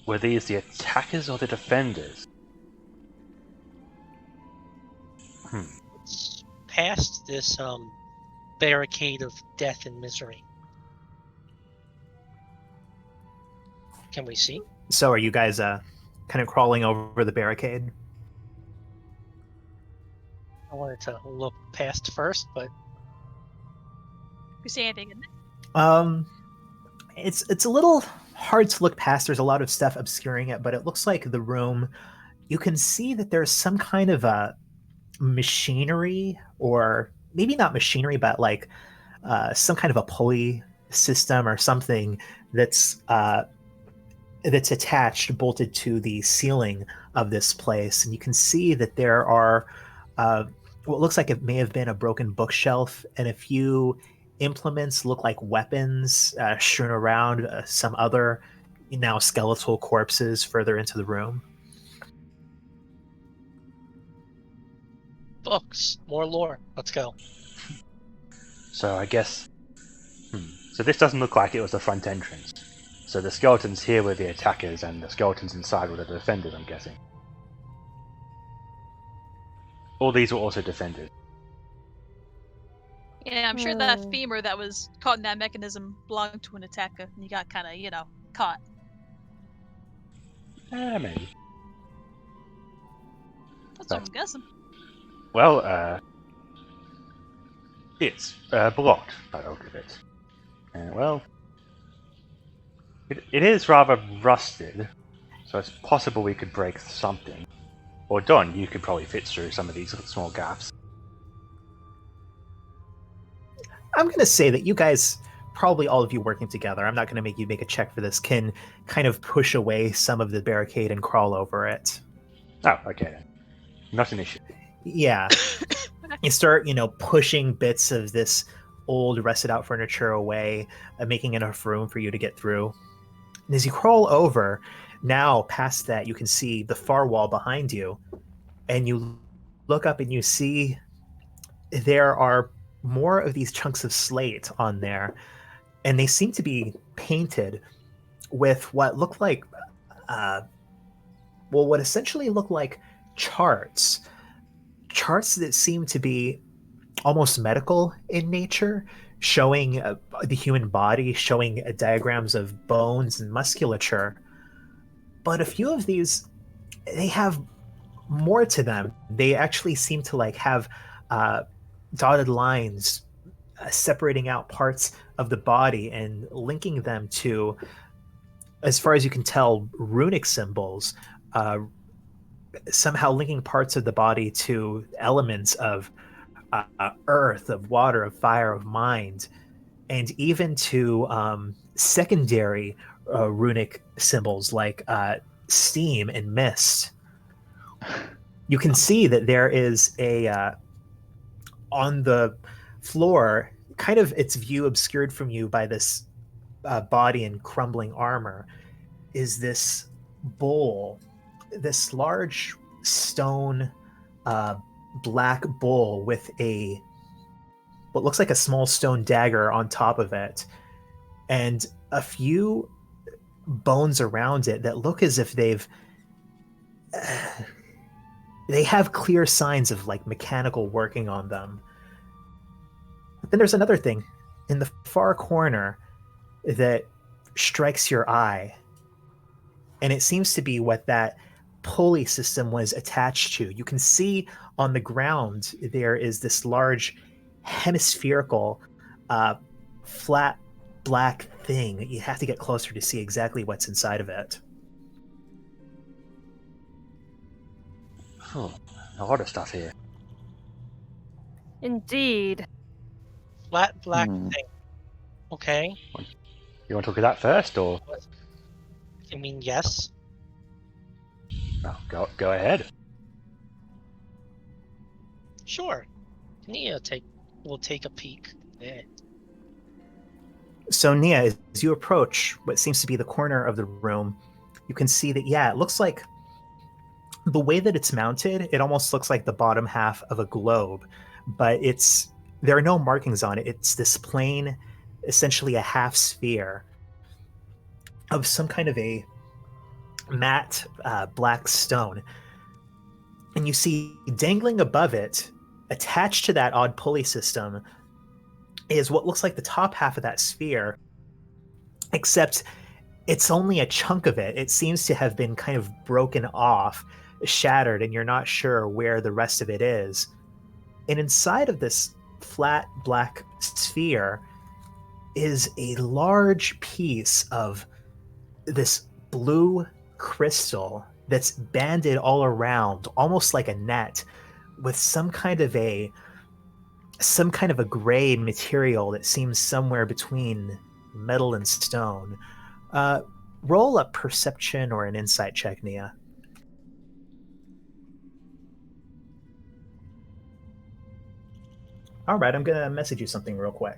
B: were these the attackers or the defenders?
G: It's past this barricade of death and misery. Can we see?
C: So are you guys kind of crawling over the barricade?
G: I wanted to look past first, but
A: You see anything in there?
C: It's a little hard to look past. There's a lot of stuff obscuring it, but it looks like the room. You can see that there's some kind of a machinery, or maybe not machinery, but like some kind of a pulley system or something that's attached, bolted to the ceiling of this place. And you can see that there are what looks like it may have been a broken bookshelf and a few implements look like weapons strewn around, some other now skeletal corpses further into the room.
G: books, more lore. Let's go.
B: So I guess... So this doesn't look like it was the front entrance. So the skeletons here were the attackers, and the skeletons inside were the defenders, I'm guessing. All these were also defenders.
A: Yeah, I'm sure that femur that was caught in that mechanism belonged to an attacker, and you got kind of, caught.
B: Maybe.
A: That's what I'm guessing.
B: Well, it's blocked by the look of it. Well, it is rather rusted, so it's possible we could break something. Or Don, you could probably fit through some of these small gaps.
C: I'm going to say that you guys, probably all of you working together, I'm not going to make you make a check for this, can kind of push away some of the barricade and crawl over it.
B: Oh, okay then. Not an issue.
C: Yeah. You start, pushing bits of this old, rusted out furniture away, making enough room for you to get through. And as you crawl over, now past that, you can see the far wall behind you, and you look up and you see there are more of these chunks of slate on there, and they seem to be painted with what look like, what essentially look like charts that seem to be almost medical in nature, showing the human body, showing diagrams of bones and musculature. But a few of these, they have more to them. They actually seem to have dotted lines separating out parts of the body and linking them to, as far as you can tell, runic symbols, somehow linking parts of the body to elements of earth, of water, of fire, of mind, and even to secondary runic symbols like steam and mist. You can see that there is on the floor, kind of its view obscured from you by this body in crumbling armor, is this bowl, this large stone black bowl with what looks like a small stone dagger on top of it, and a few bones around it that look as if they have clear signs of mechanical working on them. But then there's another thing in the far corner that strikes your eye, and it seems to be what that pulley system was attached to. You can see on the ground there is this large hemispherical flat black thing. You have to get closer to see exactly what's inside of it.
B: Oh, a lot of stuff here.
D: Indeed.
G: Flat black thing. Okay.
B: You want to look at that first, or?
G: I mean, yes.
B: Oh, go ahead.
G: Sure. Nia will take a peek. Yeah.
C: So Nia, as you approach what seems to be the corner of the room, you can see that, it looks like the way that it's mounted, it almost looks like the bottom half of a globe, but there are no markings on it. It's this plain, essentially a half sphere of some kind of a matte black stone. And you see dangling above it, attached to that odd pulley system, is what looks like the top half of that sphere, except it's only a chunk of it. It seems to have been kind of broken off, shattered, and you're not sure where the rest of it is. And inside of this flat black sphere is a large piece of this blue crystal that's banded all around, almost like a net, with some kind of a gray material that seems somewhere between metal and stone. Roll a perception or an insight check, Nia. All right, I'm gonna message you something real quick.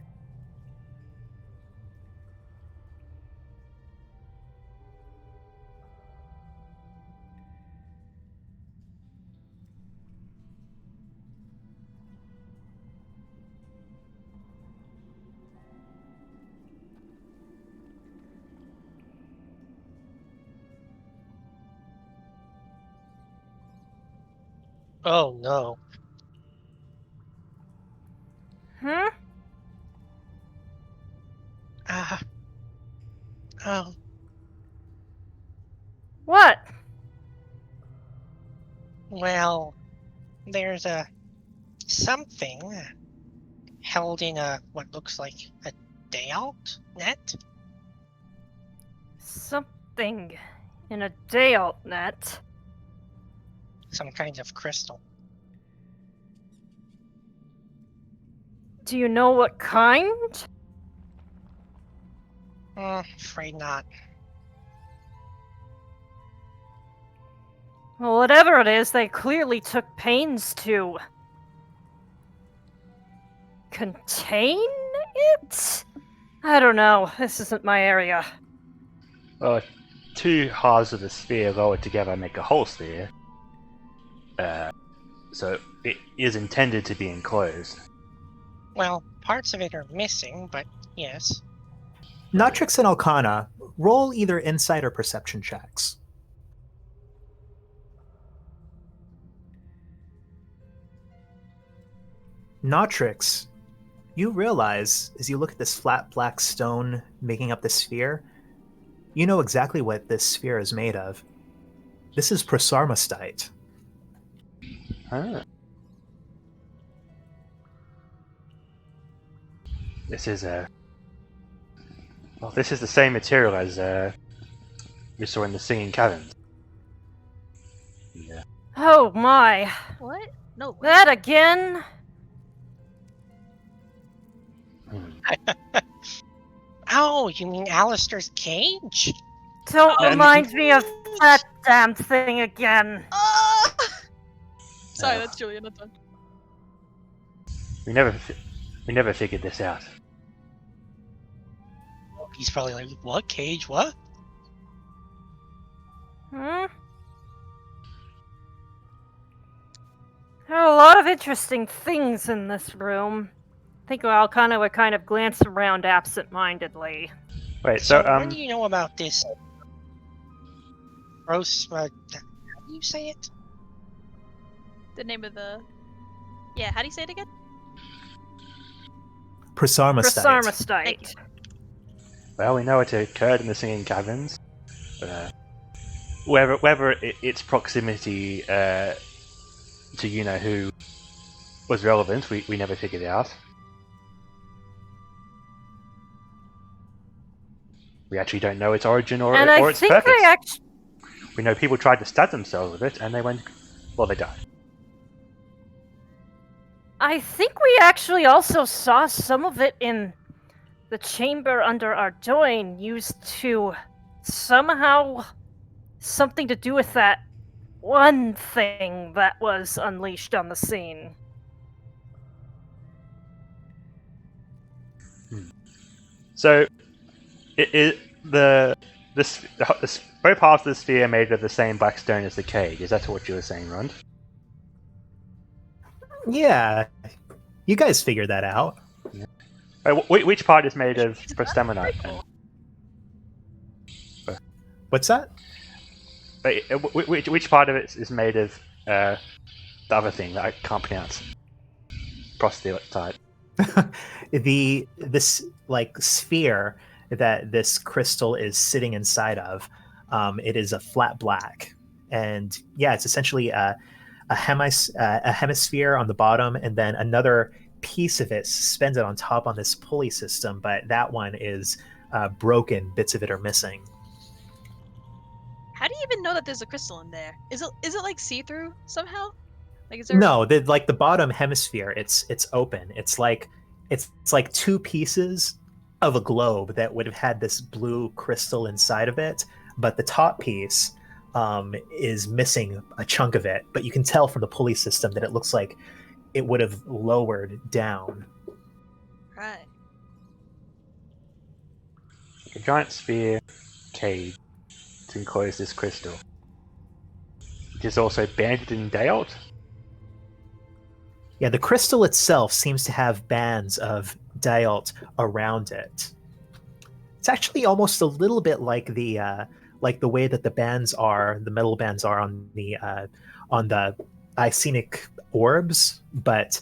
G: Oh no.
D: Hmm?
G: Ah. Oh.
D: What?
G: Well, there's a something held in a what looks like a day-out net.
D: Something in a day-out net.
G: Some kind of crystal.
D: Do you know what kind?
G: Afraid not.
D: Well, whatever it is, they clearly took pains to contain it? I don't know. This isn't my area.
B: Well, two halves of the sphere lowered together make a whole sphere. So it is intended to be enclosed.
G: Well, parts of it are missing, but yes.
C: Notrix and Arcana, roll either insight or perception checks. Notrix, you realize as you look at this flat black stone making up the sphere, you know exactly what this sphere is made of. This is prosarmastite.
B: Ah. This is this is the same material as we saw in the Singing Caverns. Yeah.
D: Oh my.
A: What? No. way.
D: That again?
G: Oh, you mean Alistair's cage?
D: Don't
A: Oh,
D: remind me of that damn thing again.
A: Ah! Sorry,
B: Oh.
A: that's Julian. That's fine.
B: We never figured this out.
G: He's probably like, what cage? What?
D: Hmm? There are a lot of interesting things in this room. I think Alcana would kind of glance around absent-mindedly.
B: Wait,
G: So,
B: so
G: what do you know about this? Gross. How do you say it?
A: The name of the. Yeah, how do you say it again?
C: Prosarmastite.
D: Prosarmastite.
B: well, we know it occurred in the Singing Caverns. Whether its proximity to you know who was relevant, we never figured out. We actually don't know its origin or
D: And I
B: its
D: think
B: purpose.
D: they actually...
B: We know people tried to stab themselves with it, and they went, well, they died.
D: I think we actually also saw some of it in the chamber under Ardoin, used to somehow something to do with that one thing that was unleashed on the scene.
B: So, both halves of the sphere are made of the same black stone as the cage. Is that what you were saying, Rond?
C: Yeah, you guys figured that out.
B: Which part is made of prostamonite?
C: What's that?
B: Which part of it is made of the other thing that I can't pronounce? Prostatite.
C: This like sphere that this crystal is sitting inside of, it is a flat black, and yeah, it's essentially a a hemisphere on the bottom, and then another piece of it suspended on top on this pulley system, but that one is broken. Bits of it are missing.
A: How do you even know that there's a crystal in there? Is it like see-through somehow? Like is there
C: No, the bottom hemisphere, it's open. It's like two pieces of a globe that would have had this blue crystal inside of it, but the top piece is missing a chunk of it. But you can tell from the pulley system that it looks like it would have lowered down.
A: right?
B: A giant sphere cage to enclose this crystal. It is also banded in Dayalt.
C: Yeah, the crystal itself seems to have bands of dialt around it. It's actually almost a little bit like the way that the metal bands are on the Icenic orbs, but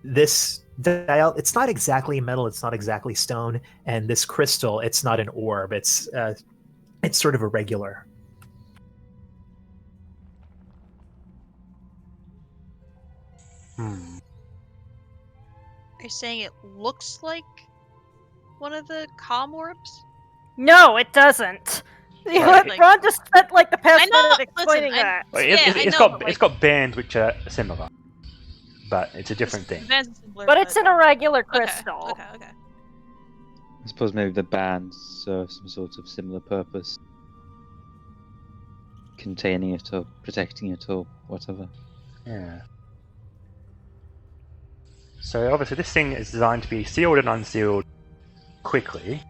C: this dialt, it's not exactly metal, it's not exactly stone, and this crystal, it's not an orb, it's sort of irregular.
A: Are you saying it looks like one of the calm orbs?
D: No, it doesn't.
A: Like-
D: Ron just spent like the past
A: I know,
D: minute explaining
A: listen,
D: that.
B: It's got bands which are similar, but it's a different thing.
D: But it's an irregular crystal.
A: Okay.
E: I suppose maybe the bands serve some sort of similar purpose, containing it or protecting it or whatever.
B: Yeah. So obviously this thing is designed to be sealed and unsealed quickly.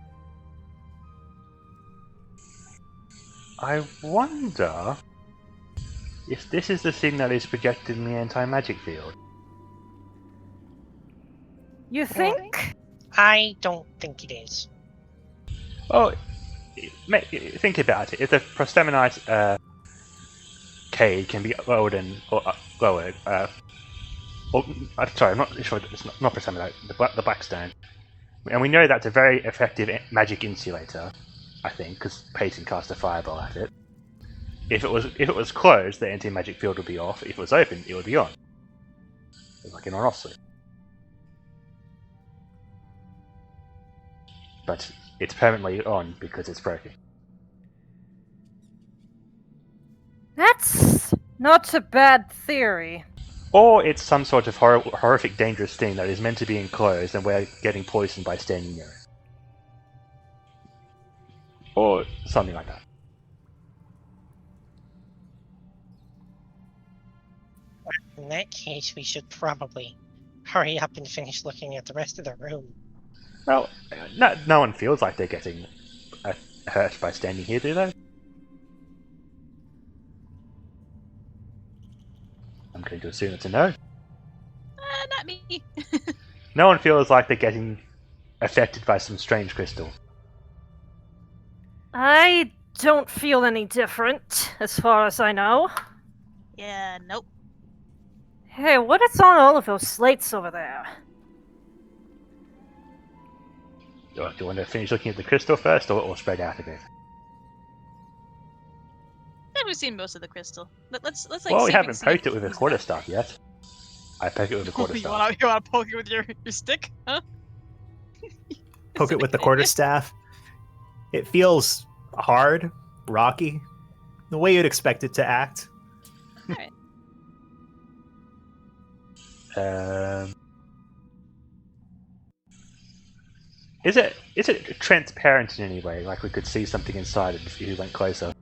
B: I wonder if this is the thing that is projected in the anti-magic field.
D: You think?
G: I don't think it is.
B: Oh, think about it. If the Prostaminite cage can be lowered sorry, I'm not sure. It's not Prostaminite, the Blackstone. And we know that's a very effective magic insulator, I think, because Payton cast a fireball at it. If it was closed, the anti-magic field would be off. If it was open, it would be on. Like in an off-sleep. But it's permanently on because it's broken.
D: That's not a bad theory.
B: Or it's some sort of horrific, dangerous thing that is meant to be enclosed and we're getting poisoned by standing near it. Or something like that.
G: In that case, we should probably hurry up and finish looking at the rest of the room.
B: Well, no one feels like they're getting hurt by standing here, do they? I'm going to assume it's a no.
A: Not me.
B: No one feels like they're getting affected by some strange crystal.
D: I don't feel any different, as far as I know.
A: Yeah, nope.
D: Hey, what is on all of those slates over there?
B: Do you want to finish looking at the crystal first, or spread out a bit?
A: I think we've seen most of the crystal. Let's like.
B: Well, we
A: see if
B: haven't
A: see
B: poked it
A: if
B: with a
A: it's
B: quarterstaff yet. I poke it with a
A: You
B: quarterstaff.
A: want to poke it with your stick, huh?
C: Poke it with the quarterstaff. It feels hard, rocky, the way you'd expect it to act.
A: Alright.
B: Is it transparent in any way? Like we could see something inside it if you went closer?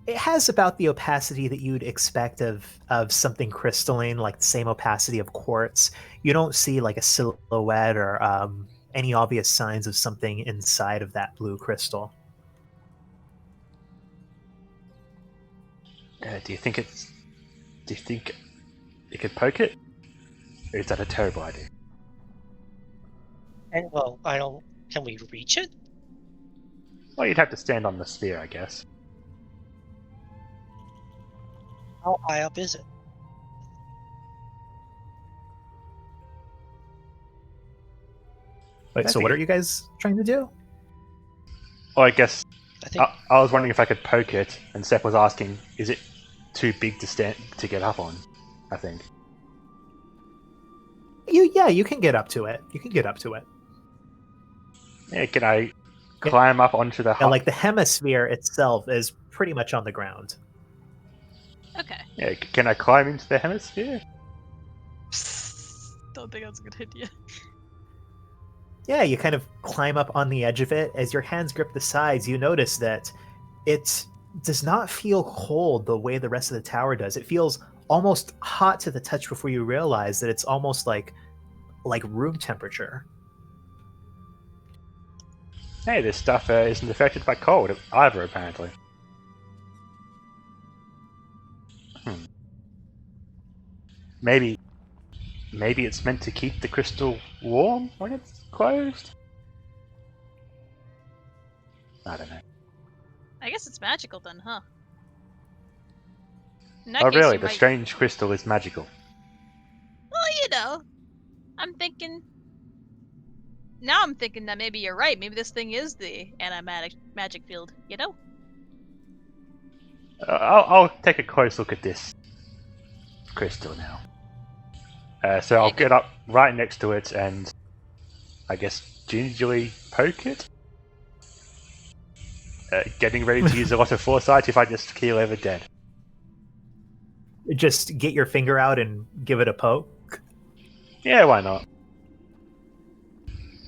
C: It has about the opacity that you'd expect of something crystalline, like the same opacity of quartz. You don't see like a silhouette or any obvious signs of something inside of that blue crystal.
B: Do you think you could poke it? Or is that a terrible idea?
G: And well, can we reach it?
B: Well, you'd have to stand on the sphere, I guess.
G: How high up is it?
C: Wait, so what are you guys trying to do?
B: Well, I guess
G: I think
B: I was wondering if I could poke it, and Seth was asking, is it too big to get up on? I think.
C: You can get up to it. You can get up to it.
B: Yeah, can I climb up onto the
C: And like the hemisphere itself is pretty much on the ground.
A: Okay.
B: Yeah, can I climb into the hemisphere?
A: Don't think that's a good idea.
C: Yeah, you kind of climb up on the edge of it. As your hands grip the sides, you notice that it does not feel cold the way the rest of the tower does. It feels almost hot to the touch before you realize that it's almost like room temperature.
B: Hey, this stuff isn't affected by cold either, apparently. Maybe it's meant to keep the crystal warm when it's closed? I don't know.
A: I guess it's magical then, huh? In
B: Oh
A: that case,
B: really?
A: you
B: The
A: might-
B: strange crystal is magical.
A: Well, I'm thinking. Now I'm thinking that maybe you're right. Maybe this thing is the magic field.
B: I'll take a close look at this crystal now. So I'll get up right next to it and I guess gingerly poke it. Getting ready to use a lot of foresight if I just keel over dead.
C: Just get your finger out and give it a poke.
B: Yeah, why not?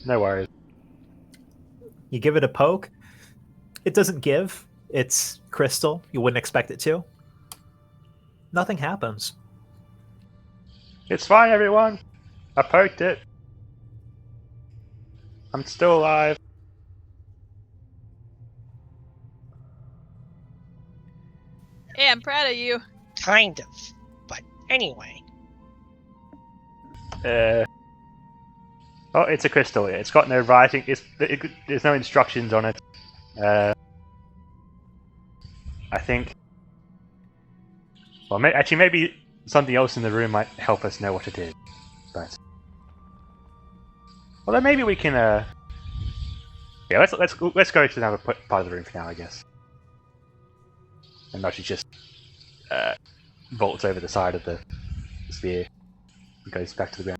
B: No worries.
C: You give it a poke. It doesn't give. It's crystal. You wouldn't expect it to. Nothing happens.
B: It's fine, everyone. I poked it. I'm still alive.
A: Hey, I'm proud of you.
G: kind of. But anyway.
B: Oh, it's a crystal. It's got no writing. There's no instructions on it. I think. Well, actually, maybe something else in the room might help us know what it is. But well, then maybe we can. Yeah, let's go to another part of the room for now, I guess. And not just vaults over the side of the sphere and goes back to the ground.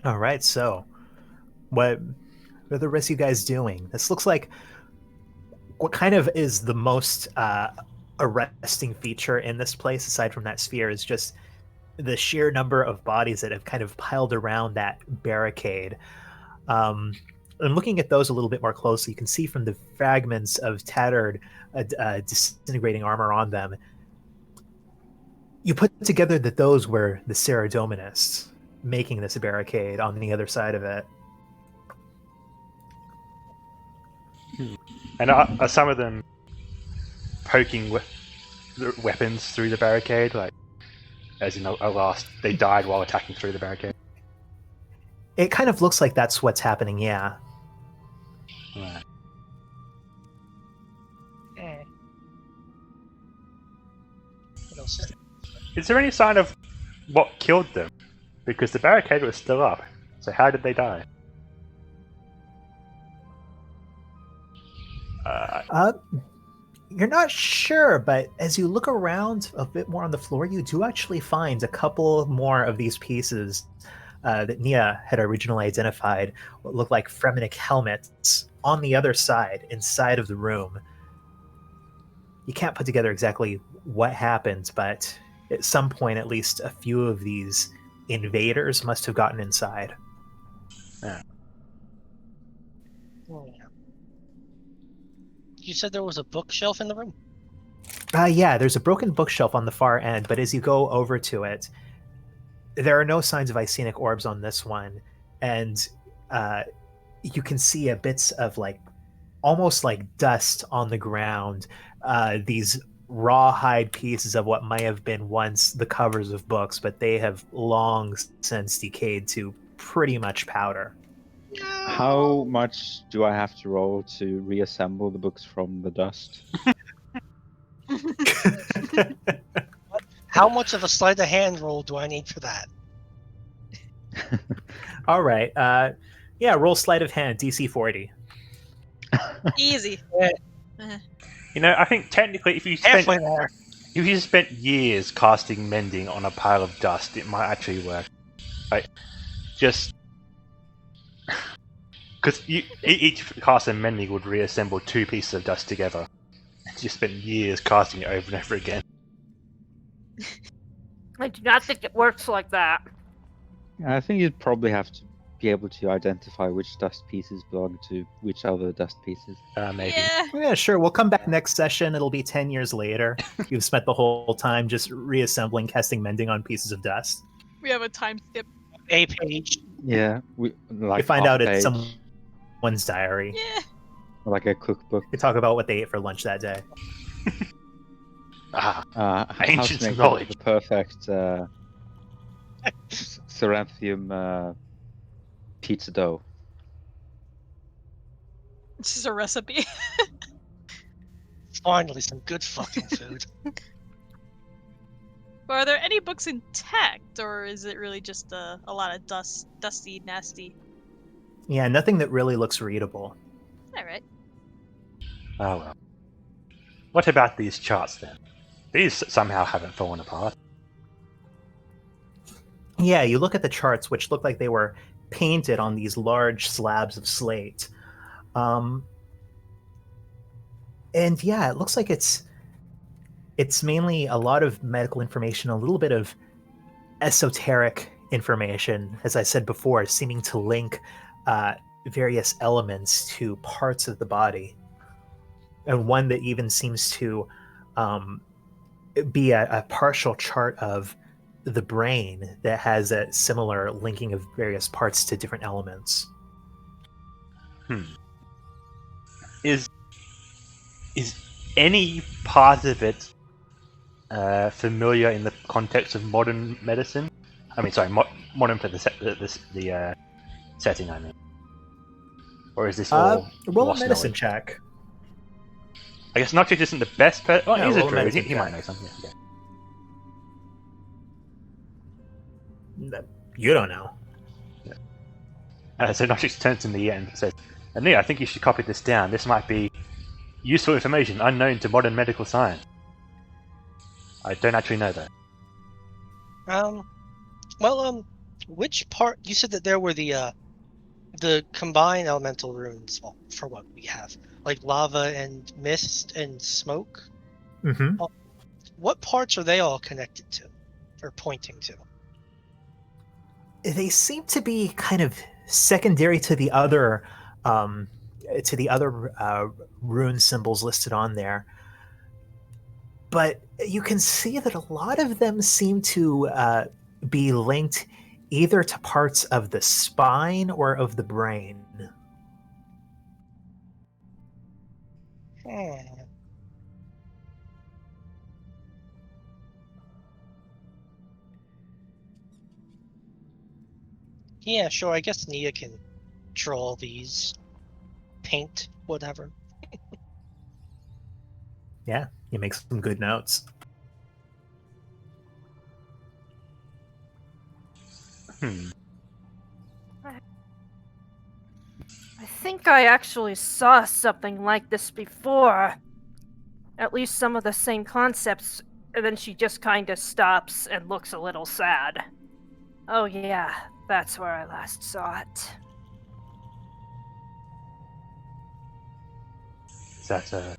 C: All right, so what are the rest of you guys doing? This looks like what kind of is the most arresting feature in this place, aside from that sphere, is just the sheer number of bodies that have kind of piled around that barricade. And looking at those a little bit more closely, you can see from the fragments of tattered, disintegrating armor on them, you put together that those were the Seradominists making this barricade on the other side of it.
B: And are some of them poking weapons through the barricade, like as in they died while attacking through the barricade?
C: It kind of looks like that's what's happening, yeah.
B: Right.
G: What else is there?
B: Is there any sign of what killed them? Because the barricade was still up. So how did they die?
C: You're not sure, but as you look around a bit more on the floor, you do actually find a couple more of these pieces that Nia had originally identified, what looked like Fremenic helmets on the other side, inside of the room. You can't put together exactly what happened, but at some point, at least a few of these invaders must have gotten inside.
B: Yeah.
G: Oh, yeah. You said there was a bookshelf in the room?
C: Yeah, there's a broken bookshelf on the far end, but as you go over to it, there are no signs of Icenic orbs on this one, and you can see a bits of almost like dust on the ground. These rawhide pieces of what might have been once the covers of books, but they have long since decayed to pretty much powder.
E: How much do I have to roll to reassemble the books from the dust?
G: How much of a sleight of hand roll do I need for that?
C: All right. Yeah, roll sleight of hand, DC 40.
A: Easy.
B: You know, I think technically, if you
G: Halfway there.
B: spent years casting mending on a pile of dust, it might actually work. Like, just because each cast of mending would reassemble two pieces of dust together. You spent years casting it over and over again.
D: I do not think it works like that.
E: I think you'd probably have to be able to identify which dust pieces belong to which other dust pieces.
B: Maybe.
A: Yeah.
C: Yeah, sure. We'll come back next session. It'll be 10 years later. You've spent the whole time just reassembling, casting mending on pieces of dust.
A: We have a time skip.
G: A page.
E: Yeah, we like
C: You find
E: half
C: out
E: a
C: it's
E: page,
C: someone's diary.
A: Yeah.
E: like a cookbook.
C: They talk about what they ate for lunch that day.
B: Ah,
E: How
B: Ancient
E: to make
B: knowledge.
E: the perfect Ceranthium pizza dough.
A: This is a recipe.
G: Finally, some good fucking food.
A: But are there any books intact, or is it really just a lot of dusty, nasty?
C: Yeah, nothing that really looks readable.
A: All right.
B: oh well. What about these charts then? These somehow haven't fallen apart.
C: Yeah, you look at the charts, which look like they were painted on these large slabs of slate. And yeah, it looks like it's mainly a lot of medical information, a little bit of esoteric information, as I said before, seeming to link various elements to parts of the body. And one that even seems to be a partial chart of the brain that has a similar linking of various parts to different elements.
B: Is any part of it familiar in the context of modern medicine? I mean, sorry, modern for the setting. I mean, or is this all
C: roll a
B: lost
C: medicine
B: knowledge?
C: check.
B: I guess Noctis isn't the best person. Oh,
C: Yeah,
B: he's a
C: roll a
B: druid.
C: medicine
B: He might
C: check.
B: know something. Yeah.
C: You don't know.
B: So Noctis turns in the end and says, "Ania, I think you should copy this down. This might be useful information unknown to modern medical science." I don't actually know that.
G: Which part? You said that there were the combined elemental runes for what we have, like lava and mist and smoke.
C: Mm-hmm.
G: What parts are they all connected to, or pointing to?
C: They seem to be kind of secondary to the other rune symbols listed on there. But you can see that a lot of them seem to be linked either to parts of the spine or of the brain.
G: Yeah, sure. I guess Nia can draw these, paint, whatever.
C: Yeah, you make some good notes.
D: I think I actually saw something like this before. At least some of the same concepts, and then she just kind of stops and looks a little sad. Oh yeah, that's where I last saw it.
B: Is that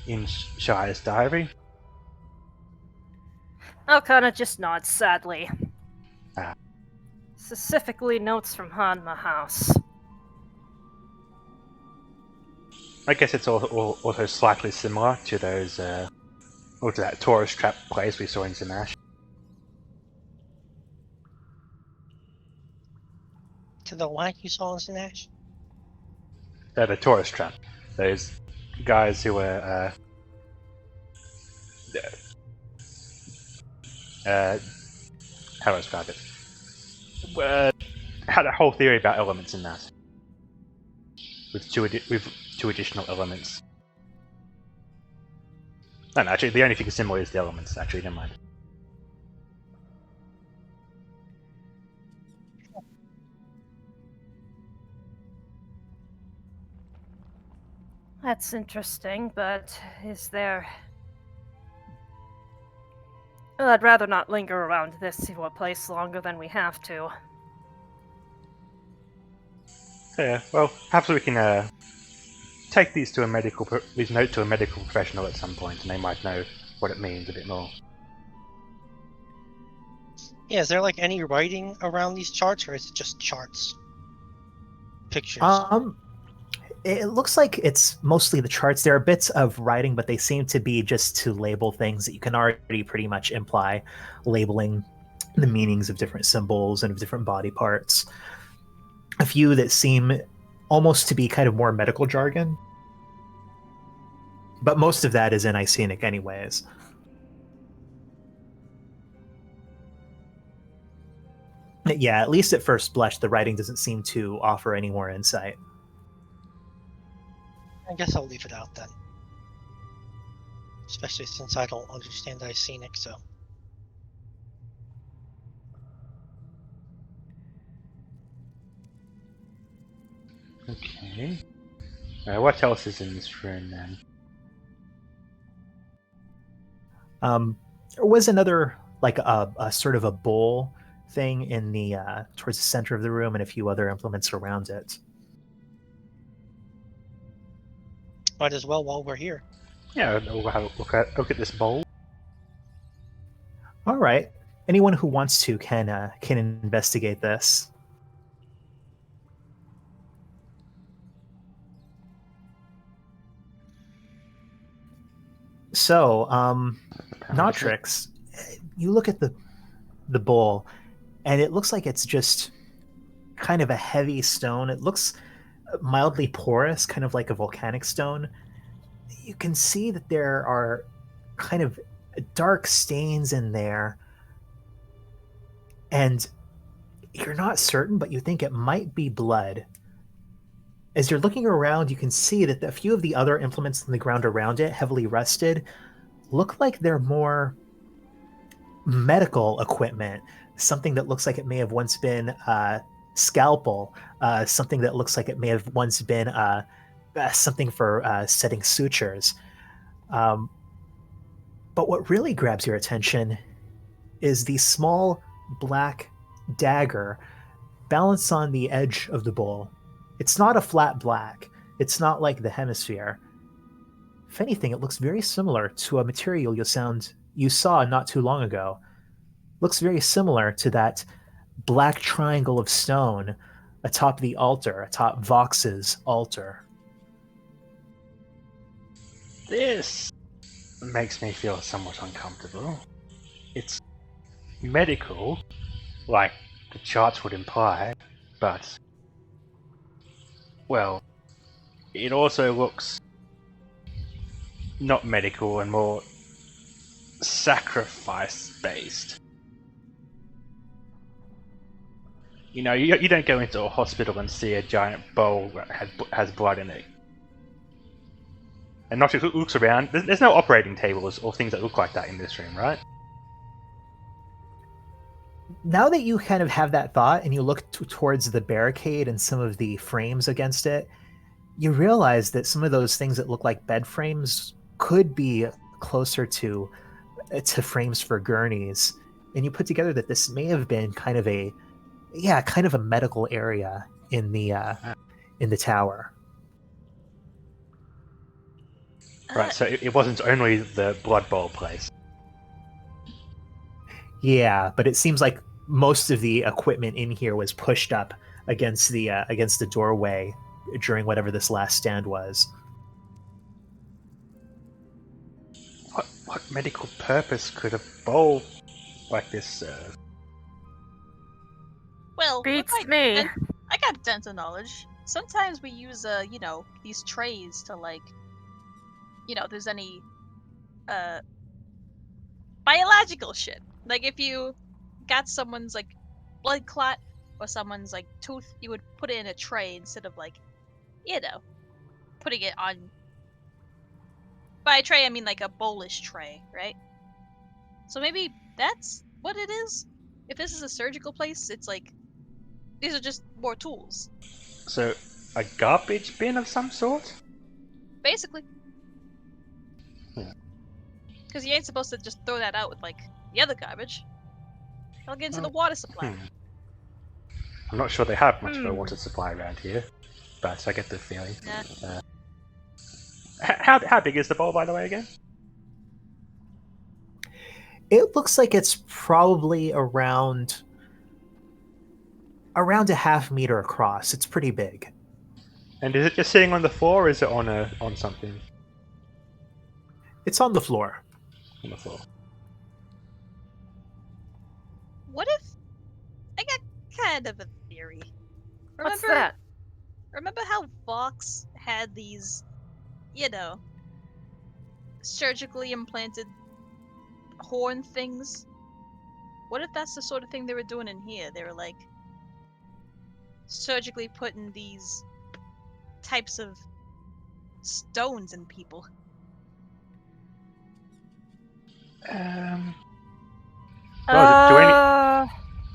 B: in Shire's diary?
D: Alcana just nods sadly.
B: Ah.
D: Specifically notes from Hanma House.
B: I guess it's also slightly similar to those, or to that Taurus trap place we saw in Zamash.
G: To the one you saw in Sinash?
B: The Taurus trap. Those guys who were, how do I describe it? Had a whole theory about elements in that. With two additional elements. No, actually, the only thing similar is the elements, actually, never mind.
D: That's interesting, but is there... Well, I'd rather not linger around this place longer than we have to.
B: Yeah, well, perhaps we can take these to these notes to a medical professional at some point, and they might know what it means a bit more.
G: Yeah, is there like any writing around these charts, or is it just charts? Pictures.
C: It looks like it's mostly the charts. There are bits of writing, but they seem to be just to label things that you can already pretty much imply, labeling the meanings of different symbols and of different body parts. A few that seem almost to be kind of more medical jargon, but most of that is in Icenic anyways. Yeah, at least at first blush, the writing doesn't seem to offer any more insight.
G: I guess I'll leave it out then. Especially since I don't understand Icenic, so.
B: Okay. What else is in this room then?
C: There was another, like a sort of a bowl thing in the towards the center of the room, and a few other implements around it.
G: Might as well while we're here.
B: Yeah, we'll have a look at this bowl.
C: All right. Anyone who wants to can investigate this. So, Notrix, you look at the bowl, and it looks like it's just kind of a heavy stone. It looks mildly porous, kind of like a volcanic stone. You can see that there are kind of dark stains in there, and you're not certain, but you think it might be blood. As you're looking around, you can see that a few of the other implements in the ground around it, heavily rusted, look like they're more medical equipment. Something that looks like it may have once been a scalpel, something that looks like it may have once been something for setting sutures. But what really grabs your attention is the small black dagger balanced on the edge of the bowl. It's not a flat black. It's not like the hemisphere. If anything, it looks very similar to a material you saw not too long ago. Looks very similar to that black triangle of stone atop the altar, atop Vox's altar.
B: This makes me feel somewhat uncomfortable. It's medical, like the charts would imply, but, well, it also looks not medical and more sacrifice-based. You know, you don't go into a hospital and see a giant bowl that has blood in it. And not just looks around, there's no operating tables or things that look like that in this room, right?
C: Now that you kind of have that thought and you look towards the barricade and some of the frames against it, you realize that some of those things that look like bed frames could be closer to frames for gurneys. And you put together that this may have been kind of a medical area in the tower.
B: Right, so it wasn't only the Blood Bowl place.
C: Yeah, but it seems like most of the equipment in here was pushed up against the doorway during whatever this last stand was.
B: What medical purpose could a bowl like this serve?
A: Well,
D: Beats
A: with
D: me.
A: I got dental knowledge. Sometimes we use these trays to, like, there's any biological shit. Like if you got someone's like blood clot or someone's like tooth, you would put it in a tray instead of like, putting it on. By a tray I mean like a bowlish tray, right? So maybe that's what it is. If this is a surgical place, it's like these are just more tools.
B: So, a garbage bin of some sort?
A: Basically.
B: Yeah.
A: Because you ain't supposed to just throw that out with, like, the other garbage. It'll get into the water supply.
B: I'm not sure they have much of a water supply around here, but I get the feeling.
A: Nah.
B: How big is the bowl, by the way, again?
C: It looks like it's probably around a half meter across. It's pretty big.
B: And is it just sitting on the floor, or is it on something?
C: It's on the floor.
B: On the floor.
A: What if... I got kind of a theory.
D: What's that?
A: Remember how Vox had these, surgically implanted horn things? What if that's the sort of thing they were doing in here? They were, like, surgically putting these types of stones in people.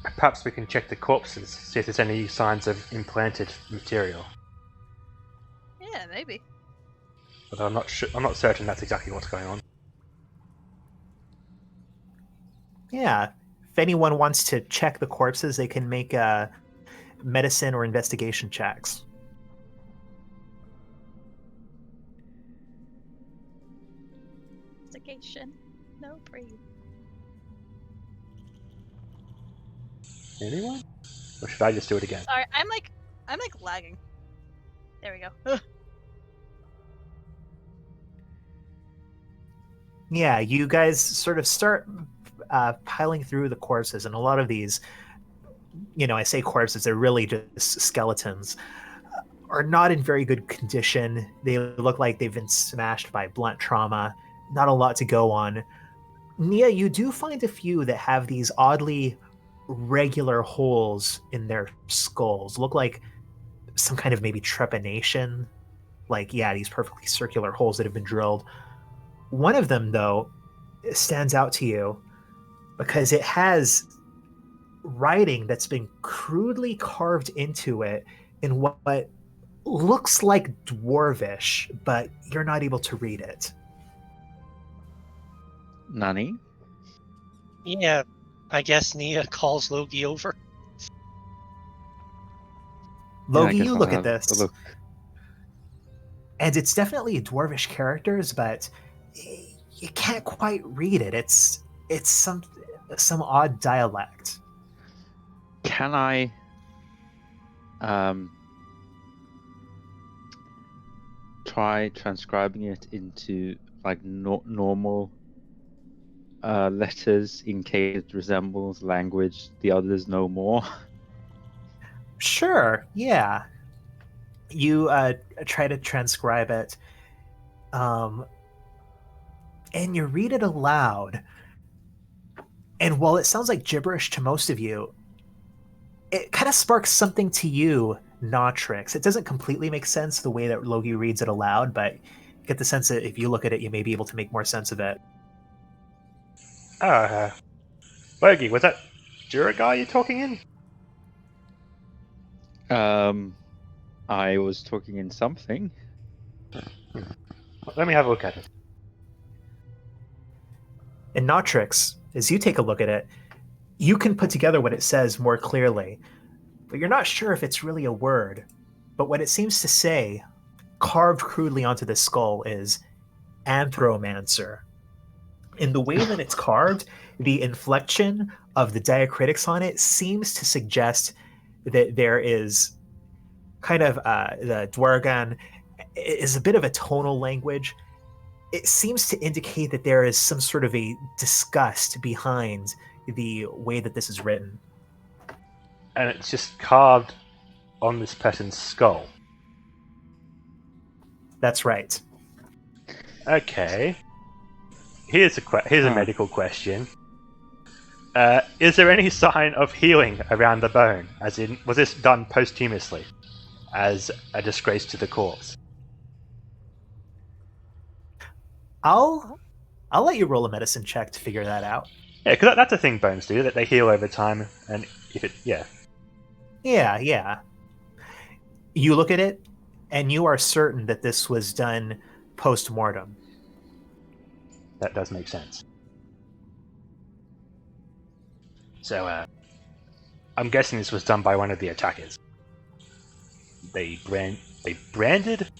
B: Perhaps we can check the corpses, see if there's any signs of implanted material.
A: Yeah, maybe.
B: But I'm not certain that's exactly what's going on.
C: Yeah. If anyone wants to check the corpses, they can make medicine or investigation checks.
A: Investigation. No, breathe.
B: Anyone? Or should I just do it again?
A: Sorry, I'm like lagging. There we go.
C: Yeah, you guys sort of start piling through the corpses, and a lot of these, I say corpses, they're really just skeletons, are not in very good condition. They look like they've been smashed by blunt trauma. Not a lot to go on. Nia, you do find a few that have these oddly regular holes in their skulls. Look like some kind of maybe trepanation. Like, yeah, these perfectly circular holes that have been drilled. One of them, though, stands out to you because it has writing that's been crudely carved into it in what looks like Dwarvish, but you're not able to read it.
E: Nani?
G: Yeah, I guess Nia calls Logie over.
C: Logie,
E: Yeah,
C: you
E: I'll
C: look at
E: have a
C: this.
E: look.
C: And it's definitely Dwarvish characters, but you can't quite read it. It's some odd dialect.
E: Can I try transcribing it into like normal letters in case it resembles language the others know more?
C: Sure, yeah. You try to transcribe it, and you read it aloud. And while it sounds like gibberish to most of you, it kind of sparks something to you, Notrix. It doesn't completely make sense the way that Logie reads it aloud, but you get the sense that if you look at it, you may be able to make more sense of it.
B: Logie, was that Duragar you're talking in?
E: I was talking in something.
B: Let me have a look at it.
C: And Notrix, as you take a look at it, you can put together what it says more clearly, but you're not sure if it's really a word. But what it seems to say, carved crudely onto this skull, is anthromancer. In the way that it's carved, the inflection of the diacritics on it seems to suggest that there is kind of the Dwargan is a bit of a tonal language. It seems to indicate that there is some sort of a disgust behind the way that this is written.
B: And it's just carved on this person's skull.
C: That's right.
B: Okay. Here's a medical question. Is there any sign of healing around the bone? As in, was this done posthumously as a disgrace to the corpse?
C: I'll let you roll a medicine check to figure that out.
B: Yeah, because that's a thing bones do, that they heal over time, and if it, yeah.
C: Yeah. You look at it, and you are certain that this was done post-mortem.
B: That does make sense. So, I'm guessing this was done by one of the attackers. They branded,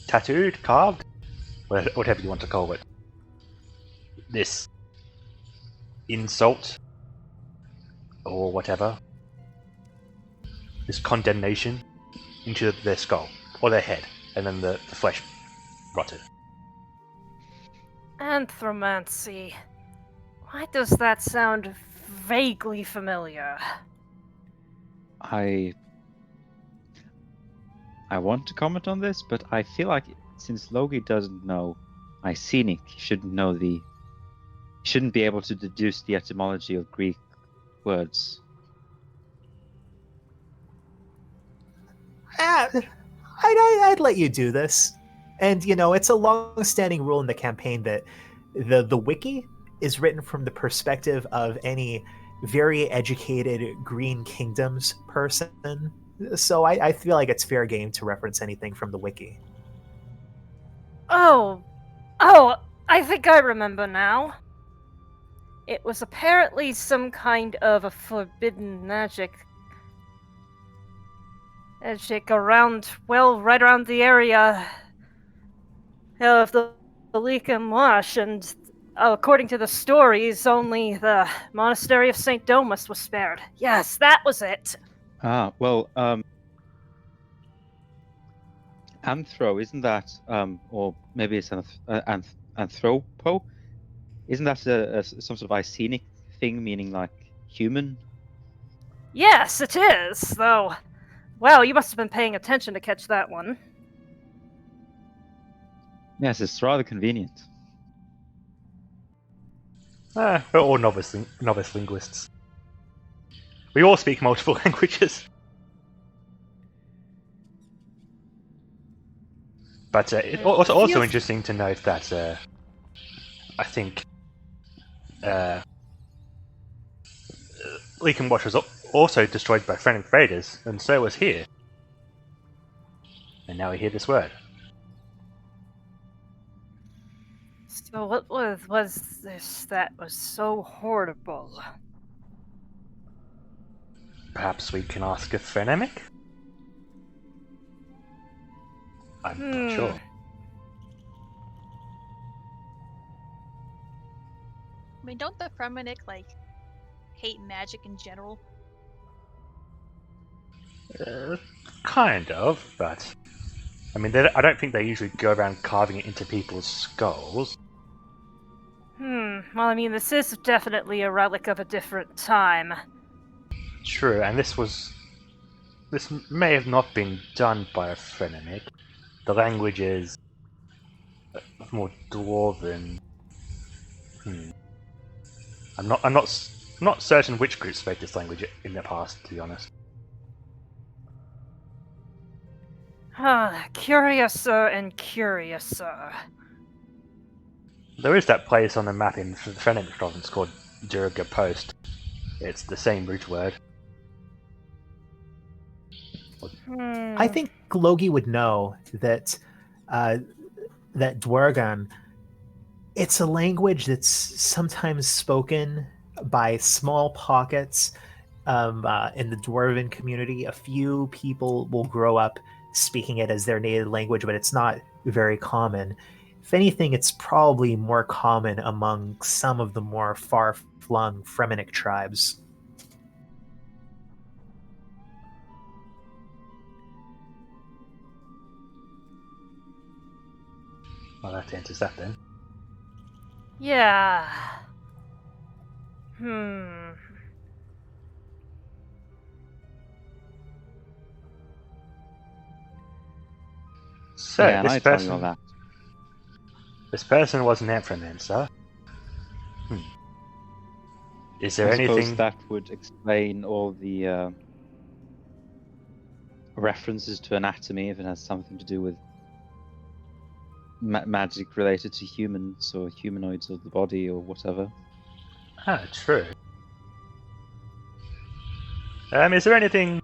B: tattooed, carved, whatever you want to call it, this insult or whatever, this condemnation into their skull or their head, and then the flesh rotted.
D: Anthromancy. Why does that sound vaguely familiar?
E: I want to comment on this, but I feel like since Logi doesn't know Icenic, he shouldn't be able to deduce the etymology of Greek words.
C: I'd let you do this. And, it's a long-standing rule in the campaign that the wiki is written from the perspective of any very educated Green Kingdoms person. So I feel like it's fair game to reference anything from the wiki.
D: Oh, I think I remember now. It was apparently some kind of a forbidden magic around, right around the area of the Lika Marsh, and according to the stories, only the monastery of St. Domus was spared. Yes, that was it.
E: Well, Anthro, isn't that, or maybe it's Anthropo? Isn't that some sort of Icenic thing, meaning like human?
D: Yes, it is, though. Wow, you must have been paying attention to catch that one.
E: Yes, it's rather convenient.
B: We're all novice linguists. We all speak multiple languages. But it's also interesting to note that I think Leakin Watch was also destroyed by Phrenic raiders, and so was here. And now we hear this word.
D: So what was this that was so horrible?
B: Perhaps we can ask a Phrenic? I'm not sure.
A: I mean, don't the Fremennik, hate magic in general?
B: Kind of, but... I mean, I don't think they usually go around carving it into people's skulls.
D: Well, I mean, this is definitely a relic of a different time.
B: True, and this may have not been done by a Phrenic. The language is more dwarven. I'm not certain which group spoke this language in the past, to be honest.
D: Curiouser and curiouser.
B: There is that place on the map in the Phrenic province called Durga Post. It's the same root word.
C: I think Logi would know that that Dwargan, it's a language that's sometimes spoken by small pockets in the Dwarven community. A few people will grow up speaking it as their native language, but it's not very common. If anything, it's probably more common among some of the more far-flung Fremennik tribes.
B: Well, that answers that then.
D: Yeah.
B: So,
E: yeah,
B: this person was an Necromancer. Is there
E: I
B: anything
E: suppose that would explain all the references to anatomy, if it has something to do with magic related to humans or humanoids of the body or whatever.
B: Ah, true. Is there anything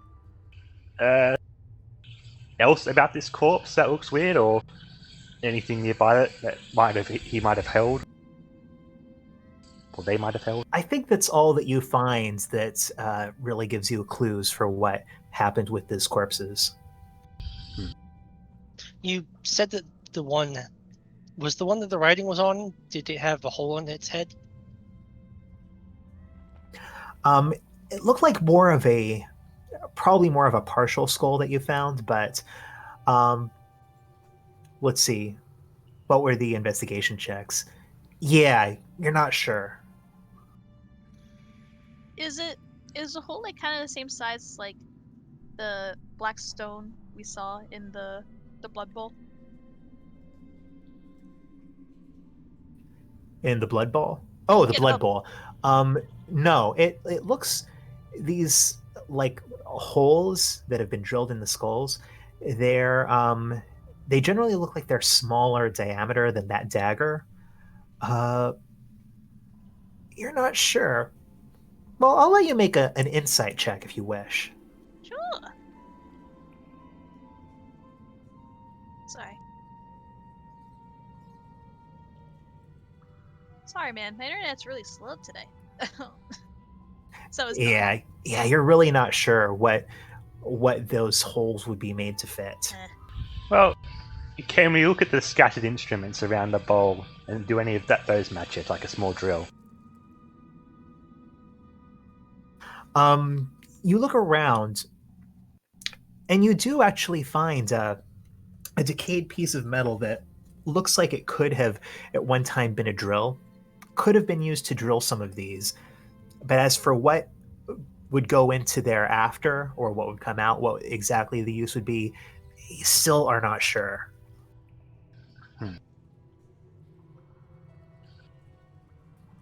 B: else about this corpse that looks weird, or anything nearby it that he might have held, or they might have held?
C: I think that's all that you find that really gives you clues for what happened with these corpses.
G: You said that the one that the writing was on. Did it have a hole in its head?
C: It looked like probably more of a partial skull that you found, but let's see. What were the investigation checks? Yeah, you're not sure.
A: Is the hole like kind of the same size as like the black stone we saw in the blood bowl?
C: In the blood bowl? Oh, the
A: Yeah,
C: blood bowl. No, it looks these like holes that have been drilled in the skulls. They're they generally look like they're smaller diameter than that dagger. Uh, you're not sure. Well, I'll let you make an insight check if you wish.
A: Sure. Sorry. Sorry, man. My internet's really slow today. So is
C: Yeah, you're really not sure what those holes would be made to fit.
B: Well, can we look at the scattered instruments around the bowl and do any of those match it, like a small drill?
C: You look around, and you do actually find a decayed piece of metal that looks like it could have at one time been a drill. Could have been used to drill some of these. But as for what would go into there after, or what would come out, what exactly the use would be, you still are not sure.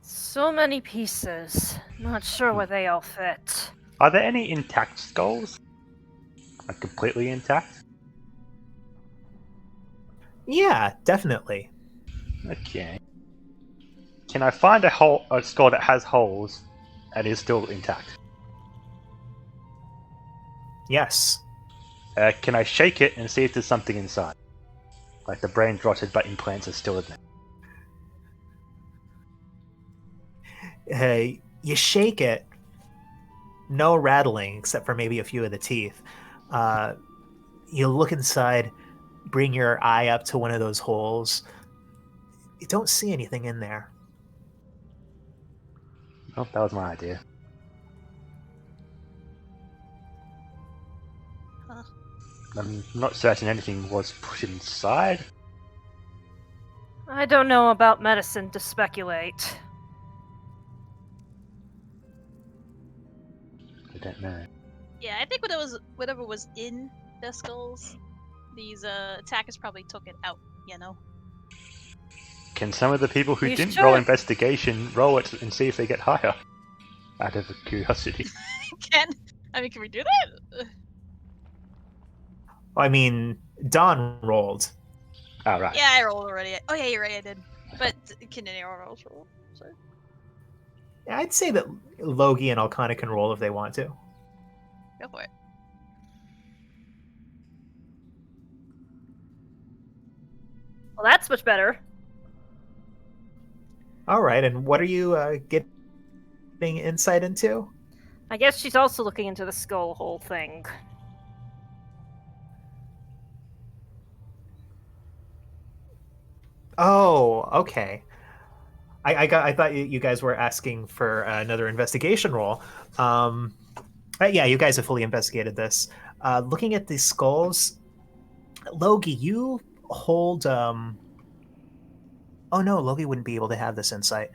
D: So many pieces. Not sure where they all fit.
B: Are there any intact skulls? Like completely intact?
C: Yeah, definitely.
B: Okay. Can I find a skull that has holes and is still intact?
C: Yes.
B: Can I shake it and see if there's something inside? Like the brain's rotted but implants are still in there.
C: You shake it, no rattling except for maybe a few of the teeth. You look inside, bring your eye up to one of those holes. You don't see anything in there.
B: Oh, that was my idea.
A: Huh.
B: I'm not certain anything was put inside.
D: I don't know about medicine to speculate.
B: I don't know.
A: Yeah, I think whatever was in the skulls, these attackers probably took it out, you know?
B: Can some of the people who
D: You
B: didn't
D: should.
B: roll investigation roll it and see if they get higher? Out of curiosity.
A: Can we do that?
C: I mean, Don rolled.
B: Oh, right.
A: Yeah, I rolled already. Oh yeah, you're right, I did. But can anyone else roll? Sorry.
C: I'd say that Logie and Alcana can roll if they want to.
A: Go for it.
D: Well, that's much better.
C: All right, and what are you getting insight into?
D: I guess she's also looking into the skull hole thing.
C: Oh, okay. I thought you guys were asking for another investigation roll. Yeah, you guys have fully investigated this. Looking at these skulls, Logie, you hold. Oh no, Logie wouldn't be able to have this insight.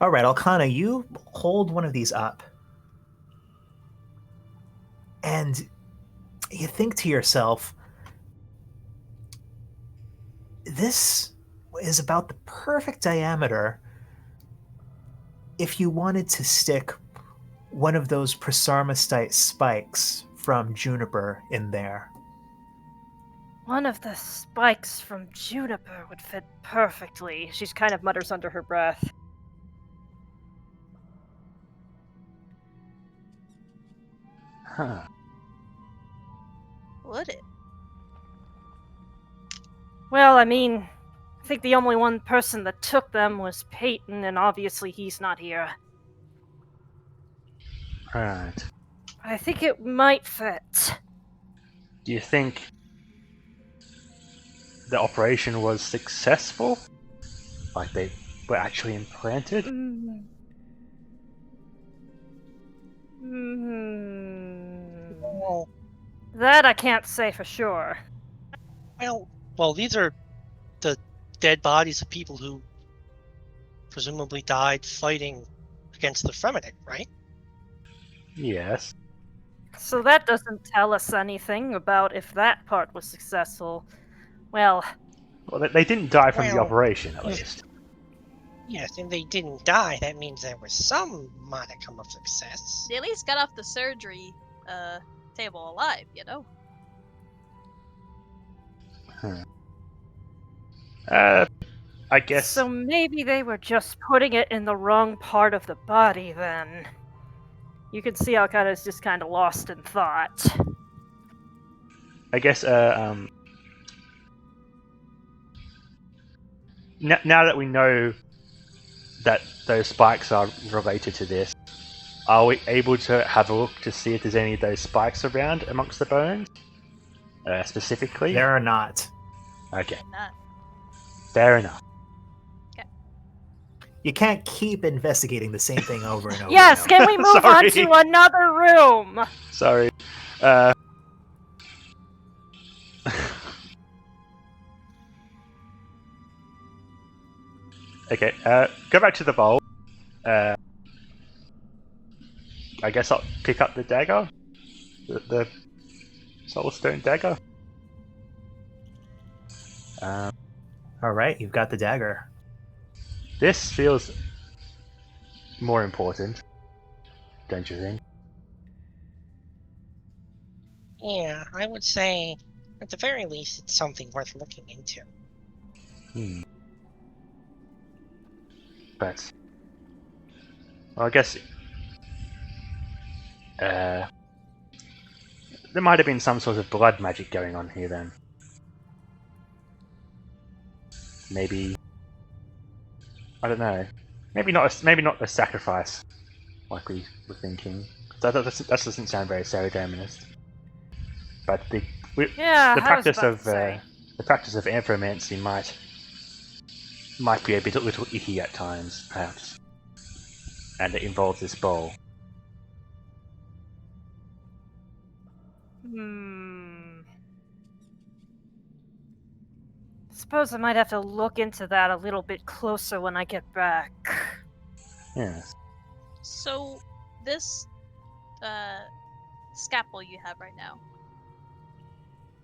C: All right, Alcana, you hold one of these up, and you think to yourself, this is about the perfect diameter if you wanted to stick one of those prosarmastite spikes from Juniper in there.
D: One of the spikes from Juniper would fit perfectly. She kind of mutters under her breath.
B: Huh.
A: Would it?
D: Well, I mean, I think the only one person that took them was Peyton, and obviously he's not here.
B: Right.
D: I think it might fit.
B: Do you think the operation was successful? Like they were actually implanted?
G: Well,
D: That I can't say for sure.
G: well, these are the dead bodies of people who presumably died fighting against the Fremennik, right?
B: Yes.
D: So that doesn't tell us anything about if that part was successful. Well,
B: Well, they didn't die from the
G: Well,
B: operation, at
G: yeah.
B: least.
G: Yes, if they didn't die, that means there was some modicum of success.
A: They at least got off the surgery table alive, you know?
B: I guess.
D: so maybe they were just putting it in the wrong part of the body then. You can see Alcada's just kind of lost in thought.
B: I guess. Now that we know that those spikes are related to this, are we able to have a look to see if there's any of those spikes around amongst the bones? Specifically?
C: There are not.
B: Okay,
A: Not.
B: fair enough.
C: You can't keep investigating the same thing over and over.
D: Yes,
C: and over.
D: can we move on
B: Sorry.
D: to another room?
B: Sorry. Okay, go back to the bowl. I guess I'll pick up the dagger. The soulstone dagger.
C: All right, you've got the dagger.
B: This feels more important, don't you think?
G: Yeah, I would say, at the very least, it's something worth looking into.
B: But, well, I guess there might have been some sort of blood magic going on here then. Maybe, I don't know. Maybe not a sacrifice like we were thinking. That doesn't sound very Saradominist. But the practice of amphomancy might be a little icky at times, perhaps. And it involves this bowl.
D: Suppose I might have to look into that a little bit closer when I get back.
B: Yes.
A: So, this scalpel you have right now,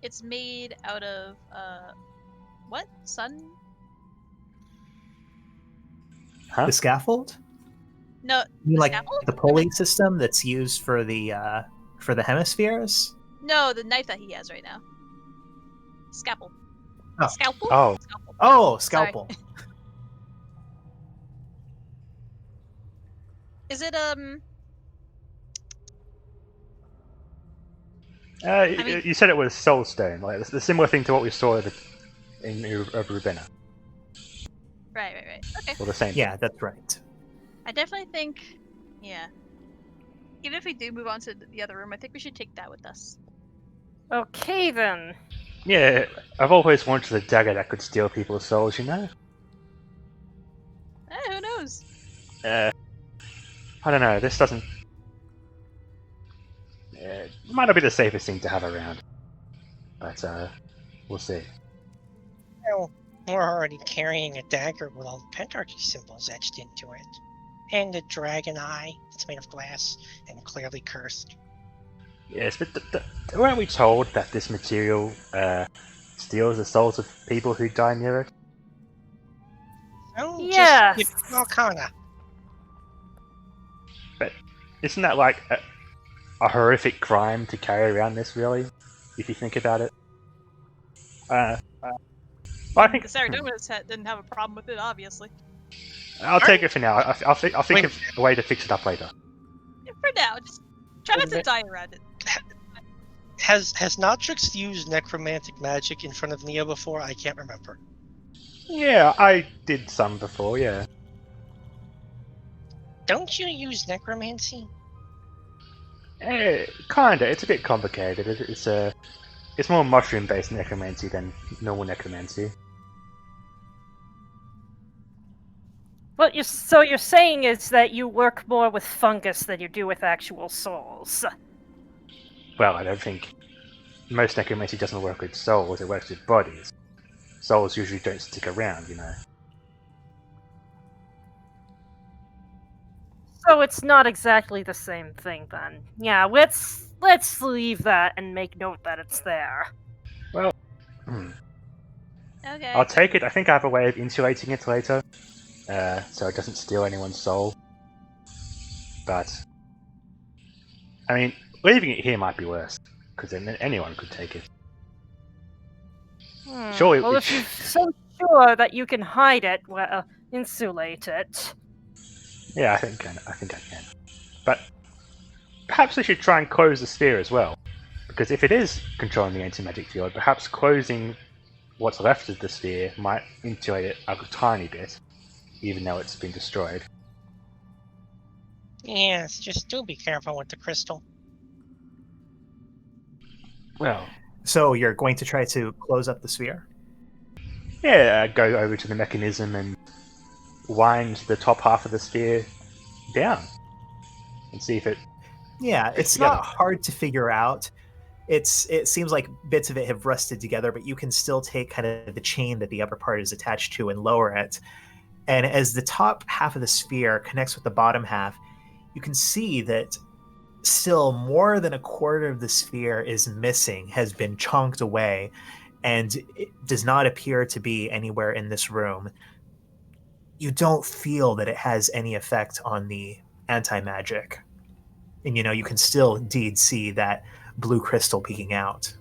A: it's made out of, what? Sun?
B: Huh?
C: The scaffold?
A: No,
C: You mean like
A: scaffold?
C: the pulley system that's used for the hemispheres?
A: No, the knife that he has right now. Scalpel.
C: Oh.
A: Scalpel?
B: Oh.
A: Scalpel.
C: Oh,
A: Sorry.
C: scalpel.
A: Is it, mean-
B: You said it was soulstone, like the similar thing to what we saw in Rubina,
A: Right. Okay.
B: or the same.
C: Yeah, that's right.
A: I definitely think, yeah. Even if we do move on to the other room, I think we should take that with us.
D: Okay then.
B: Yeah, I've always wanted a dagger that could steal people's souls, you know?
A: Who knows?
B: I don't know, this doesn't... it might not be the safest thing to have around. But, we'll see.
G: Well, we're already carrying a dagger with all the pentarchy symbols etched into it. And a dragon eye that's made of glass and clearly cursed.
B: Yes, but weren't we told that this material steals the souls of people who die near it?
G: Oh,
D: Yes.
G: just give Arcana.
B: But isn't that like a horrific crime to carry around this, really? If you think about it. I think
A: The Saradominus didn't have a problem with it, obviously.
B: I'll take it for now. I'll think of a way to fix it up later.
A: For now, just try not to die around it.
G: Has Notrix used necromantic magic in front of Neo before? I can't remember.
B: Yeah, I did some before, yeah.
G: Don't you use necromancy?
B: Kinda. It's a bit complicated. It's more mushroom-based necromancy than normal necromancy.
D: What you're saying is that you work more with fungus than you do with actual souls.
B: Well, I don't think most necromancy doesn't work with souls, it works with bodies. Souls usually don't stick around, you know.
D: So it's not exactly the same thing then. Yeah, let's leave that and make note that it's there.
B: Well,
A: Okay.
B: I'll take it. I think I have a way of insulating it later, so it doesn't steal anyone's soul. But, I mean, leaving it here might be worse, because then anyone could take it. Surely,
D: Well, if you're so sure that you can hide it, well, insulate it.
B: yeah, I think I can. But perhaps we should try and close the sphere as well, because if it is controlling the anti-magic field, perhaps closing what's left of the sphere might insulate it a tiny bit, even though it's been destroyed.
G: Yes, just do be careful with the crystal.
B: Well,
C: So you're going to try to close up the sphere?
B: yeah, go over to the mechanism and wind the top half of the sphere down and see if it.
C: Yeah,
B: Fits
C: it's
B: together.
C: not hard to figure out. It seems like bits of it have rusted together, but you can still take kind of the chain that the upper part is attached to and lower it. And as the top half of the sphere connects with the bottom half, you can see that still more than a quarter of the sphere is missing, has been chunked away, and it does not appear to be anywhere in this room. You don't feel that it has any effect on the anti-magic. And you can still indeed see that blue crystal peeking out.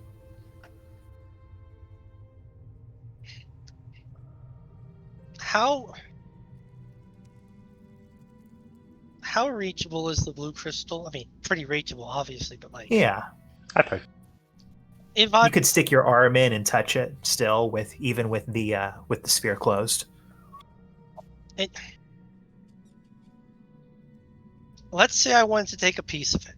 G: How reachable is the blue crystal? I mean, pretty reachable, obviously, but like,
C: Yeah.
B: I think.
G: if I
C: You could stick your arm in and touch it still with the sphere closed.
G: let's say I wanted to take a piece of it.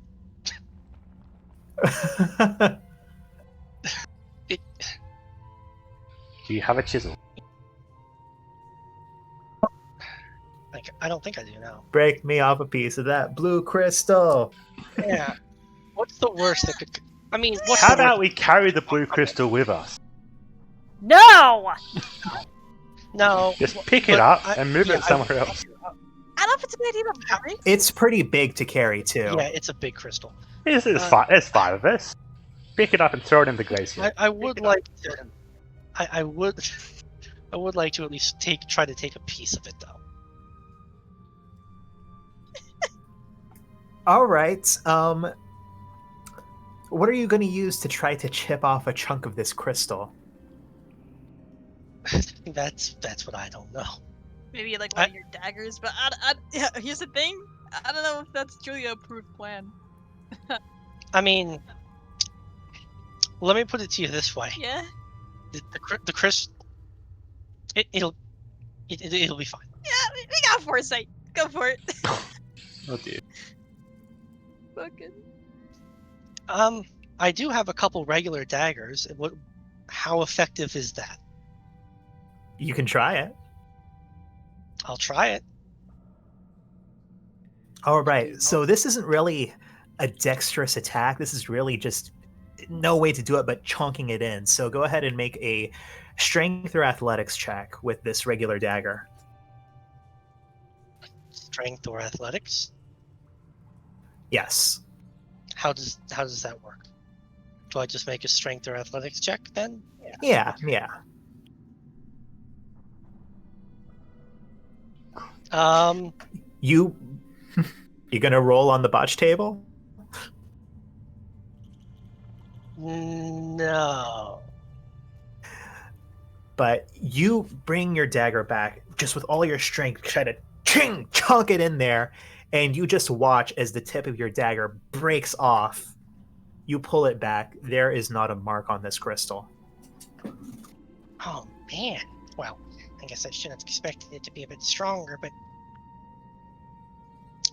B: Do you have a chisel?
G: Like, I don't think I do now.
C: Break me off a piece of that blue crystal.
G: Yeah. What's the worst that could? I mean, what's
B: How
G: the
B: about we carry the blue crystal with us?
D: No!
G: No.
B: Just pick it
G: but
B: up
G: I-
B: and move
G: yeah,
B: it somewhere else.
A: I don't know if it's a good idea to carry.
C: It's pretty big to carry too.
G: Yeah, it's a big crystal.
B: There's five of us. Pick it up and throw it in the glacier.
G: I would like to. I would. I would like to at least try to take a piece of it though.
C: All right. What are you going to use to try to chip off a chunk of this crystal?
G: That's what I don't know.
A: Maybe like one of your daggers, but yeah, here's the thing. I don't know if that's truly a approved plan.
G: I mean, let me put it to you this way:
A: Yeah.
G: the crystal, it'll be fine.
A: Yeah, we got foresight. Go for it.
B: Oh dear.
A: Fucking.
G: I do have a couple regular daggers. How effective is that?
C: You can try it.
G: I'll try it.
C: All right. So this isn't really a dexterous attack. This is really just no way to do it but chunking it in. So go ahead and make a strength or athletics check with this regular dagger.
G: Strength or athletics?
C: Yes.
G: How does that work? Do I just make a strength or athletics check then?
C: Yeah. You gonna roll on the botch table?
G: No.
C: But you bring your dagger back just with all your strength, try to chunk it in there, and you just watch as the tip of your dagger breaks off You pull it back. There is not a mark on this crystal.
G: Oh man. Well, I guess I should have expected it to be a bit stronger, but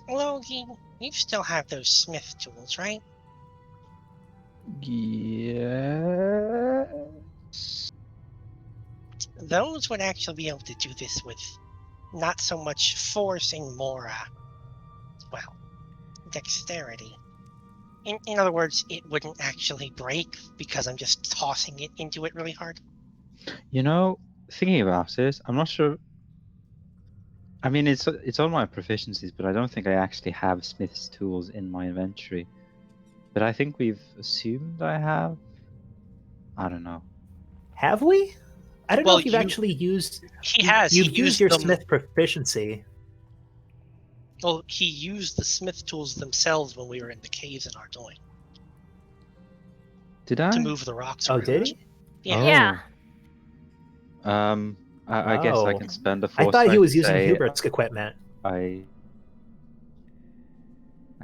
G: Logie, you still have those smith tools, right?
E: Yeah.
G: Those would actually be able to do this with not so much force and more, well, dexterity. In other words, it wouldn't actually break because I'm just tossing it into it really hard.
E: You know, thinking about it, I'm not sure. I mean, it's on my proficiencies, but I don't think I actually have Smith's tools in my inventory. But I think we've assumed I have. I don't know.
C: Have we? I don't know
G: Well,
C: if you've actually used.
G: He has. He
C: You've used
G: used
C: your
G: them.
C: Smith proficiency.
G: Well, he used the smith tools themselves when we were in the caves in Ardoin
E: Did I?
G: to move the rocks.
C: Oh,
G: around.
C: did he?
G: Yeah.
D: Yeah.
E: I guess I
C: Oh.
E: can spend a
C: I
E: foresight
C: thought he was
E: to
C: using
E: say
C: Hubert's equipment
E: I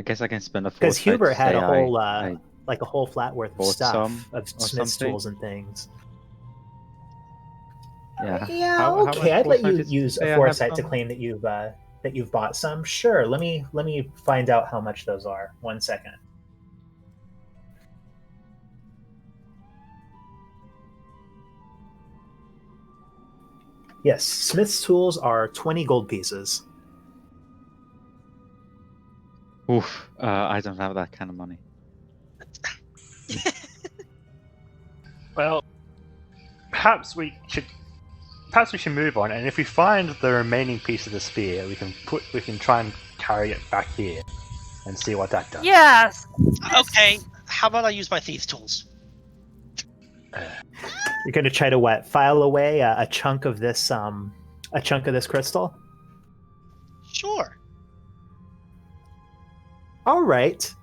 E: guess I can spend a
C: because
E: foresight
C: Hubert
E: to
C: had
E: say
C: a whole
E: I
C: like a whole flat worth of
E: bought
C: stuff
E: some
C: of
E: or
C: Smith's
E: something.
C: tools and things.
E: Yeah.
C: Yeah,
E: How
C: okay.
E: much
C: I'd let you
E: foresight did
C: use
E: say
C: a
E: I have
C: foresight to
E: some?
C: claim that you've bought some. Sure. Let me find out how much those are. 1 second. Yes, Smith's tools are 20 gold pieces.
E: Oof. I don't have that kind of money.
B: Well, perhaps we should move on, and if we find the remaining piece of the spear, we can try and carry it back here and see what that does.
D: Yes.
G: Okay. How about I use my thieves' tools?
C: You're going to try to what? File away a chunk of this crystal?
G: Sure.
C: All right.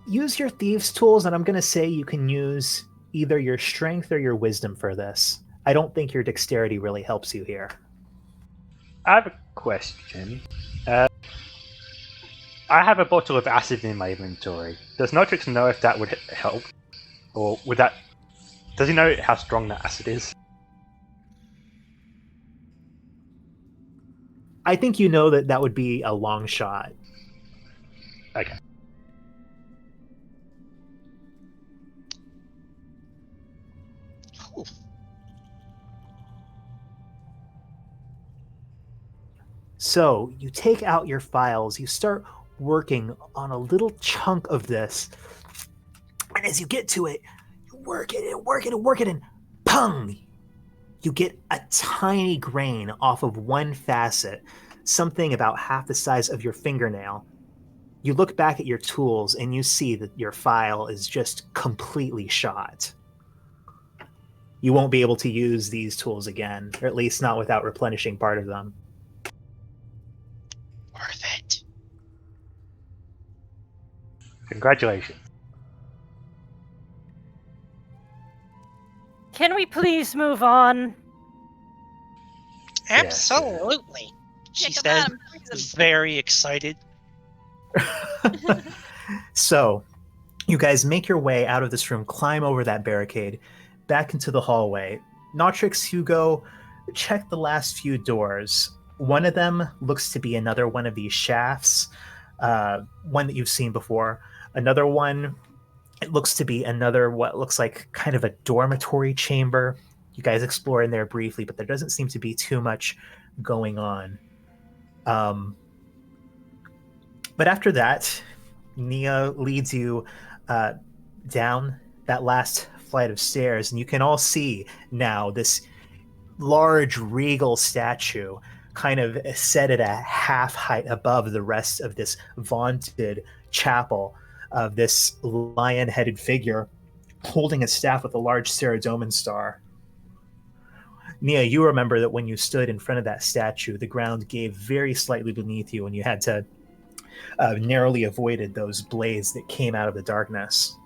C: Use your thieves' tools, and I'm going to say you can use either your strength or your wisdom for this. I don't think your dexterity really helps you here.
B: I have a question. I have a bottle of acid in my inventory. Does Notrix know if that would help? Or would that... Does he know how strong that acid is?
C: I think you know that would be a long shot.
B: Okay.
G: Ooh.
C: So you take out your files, you start working on a little chunk of this, and as you get to it, you work it and work it and work it, and pung! You get a tiny grain off of one facet, something about half the size of your fingernail. You look back at your tools and you see that your file is just completely shot. You won't be able to use these tools again, or at least not without replenishing part of them.
G: Worth it.
B: Congratulations.
D: Can we please move on?
G: Absolutely. She
A: Kick 'em
G: said,
A: out of prison.
G: very excited.
C: So, you guys make your way out of this room, climb over that barricade, back into the hallway. Notrix, Hugo, check the last few doors. One of them looks to be another one of these shafts, one that you've seen before. Another one, it looks to be another what looks like kind of a dormitory chamber. You guys explore in there briefly, but there doesn't seem to be too much going on. But after that, Nia leads you down that last flight of stairs, and you can all see now this large regal statue kind of set at a half height above the rest of this vaunted chapel of this lion-headed figure holding a staff with a large Saradomin star. Nia, you remember that when you stood in front of that statue, the ground gave very slightly beneath you and you had to narrowly avoided those blades that came out of the darkness.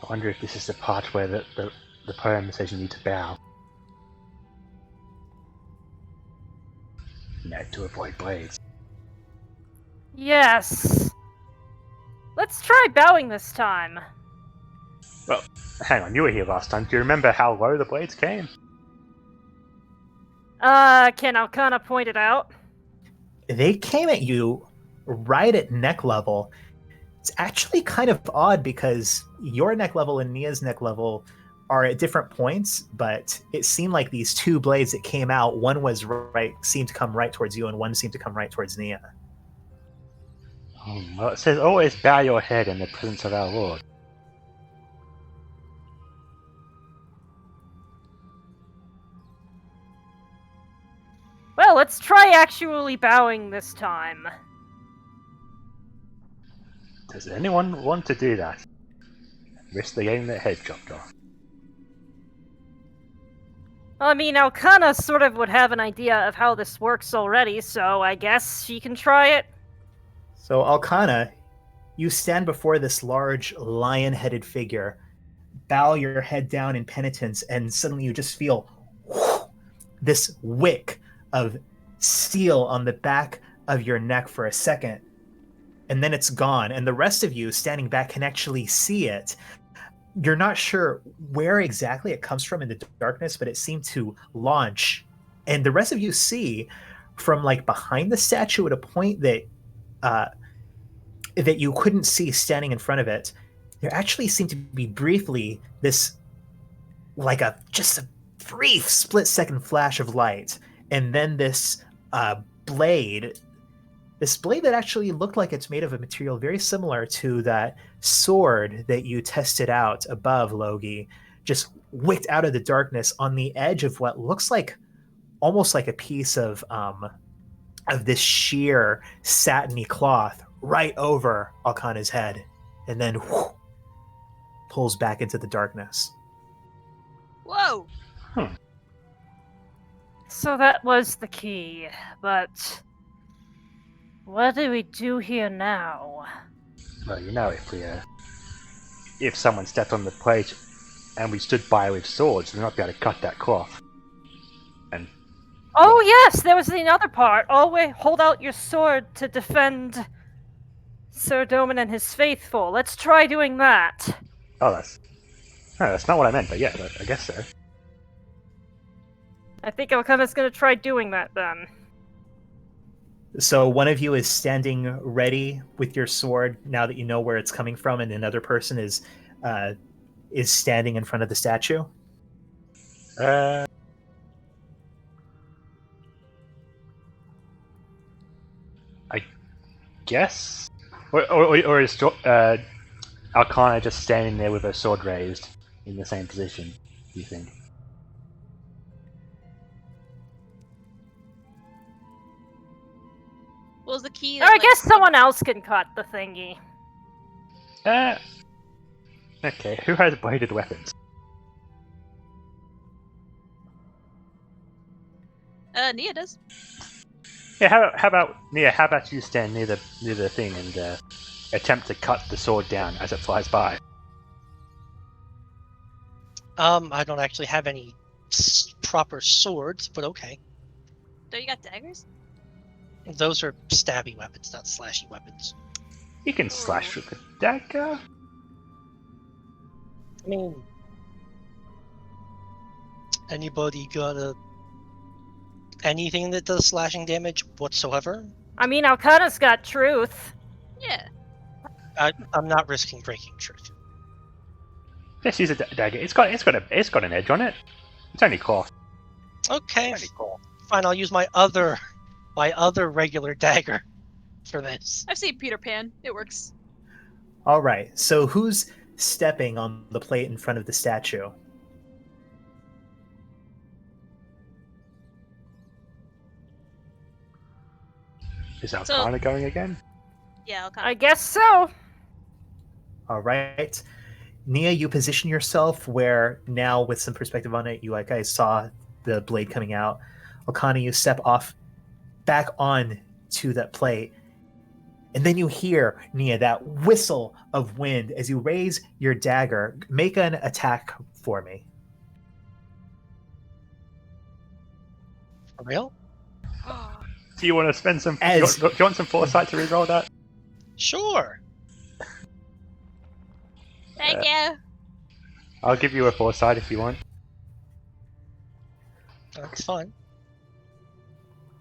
B: I wonder if this is the part where the poem says you need to bow. No, to avoid blades.
D: Yes. Let's try bowing this time.
B: Well, hang on, you were here last time. Do you remember how low the blades came?
D: Can Alcana point it out?
C: They came at you right at neck level. It's actually kind of odd because your neck level and Nia's neck level are at different points, but it seemed like these two blades that came out, one was seemed to come right towards you, and one seemed to come right towards Nia.
B: Well, it says always bow your head in the presence of our Lord.
D: Well, let's try actually bowing this time.
B: Does anyone want to do that? Risk getting their head chopped off.
D: Well, I mean, Alcana sort of would have an idea of how this works already, so I guess she can try it.
C: So, Alcana, you stand before this large lion-headed figure, bow your head down in penitence, and suddenly you just feel this wick of steel on the back of your neck for a second, and then it's gone, and the rest of you standing back can actually see it. You're not sure where exactly it comes from in the darkness, but it seemed to launch, and the rest of you see from like behind the statue at a point that that you couldn't see standing in front of it. There actually seemed to be briefly this, like just a brief split-second flash of light, and then this blade that actually looked like it's made of a material very similar to that sword that you tested out above, Logi, just wicked out of the darkness on the edge of what looks like almost like a piece of this sheer satiny cloth right over Alcana's head, and then pulls back into the darkness.
A: Whoa!
D: So that was the key, but what do we do here now?
B: Well, if someone stepped on the plate and we stood by with swords, we might be able to cut that cloth. And
D: oh yes, there was the other part. Always hold out your sword to defend Sir Doman and his faithful. Let's try doing that.
B: that's not what I meant, but yeah, I guess so.
D: I think Alcana's gonna try doing that then.
C: So one of you is standing ready with your sword now that you know where it's coming from, and another person is standing in front of the statue.
B: I guess, or is Alcana just standing there with her sword raised in the same position? Do you think?
A: What was the key?
D: Or I guess someone else can cut the thingy.
B: Okay, who has bladed weapons?
A: Nia does.
B: Yeah, how about Nia? How about you stand near the thing and attempt to cut the sword down as it flies by?
G: I don't actually have any proper swords, but okay.
A: Don't you got daggers?
G: Those are stabby weapons, not slashy weapons.
B: You can slash with a dagger.
G: I mean, anybody got anything that does slashing damage whatsoever?
D: I mean, Alcana's got truth.
A: Yeah.
G: I'm not risking breaking truth.
B: Just use a dagger. It's got an edge on it. It's only cloth.
G: Okay, fine. I'll use my other regular dagger for this.
A: I've seen Peter Pan. It works.
C: All right. So who's stepping on the plate in front of the statue?
B: Is Alcana going again?
A: Yeah, Alcana.
D: I guess so.
C: All right. Nia, you position yourself where now, with some perspective on it, you guys saw the blade coming out. Alcana, you step off back on to that plate. And then you hear, Nia, that whistle of wind as you raise your dagger. Make an attack for me.
G: For real?
B: Do you want to spend some? Do you want some foresight to reroll that?
G: Sure.
A: Thank you.
B: I'll give you a foresight if you want.
G: That's fun.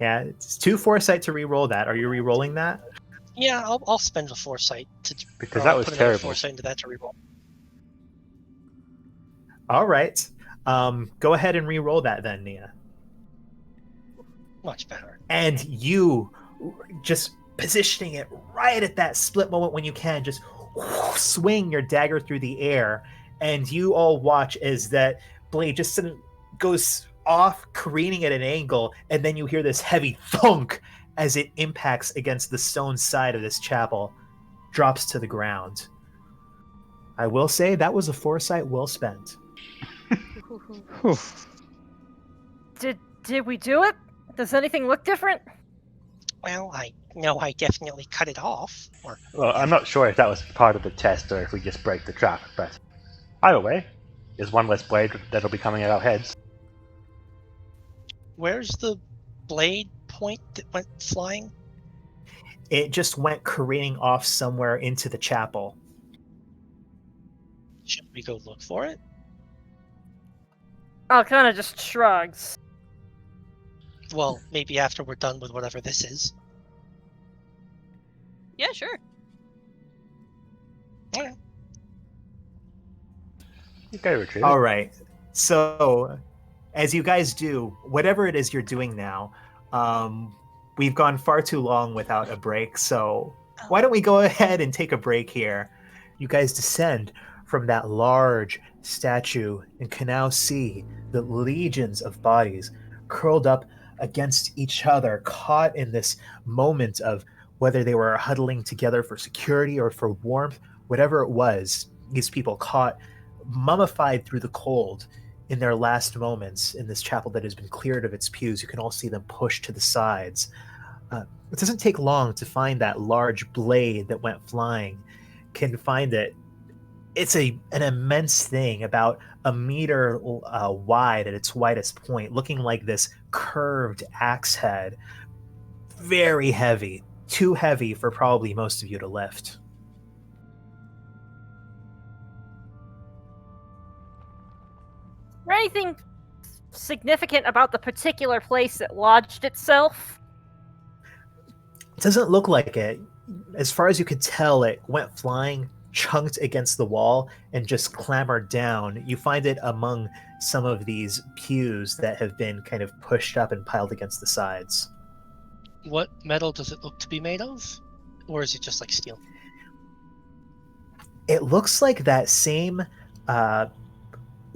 C: Yeah, it's 2 foresight to re-roll that. Are you re-rolling that?
G: Yeah, I'll spend a foresight to
B: Because
G: or
B: that
G: I'll
B: was
G: put another
B: terrible.
G: foresight into that to reroll.
C: All right. Go ahead and re-roll that then, Nia.
G: Much better.
C: And you just positioning it right at that split moment when you can just swing your dagger through the air, and you all watch as that blade just sort of goes off, careening at an angle, and then you hear this heavy thunk as it impacts against the stone side of this chapel, drops to the ground. I will say that was a foresight well spent.
E: Whew.
D: Did we do it? Does anything look different?
G: Well, I know I definitely cut it off. Or
B: Well, I'm not sure if that was part of the test or if we just break the trap, but either way, there's one less blade that'll be coming at our heads.
G: where's the blade point that went flying?
C: It just went careening off somewhere into the chapel.
G: Should we go look for it?
D: Kind of just shrugs.
G: Well, maybe after we're done with whatever this is.
A: Yeah, sure.
G: Alright.
B: Okay, retrieve.
C: All right. So, as you guys do, whatever it is you're doing now, we've gone far too long without a break. So, why don't we go ahead and take a break here? You guys descend from that large statue and can now see the legions of bodies curled up against each other, caught in this moment of whether they were huddling together for security or for warmth, whatever it was, these people caught, mummified through the cold in their last moments in this chapel that has been cleared of its pews. You can all see them pushed to the sides. It doesn't take long to find that large blade that went flying. Can find it. It's an immense thing, about a meter wide at its widest point, looking like this curved axe head. Very heavy. Too heavy for probably most of you to lift.
D: Is there anything significant about the particular place it lodged itself?
C: It doesn't look like it. As far as you could tell, it went flying, chunked against the wall, and just clambered down. You find it among some of these pews that have been kind of pushed up and piled against the sides.
G: What metal does it look to be made of? Or is it just like steel?
C: It looks like that same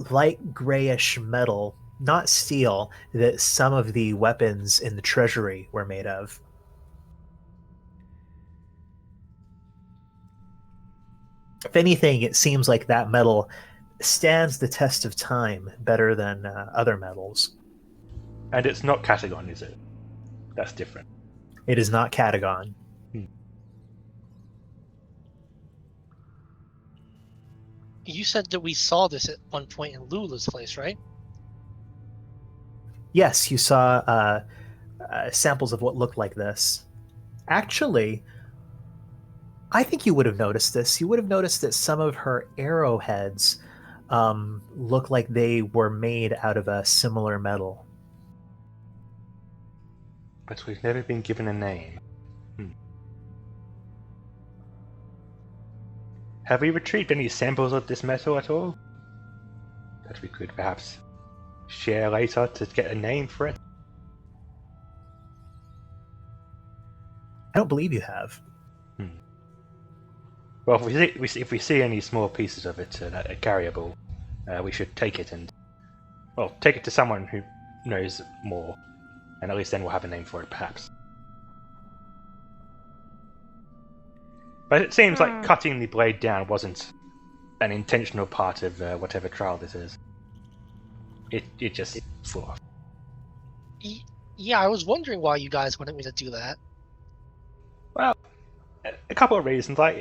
C: light grayish metal, not steel, that some of the weapons in the treasury were made of. If anything, it seems like that metal stands the test of time better than other metals.
B: And it's not Catagon, is it? That's different.
C: It is not Catagon.
G: You said that we saw this at one point in Lula's place, right?
C: Yes, you saw samples of what looked like this. Actually, I think you would have noticed this. You would have noticed that some of her arrowheads look like they were made out of a similar metal.
B: But we've never been given a name. Have we retrieved any samples of this metal at all? That we could perhaps share later to get a name for it?
C: I don't believe you have.
B: Well, if we see any small pieces of it that are carryable, we should take it and, well, take it to someone who knows more, and at least then we'll have a name for it, perhaps. But it seems like cutting the blade down wasn't an intentional part of whatever trial this is. It just flew off.
G: Yeah, I was wondering why you guys wanted me to do that.
B: Well, a couple of reasons. Like,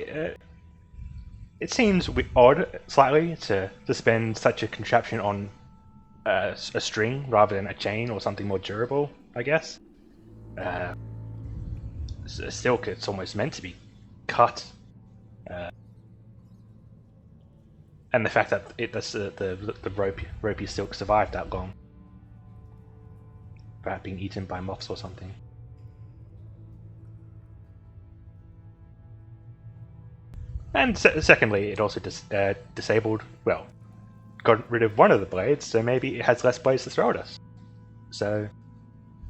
B: it seems odd, slightly, to spend such a contraption on a string rather than a chain or something more durable, I guess. Silk, it's almost meant to be cut. And the fact that the ropey silk survived that long. Perhaps being eaten by moths or something. And secondly, it also disabled, well, got rid of one of the blades, so maybe it has less blades to throw at us. So,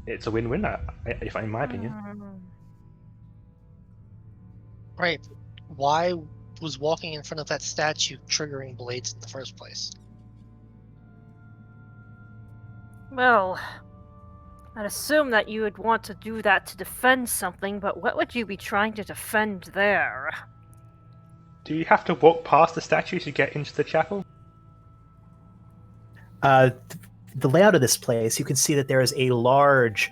B: it's a win-win, in my opinion.
G: Right. Why was walking in front of that statue triggering blades in the first place?
D: Well, I'd assume that you would want to do that to defend something, but what would you be trying to defend there?
B: Do you have to walk past the statue to get into the chapel?
C: The layout of this place, you can see that there is a large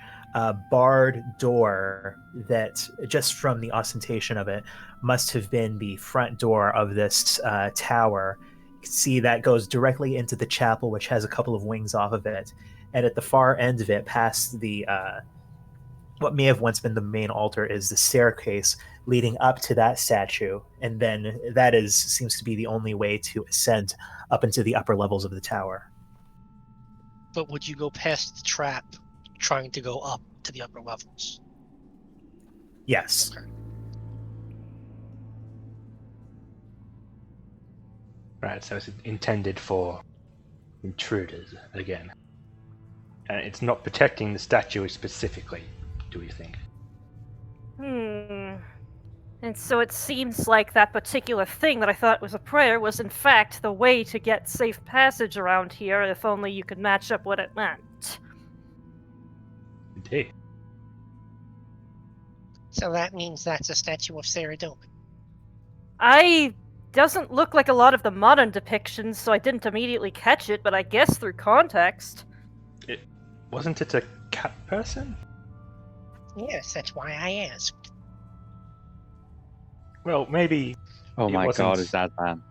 C: barred door that, just from the ostentation of it, must have been the front door of this tower. You can see that goes directly into the chapel, which has a couple of wings off of it. And at the far end of it, past the what may have once been the main altar, is the staircase leading up to that statue, and then that seems to be the only way to ascend up into the upper levels of the tower.
G: But would you go past the trap trying to go up to the upper levels?
C: Yes.
G: Okay.
B: Right, so it's intended for intruders again. And it's not protecting the statue specifically, do we think?
D: And so it seems like that particular thing that I thought was a prayer was in fact the way to get safe passage around here, if only you could match up what it meant.
B: Indeed.
G: So that means that's a statue of Saradomin.
D: Doesn't look like a lot of the modern depictions, so I didn't immediately catch it, but I guess through context.
B: Wasn't it a cat person?
G: Yes, that's why I asked.
B: Well, maybe.
E: Oh my
B: wasn't-
E: god, is that man?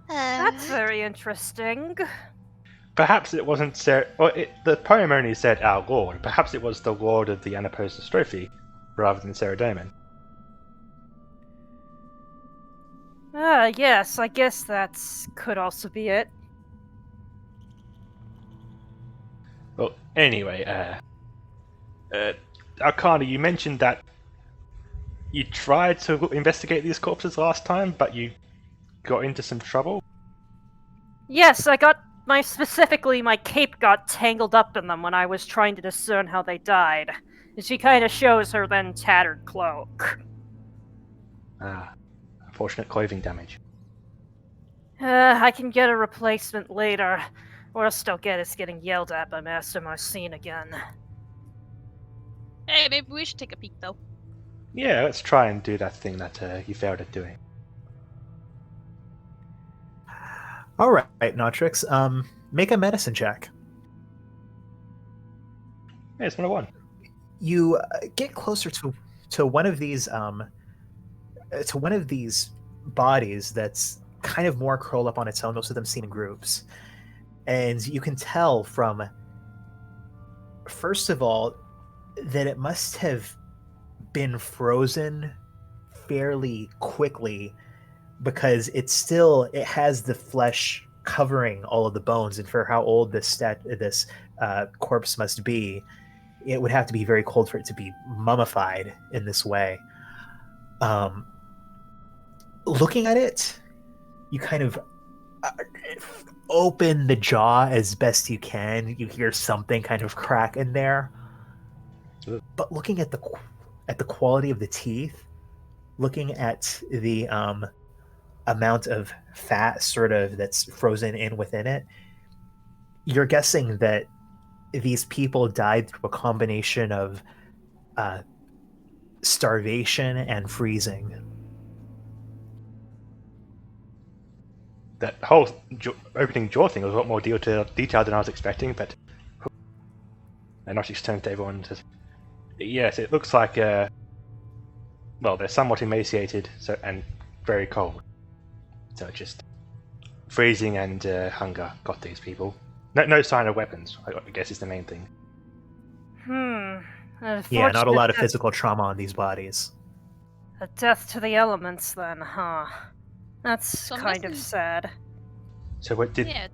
D: That's very interesting.
B: Perhaps it wasn't the poem only said our lord. Perhaps it was the lord of the Anaposa Strophe, rather than Saradomin.
D: Yes, I guess could also be it.
B: Well, anyway, Arcana, you mentioned that you tried to investigate these corpses last time, but you got into some trouble?
D: Yes, specifically my cape got tangled up in them when I was trying to discern how they died. And she kind of shows her then tattered cloak.
B: Unfortunate clothing damage.
D: I can get a replacement later. Worst I'll get is getting yelled at by Master Marcin again.
A: Hey, maybe we should take a peek, though.
B: Yeah, let's try and do that thing that you failed at doing.
C: All right, Notrix. Make a medicine check.
B: Yeah, it's 101.
C: You get closer to one of these bodies that's kind of more curled up on its own. Most of them seem in groups, and you can tell from, first of all, that it must have been frozen fairly quickly, because it has the flesh covering all of the bones, and for how old this corpse must be, it would have to be very cold for it to be mummified in this way. Looking at it, you kind of open the jaw as best you can. You hear something kind of crack in there. But looking at the quality of the teeth, looking at the amount of fat sort of that's frozen in within it, you're guessing that these people died through a combination of starvation and freezing.
B: That whole opening jaw thing was a lot more detailed than I was expecting, but... And Notrix turns to everyone and says, yes, it looks like, they're somewhat emaciated and very cold. So just freezing and hunger got these people. No sign of weapons, I guess is the main thing.
C: Yeah, not a lot of physical trauma on these bodies.
D: A death to the elements, then, huh? That's
A: So I'm
D: kind of
A: guessing-
D: sad.
B: So what did
A: Yeah.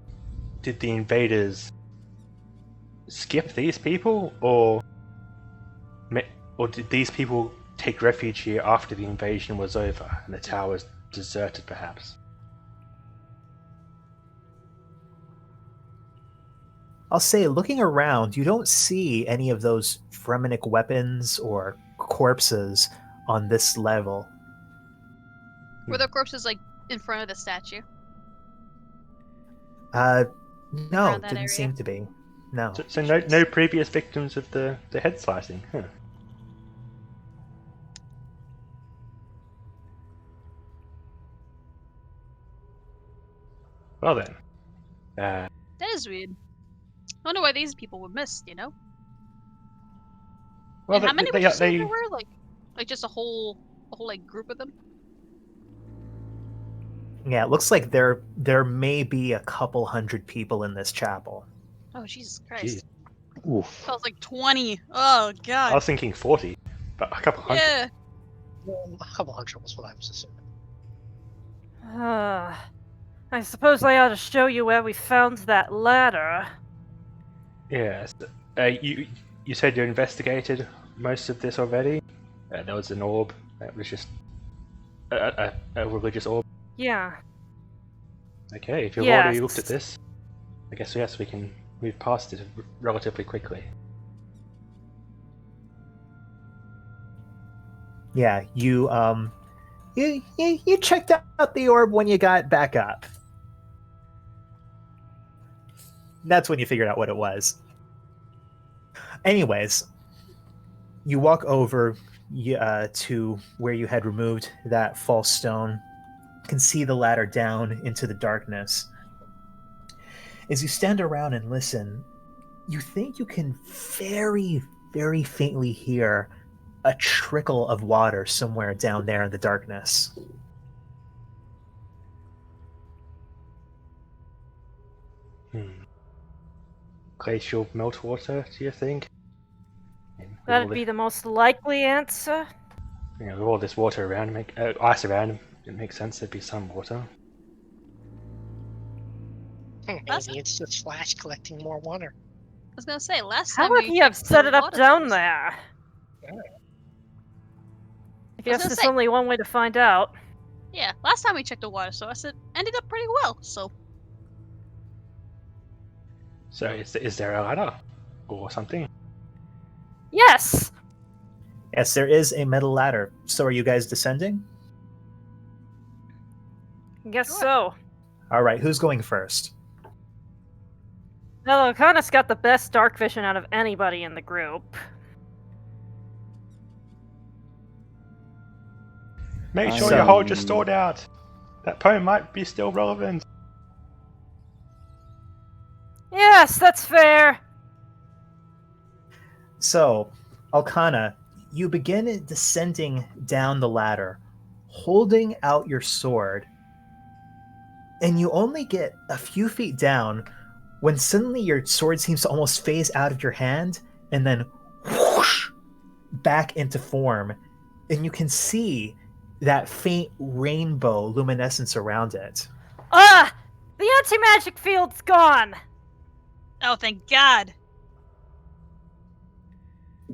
B: did the invaders skip these people, or did these people take refuge here after the invasion was over and the tower was deserted, perhaps?
C: I'll say, looking around, you don't see any of those Fremenic weapons or corpses on this level.
A: Were the corpses like in front of the statue?
C: No,
A: Around that
C: didn't
A: area?
C: seem to be. No.
B: So no previous victims of the head slicing, huh? Well then,
A: That is weird. I wonder why these people were missed. And how many would you say there were? Like just a whole like group of them.
C: Yeah, it looks like there may be a couple hundred people in this chapel.
A: Oh Jesus Christ!
B: Jeez.
E: Oof.
A: That was like 20. Oh
B: I
A: God.
B: was thinking 40, but a couple hundred.
A: Yeah.
G: A couple hundred was what I was assuming.
D: I suppose I ought to show you where we found that ladder.
B: Yes. You said you investigated most of this already. There was an orb that was just a religious orb.
D: Yeah.
B: Okay, if you've
D: Yes.
B: already looked at this, I guess yes, we can move past it relatively quickly.
C: Yeah, you checked out the orb when you got back up. That's when you figured out what it was. Anyways, you walk over to where you had removed that false stone. You can see the ladder down into the darkness. As you stand around and listen, you think you can very, very faintly hear a trickle of water somewhere down there in the darkness.
B: Glacial meltwater, do you think?
D: That'd be the most likely answer.
B: With all this water around, ice around, it makes sense there'd be some water.
G: Maybe it's just Flash collecting more water.
A: I was gonna say last
D: How
A: time
D: would
A: we
D: he have
A: checked
D: set
A: the
D: it up down
A: waterfalls.
D: there?
G: Yeah.
D: I
A: I was
D: guess
A: gonna
D: there's
A: say-
D: only one way to find out.
A: Yeah, last time we checked the water source, it ended up pretty well. So
B: So is there a ladder or something?
D: Yes!
C: Yes, there is a metal ladder. So are you guys descending?
D: Guess
A: Sure.
D: so.
C: All right, who's going first?
D: Well, O'Connor's got the best dark vision out of anybody in the group.
B: Make
E: I
B: sure you hold your
E: see.
B: sword out. That poem might be still relevant.
D: Yes, that's fair.
C: So, Alcana, you begin descending down the ladder, holding out your sword, and you only get a few feet down when suddenly your sword seems to almost phase out of your hand and then whoosh back into form, and you can see that faint rainbow luminescence around it.
D: Ah! The anti-magic field's gone!
A: oh thank God.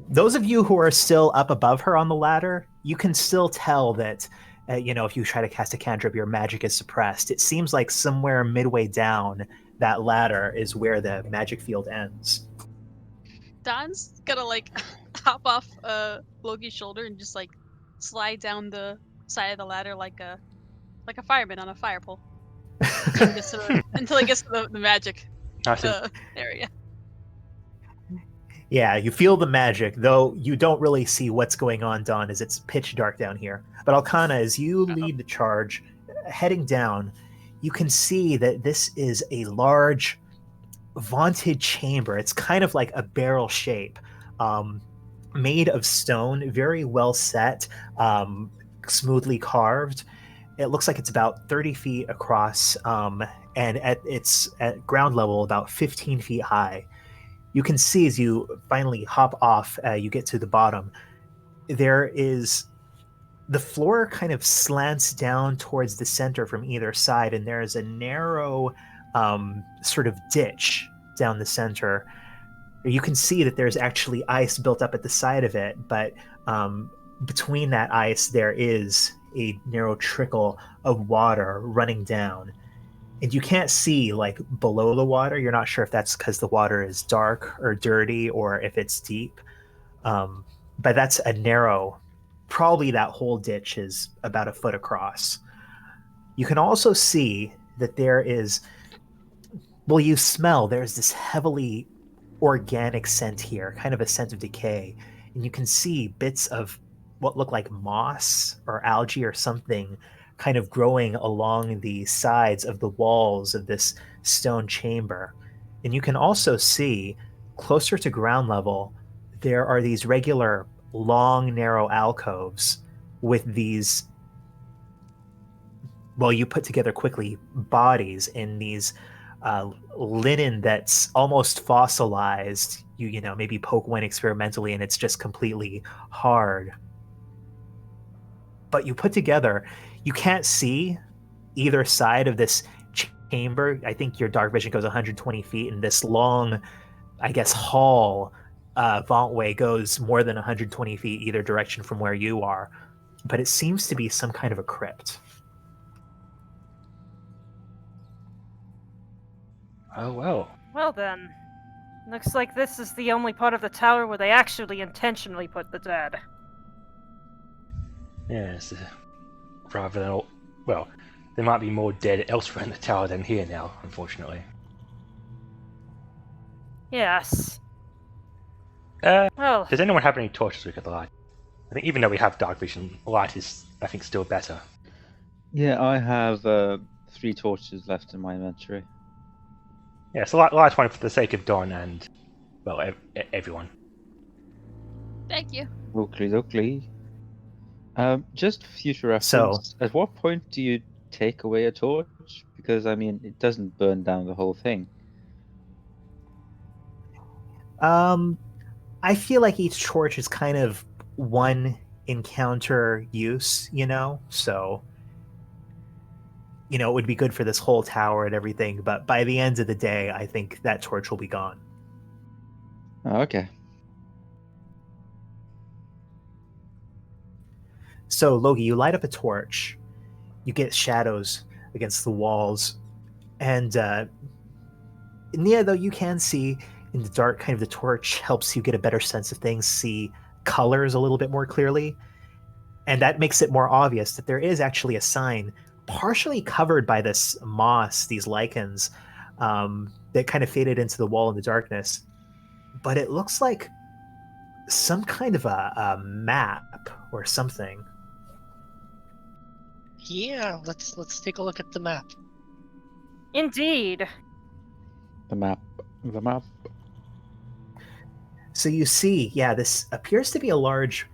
C: Those of you who are still up above her on the ladder, you can still tell that, if you try to cast a cantrip, your magic is suppressed. It seems like somewhere midway down that ladder is where the magic field ends.
A: Don's gonna like hop off Loki's shoulder and just like slide down the side of the ladder like a fireman on a fire pole until he gets to the magic
B: I see.
A: area.
C: Yeah, you feel the magic, though you don't really see what's going on, Don, as it's pitch dark down here. But Alcana, as you lead the charge, heading down, you can see that this is a large, vaulted chamber. It's kind of like a barrel shape, made of stone, very well set, smoothly carved. It looks like it's about 30 feet across, and at ground level, about 15 feet high. You can see as you finally hop off, you get to the bottom, there is the floor kind of slants down towards the center from either side, and there is a narrow sort of ditch down the center. You can see that there's actually ice built up at the side of it, but between that ice there is a narrow trickle of water running down. And you can't see like below the water. You're not sure if that's because the water is dark or dirty or if it's deep. But that's a narrow, probably that whole ditch is about a foot across. You can also see that there is, well, you smell, there's this heavily organic scent here, kind of a scent of decay. And you can see bits of what look like moss or algae or something kind of growing along the sides of the walls of this stone chamber. And you can also see, closer to ground level, there are these regular long, narrow alcoves with these, well, you put together quickly, bodies in these linen that's almost fossilized. You know, maybe poke one experimentally and it's just completely hard. But you put together, you can't see either side of this chamber. I think your dark vision goes 120 feet, and this long, I guess, hall vaultway goes more than 120 feet either direction from where you are. But it seems to be some kind of a crypt.
B: Oh, well.
D: Well then, looks like this is the only part of the tower where they actually intentionally put the dead.
B: Yes. Rather than... Well, there might be more dead elsewhere in the tower than here now, unfortunately.
D: Yes.
B: Does anyone have any torches we could light? I think even though we have dark vision, light is, I think, still better.
E: Yeah, I have 3 torches left in my inventory.
B: Yeah, so light one for the sake of Don and, well, everyone.
A: Thank you.
E: Oakley. Just future reference,
C: So,
E: at what point do you take away a torch? Because, I mean, it doesn't burn down the whole thing.
C: I feel like each torch is kind of one encounter use, you know? So, you know, it would be good for this whole tower and everything, but by the end of the day, I think that torch will be gone.
E: Oh, okay.
C: So, Logi, you light up a torch, you get shadows against the walls, and yeah, though you can see in the dark, kind of the torch helps you get a better sense of things, see colors a little bit more clearly, and that makes it more obvious that there is actually a sign partially covered by this moss, these lichens, that kind of faded into the wall in the darkness. But it looks like some kind of a map or something.
G: Yeah, let's take a look at the map.
D: Indeed.
E: The map.
C: So you see, yeah, this appears to be a large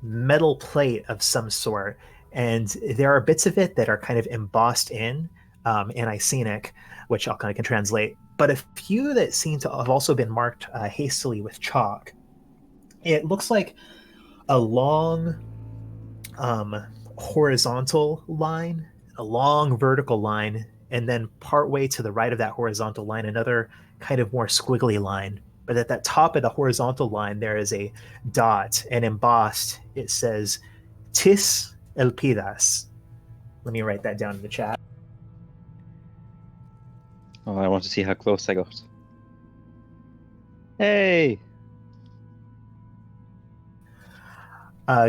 C: metal plate of some sort, and there are bits of it that are kind of embossed in Icenic, which I'll kind of can translate, but a few that seem to have also been marked hastily with chalk. It looks like a long horizontal line, a long vertical line, and then partway to the right of that horizontal line, another kind of more squiggly line. But at that top of the horizontal line, there is a dot, and embossed, it says, Tis Elpidas. Let me write that down in the chat.
E: Oh, I want to see how close I got. Hey!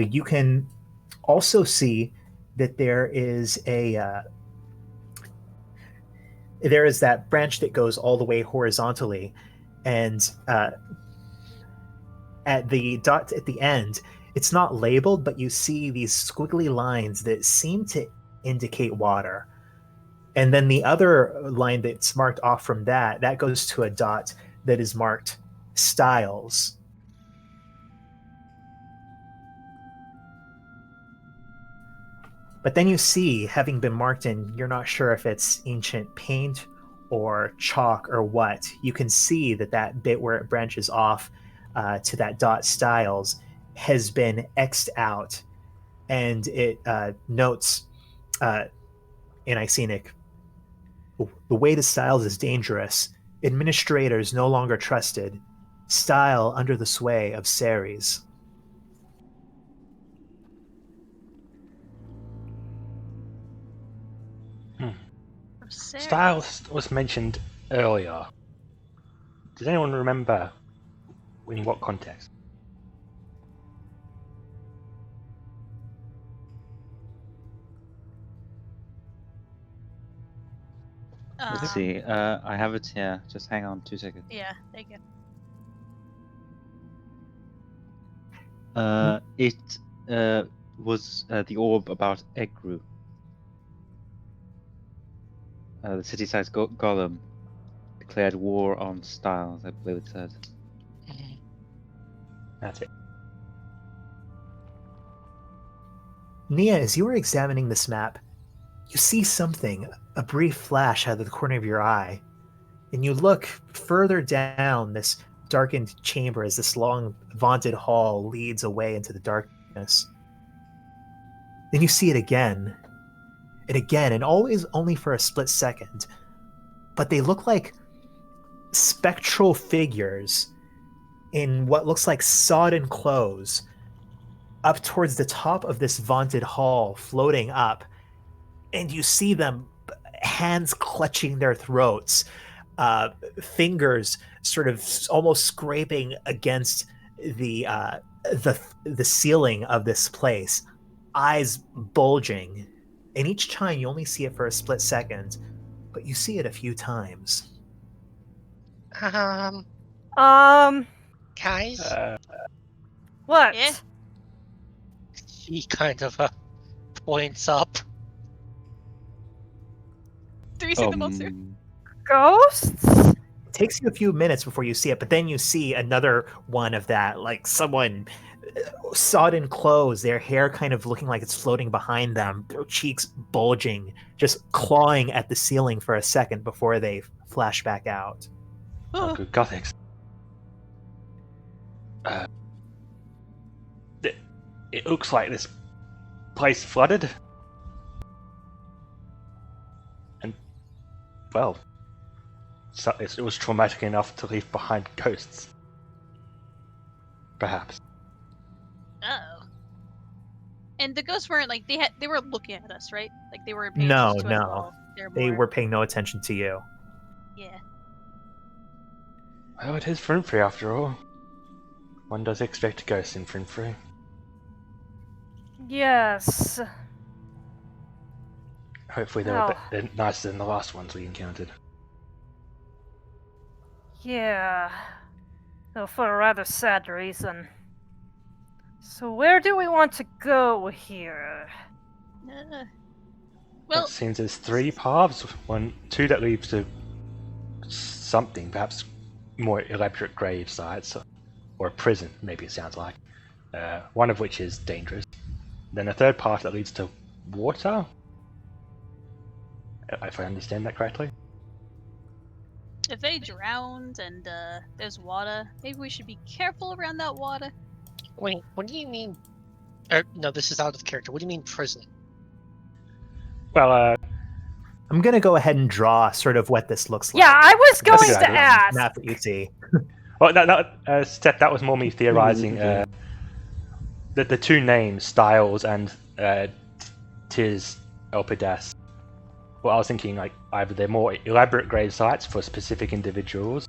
C: You can also see that there is that branch that goes all the way horizontally, and at the dot at the end, it's not labeled, but you see these squiggly lines that seem to indicate water. And then the other line that's marked off from that goes to a dot that is marked styles. But then you see, having been marked in, you're not sure if it's ancient paint or chalk or what. You can see that bit where it branches off to that dot styles has been X'd out. and it notes in Icenic, the way to Styles is dangerous. Administrators no longer trusted. Style under the sway of Ceres.
B: Styles was mentioned earlier. Does anyone remember in what context?
E: Let's see. I have it here. Just hang on 2 seconds.
A: Yeah, thank you.
E: It was the orb about Egru. The city-sized golem declared war on Styles, I believe it said.
B: That's it.
C: Nia, as you were examining this map, you see something, a brief flash out of the corner of your eye, and you look further down this darkened chamber as this long, vaulted hall leads away into the darkness. Then you see it again, and always only for a split second, but they look like spectral figures in what looks like sodden clothes up towards the top of this vaulted hall, floating up, and you see them, hands clutching their throats, fingers sort of almost scraping against the ceiling of this place, eyes bulging. And each time you only see it for a split second, but you see it a few times.
G: Guys,
D: What?
A: Yeah.
G: he kind of points up.
A: Do we see the monster?
D: Ghosts?
C: It takes you a few minutes before you see it, but then you see another one of that, like someone sodden clothes, their hair kind of looking like it's floating behind them, their cheeks bulging, just clawing at the ceiling for a second before they flash back out.
B: Oh, good Gothics. It looks like this place flooded. And, well, so it was traumatic enough to leave behind ghosts. Perhaps.
A: Oh. And the ghosts weren't like they were looking at us, right? Like they were paying
C: No,
A: attention to us
C: no.
A: all.
C: They were paying no attention to you.
A: Yeah.
B: Well, it is Frinfree after all. One does expect ghosts in Frinfree.
D: Yes.
B: Hopefully they're a bit nicer than the last ones we encountered.
D: Yeah. Though for a rather sad reason. So where do we want to go here?
A: Well,
B: It seems there's three paths. Two that leads to something, perhaps more elaborate grave sites, or a prison, maybe it sounds like. One of which is dangerous. Then a third path that leads to water, if I understand that correctly.
A: if they drowned and there's water, maybe we should be careful around that water.
G: Wait, what do you mean? No, this is out of character. What do you mean prison?
B: Well,
C: I'm going to go ahead and draw sort of what this looks like.
D: Yeah, I was
B: That's
D: going
B: a good
D: to
B: idea.
D: ask.
C: Map that you see.
B: well, Steph, that was more me theorizing. The two names, Styles and Tis Elpidas. Well, I was thinking like either they're more elaborate grave sites for specific individuals,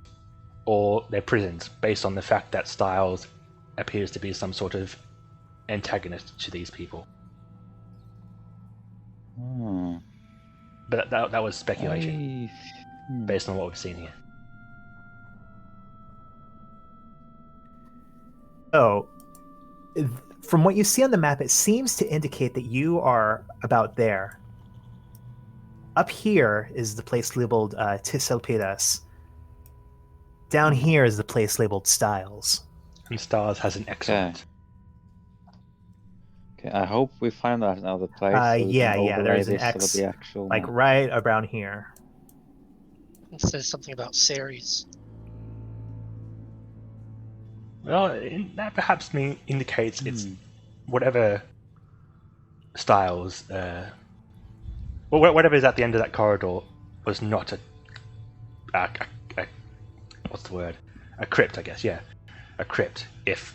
B: or they're prisons based on the fact that Styles appears to be some sort of antagonist to these people. But that was speculation based on what we've seen here.
C: So, from what you see on the map, it seems to indicate that you are about there. Up here is the place labeled Tiselpidas. Down here is the place labeled Styles.
B: And Styles has an excellent.
E: Okay, I hope we find that another place.
C: There's an X,
E: the actual
C: like
E: map.
C: right around here.
G: It says something about Ceres.
B: Well, that perhaps indicates it's whatever Styles, well, whatever is at the end of that corridor, was not a what's the word? A crypt, I guess. Yeah, a crypt. If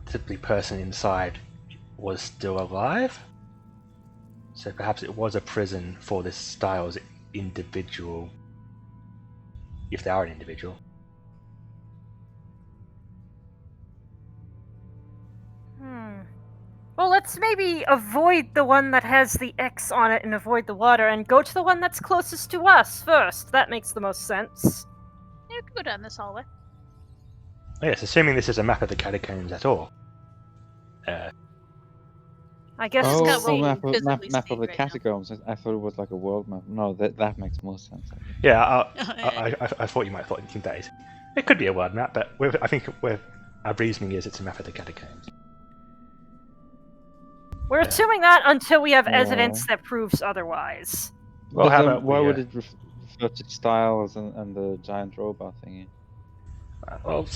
B: the person inside was still alive, so perhaps it was a prison for this Styles individual, if they are an individual.
D: Well, let's maybe avoid the one that has the X on it and avoid the water and go to the one that's closest to us first. That makes the most sense.
A: Yeah, we can go down this hallway.
B: Yes, assuming this is a map of the catacombs at all.
D: I guess
A: Just
D: we'll
A: got what we
E: map
A: physically
E: of
A: see
E: the
A: right now.
E: catacombs. I thought it was like a world map. No, that makes more sense.
B: Yeah, I thought you might think that is. It could be a word map, but I think our reasoning is it's a map of the catacombs.
D: We're assuming that until we have
E: Yeah.
D: evidence that proves otherwise.
B: Well,
E: But
B: how
E: then
B: about
E: why
B: we,
E: would it refer to Styles and the giant robot thingy?
B: Well,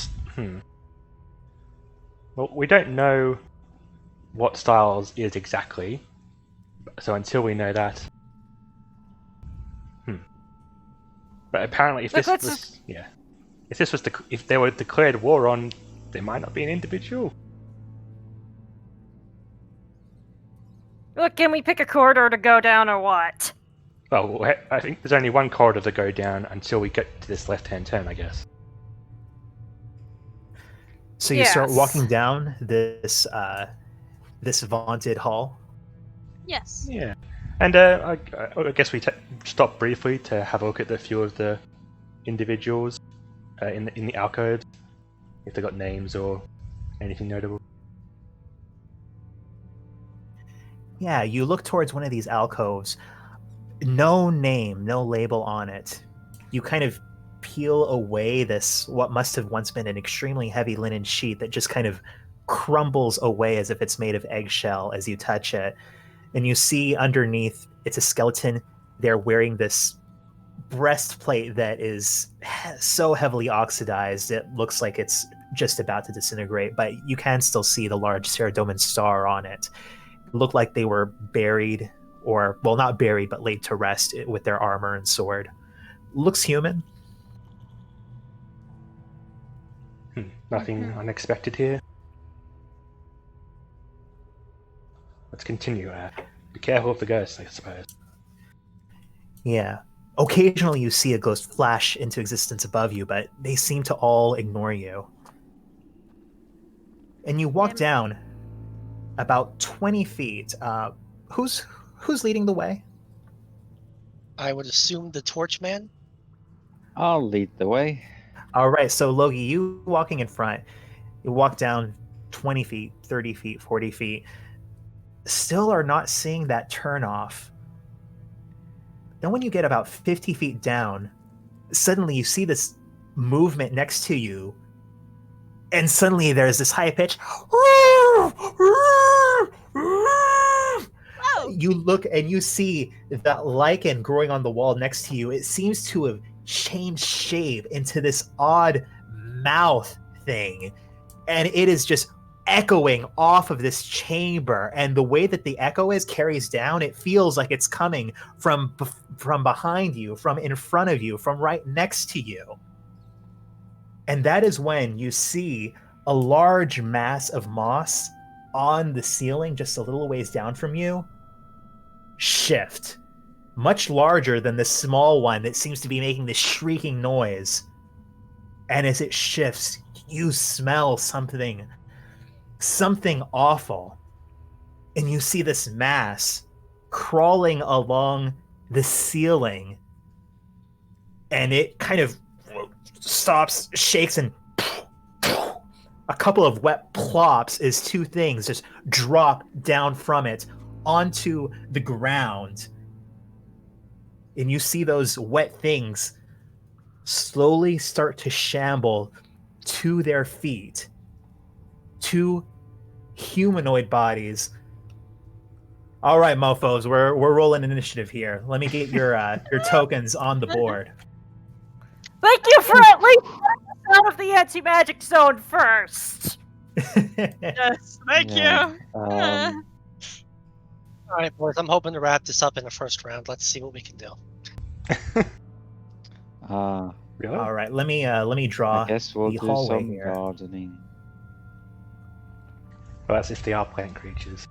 B: we don't know what Styles is exactly, so until we know that. But apparently, if
D: Look,
B: if they were declared war on, there might not be an individual.
D: Look, can we pick a corridor to go down or what?
B: Well, I think there's only one corridor to go down until we get to this left-hand turn, I guess.
C: So you start
D: Yes.
C: walking down this vaunted hall.
A: Yes.
B: Yeah, and I guess we stop briefly to have a look at a few of the individuals in the alcoves, if they got names or anything notable.
C: Yeah, you look towards one of these alcoves. No name, no label on it. You kind of peel away this, what must have once been an extremely heavy linen sheet that just kind of crumbles away as if it's made of eggshell as you touch it. And you see underneath, it's a skeleton. They're wearing this breastplate that is so heavily oxidized, it looks like it's just about to disintegrate, but you can still see the large Ceradoman star on it. Looked like they were buried, or, well, not buried, but laid to rest with their armor and sword. Looks human.
B: Nothing unexpected here. Let's continue. Be careful of the ghosts, I suppose.
C: Yeah. Occasionally you see a ghost flash into existence above you, but they seem to all ignore you. And you walk down about 20 feet. Who's leading the way?
G: I would assume the Torchman.
E: I'll lead the way.
C: All right, so Logie, you walking in front, you walk down 20 feet, 30 feet, 40 feet, still are not seeing that turn off. Then when you get about 50 feet down, suddenly you see this movement next to you, and suddenly there's this high pitch. You look and you see that lichen growing on the wall next to you. It seems to have changed shape into this odd mouth thing, and it is just echoing off of this chamber, and the way that the echo carries down, it feels like it's coming from behind you, from in front of you, from right next to you. And that is when you see a large mass of moss on the ceiling just a little ways down from you shift, much larger than the small one that seems to be making this shrieking noise. And as it shifts, you smell something awful. And you see this mass crawling along the ceiling, and it kind of stops, shakes, and a couple of wet plops as two things just drop down from it onto the ground. And you see those wet things slowly start to shamble to their feet. Two humanoid bodies. All right, mofos, we're rolling initiative here. Let me get your tokens on the board.
D: Thank you for at least getting us out of the anti-magic zone first.
A: Yes, thank
E: Yeah.
A: you.
G: All right, boys. I'm hoping to wrap this up in the first round. Let's see what we can do.
B: Really?
C: All right, let me draw
E: I guess we'll
C: the
E: do
C: hallway
E: some
C: here.
E: gardening.
B: Well, that's if they are plant creatures.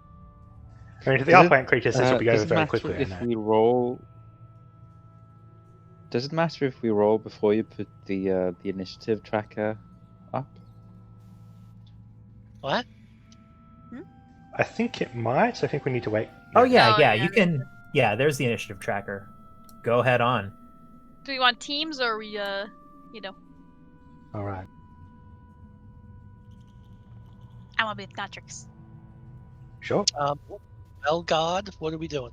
B: I mean, if they are plant creatures, this will be over
E: Does it
B: very
E: matter
B: quickly. I
E: if
B: know.
E: we roll? Does it matter if we roll before you put the initiative tracker up?
G: What?
B: I think it might. I think we need to wait.
C: Oh yeah,
A: Oh,
C: yeah,
A: yeah.
C: you can. Yeah, there's the initiative tracker. Go ahead on.
A: Do we want teams or are we,
B: All right.
A: I want to be with Natrix.
B: Sure.
G: Well, God, what are we doing?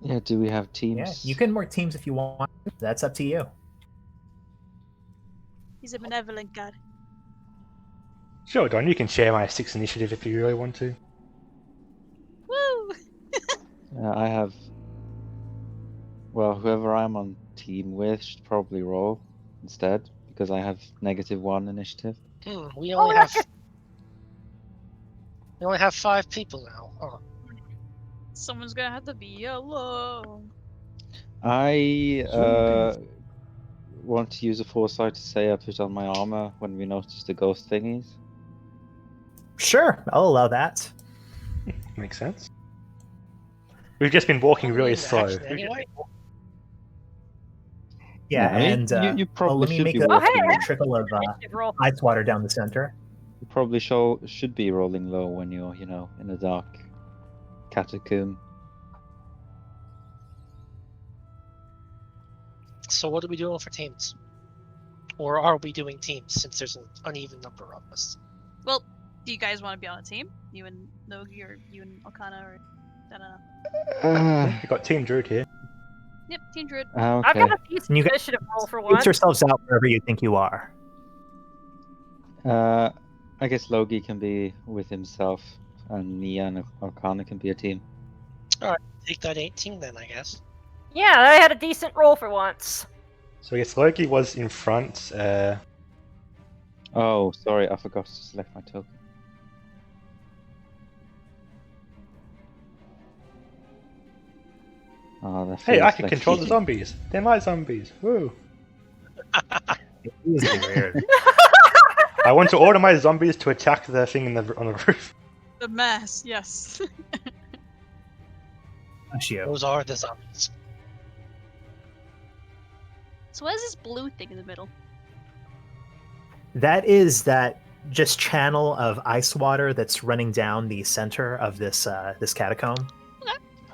E: Yeah. Do we have teams?
C: Yeah, you can work teams if you want. That's up to you.
A: He's a benevolent god.
B: Sure, Don. You can share my 6 initiative if you really want to.
A: Woo!
E: I have. Well, whoever I'm on team with should probably roll instead because I have -1 initiative.
G: We only have 5 people now. Huh.
A: Someone's gonna have to be alone.
E: I want to use a foresight to say I put on my armor when we notice the ghost thingies.
C: Sure, I'll allow that.
B: Makes sense. We've just been walking really
G: In
B: slow.
G: action Anyway.
C: Yeah,
E: I mean,
C: and
E: you probably
C: let me
E: should
C: make
E: be
C: a
E: walking.
C: trickle of
D: Initiative roll.
C: ice water down the center.
E: You probably should be rolling low when you're, in a dark catacomb.
G: So what are we doing for teams? Or are we doing teams since there's an uneven number of us?
A: Well, do you guys want to be on a team? You and Nogi or you and Okana or I don't know.
B: We've got Team Druid here.
A: Yep, Team Druid.
E: Okay.
D: I've got a decent
C: You guys-
D: initiative roll for
C: Put
D: once.
C: yourselves out wherever you think you are.
E: I guess Logi can be with himself, and Nia and Arcana can be a team.
G: Take that 18 then, I guess.
D: Yeah, I had a decent roll for once.
B: So I guess Loki was in front.
E: Oh, sorry, I forgot to select my token. Oh, that
B: Hey, I
E: feels
B: can
E: like
B: control the
E: cheating.
B: zombies. They're my zombies. Woo!
C: Easily weird.
B: I want to order my zombies to attack the thing on the roof.
A: The mass, yes.
C: That's you.
G: Those are the zombies.
A: So what is this blue thing in the middle?
C: That is that just channel of ice water that's running down the center of this this catacomb.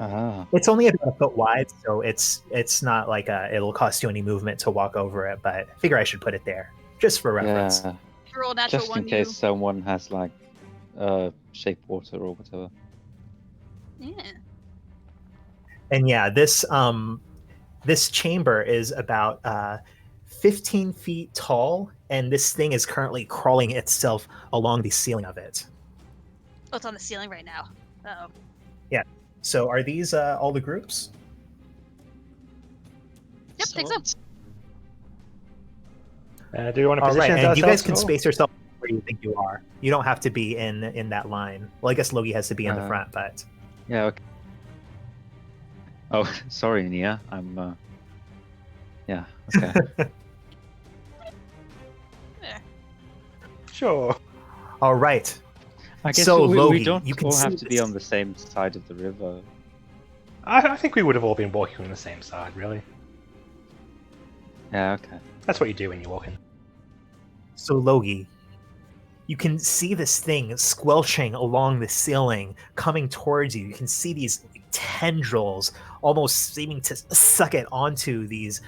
E: Ah,
C: It's only about a foot wide, so it's not like it'll cost you any movement to walk over it. But I figure I should put it there just for reference.
E: yeah.
A: If you roll a natural
E: Just
A: one,
E: in case someone has like shape water or whatever.
A: Yeah.
C: And yeah, this chamber is about 15 feet tall, and this thing is currently crawling itself along the ceiling of it.
A: Oh, it's on the ceiling right now. Uh-oh.
C: So are these all the groups?
A: Yep, think so.
B: Do you want to
C: All
B: position
C: right, and you guys
B: ourselves
C: can
B: at all?
C: space yourself where you think you are. You don't have to be in that line. Well, I guess Logi has to be in the front, but
E: Yeah. Okay. Oh, sorry, Nia. I'm. Yeah. Okay.
B: Sure.
C: all right.
E: I guess
C: So,
E: we
C: Logi,
E: don't
C: you can
E: all
C: see
E: have to be
C: this-
E: on the same side of the river.
B: I think we would have all been walking on the same side, really.
E: Yeah. Okay.
B: That's what you do when you're walking.
C: So Logi, you can see this thing squelching along the ceiling, coming towards you. You can see these tendrils almost seeming to suck it onto these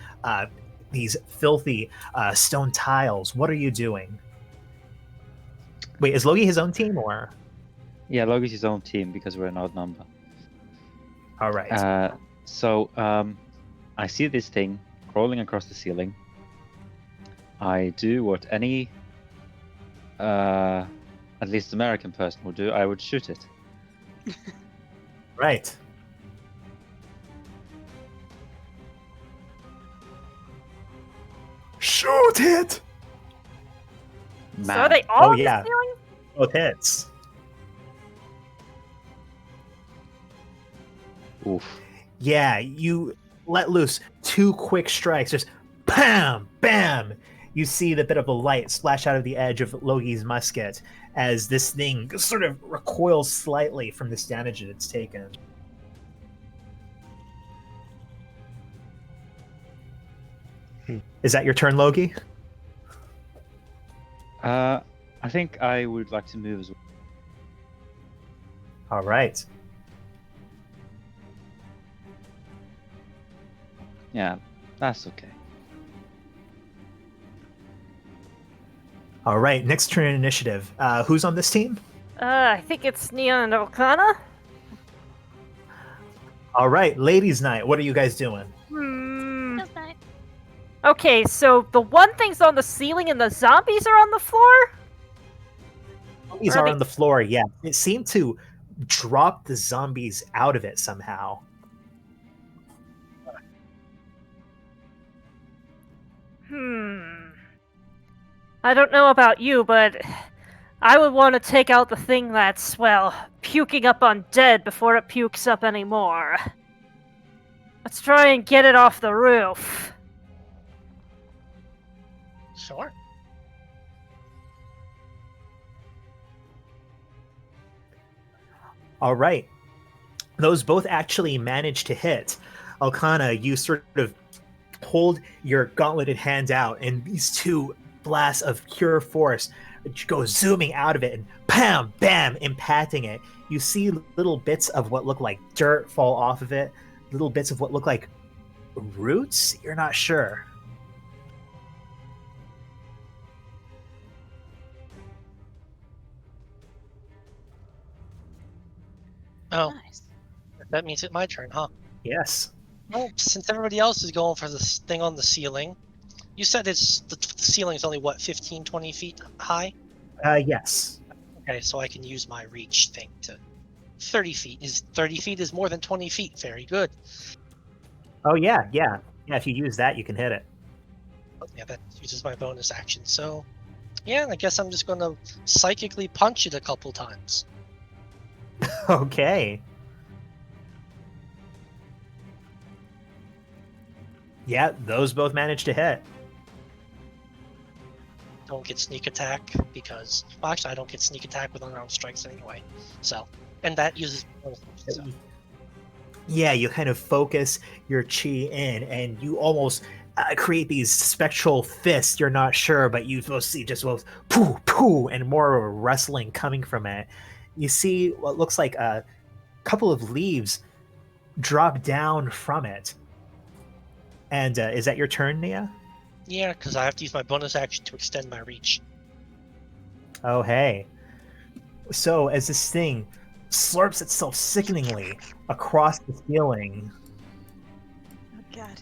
C: filthy stone tiles. What are you doing? Wait, is Logi his own team or?
E: Yeah, Logi's his own team because we're an odd number.
C: All right.
E: So I see this thing crawling across the ceiling. I do what any, at least American person would do. I would shoot it.
C: Right. Shoot it!
D: So are they all
C: Oh,
D: on the
C: yeah.
D: ceiling?
C: Both hits.
E: Oof.
C: Yeah, you let loose 2 quick strikes, just bam, bam. You see the bit of a light splash out of the edge of Logi's musket as this thing sort of recoils slightly from this damage that it's taken. Is that your turn, Logi?
E: I think I would like to move as well.
C: All right.
E: Yeah, that's okay.
C: All right, next turn in initiative. Who's on this team?
D: I think it's Nia and Okana.
C: All right, ladies' night. What are you guys doing?
A: Just night.
D: Okay, so the one thing's on the ceiling and the zombies are on the floor?
C: These
D: Or
C: are
D: they-
C: on the floor, yeah. It seemed to drop the zombies out of it somehow.
D: I don't know about you, but I would want to take out the thing that's, well, puking up undead before it pukes up anymore. Let's try and get it off the roof.
G: Sure.
C: All right. Those both actually managed to hit. Alkana, you sort of hold your gauntleted hand out, and these 2 blasts of pure force go zooming out of it and bam, bam, impacting it. You see little bits of what look like dirt fall off of it, little bits of what look like roots. You're not sure.
G: Oh,
A: Nice.
G: that means it's my turn, huh?
C: Yes.
G: Well, since everybody else is going for this thing on the ceiling, you said the ceiling's only, what, 15, 20 feet high?
C: Yes.
G: Okay, so I can use my reach thing to 30 feet. 30 feet is more than 20 feet. Very good.
C: Oh, yeah, yeah. Yeah, if you use that, you can hit it.
G: Yeah, that uses my bonus action. So, yeah, I guess I'm just going to psychically punch it a couple times.
C: Okay. Yeah, those both managed to hit.
G: Don't get sneak attack because, well, actually, I don't get sneak attack with unarmed strikes anyway. So, and that uses bonus action, so.
C: Yeah, you kind of focus your chi in, and you almost create these spectral fists. You're not sure, but you both see just both pooh, pooh, and more of a rustling coming from it. You see what looks like a couple of leaves drop down from it. And is that your turn, Nia?
G: Yeah, because I have to use my bonus action to extend my reach.
C: Oh, hey. So as this thing slurps itself sickeningly across the ceiling,
A: Oh god.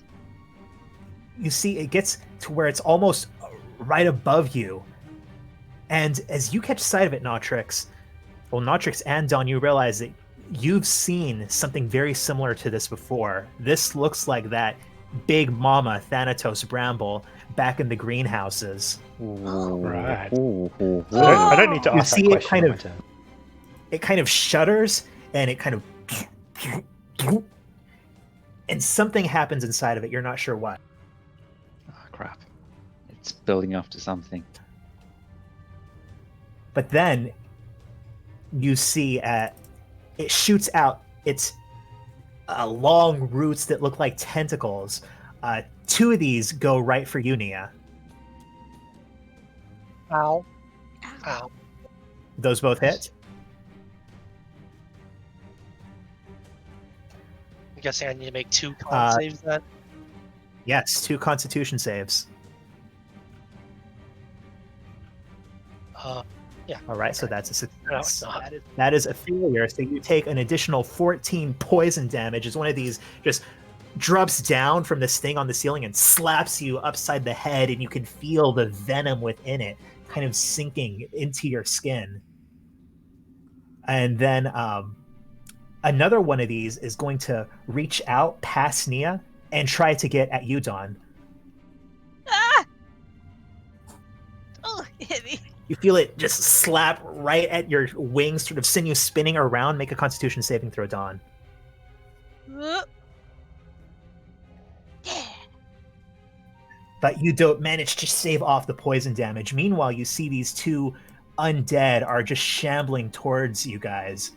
C: you see it gets to where it's almost right above you. And as you catch sight of it, Nautrix and Dawn, you realize that you've seen something very similar to this before. This looks like that big mama Thanatos bramble back in the greenhouses.
B: Right.
E: Ooh, ooh, ooh.
B: I don't need to
C: You
B: ask that
C: see it
B: question
C: kind
B: on my
C: of-
B: turn.
C: It kind of shudders and it kind of and something happens inside of it. You're not sure what.
E: Oh, crap. It's building up to something.
C: But then you see it shoots out its long roots that look like tentacles. 2 of these go right for you, Nia.
G: Ow. Ow.
C: Those both hit.
G: I'm guessing I need to make 2 con saves then.
C: Yes, 2 Constitution saves.
G: Yeah.
C: All right, so
G: Okay.
C: that's a
G: No, it's
C: success.
G: not.
C: That is a failure. So you take an additional 14 poison damage as one of these just drops down from this thing on the ceiling and slaps you upside the head, and you can feel the venom within it kind of sinking into your skin. And then another one of these is going to reach out past Nia and try to get at you, Dawn.
A: Ah! Oh, it hit me.
C: You feel it just slap right at your wings, sort of send you spinning around. Make a Constitution saving throw, Dawn.
A: Yeah.
C: But you don't manage to save off the poison damage. Meanwhile, you see these two undead are just shambling towards you guys.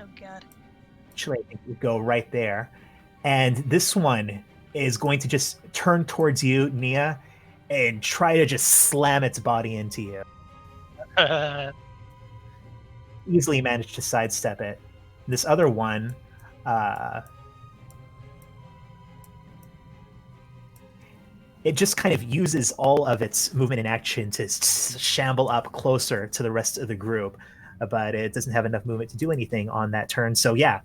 A: Oh god.
C: Actually, I think you go right there. And this one is going to just turn towards you, Nia, and try to just slam its body into you. Easily managed to sidestep it. This other one, it just kind of uses all of its movement and action to shamble up closer to the rest of the group, but it doesn't have enough movement to do anything on that turn. So yeah,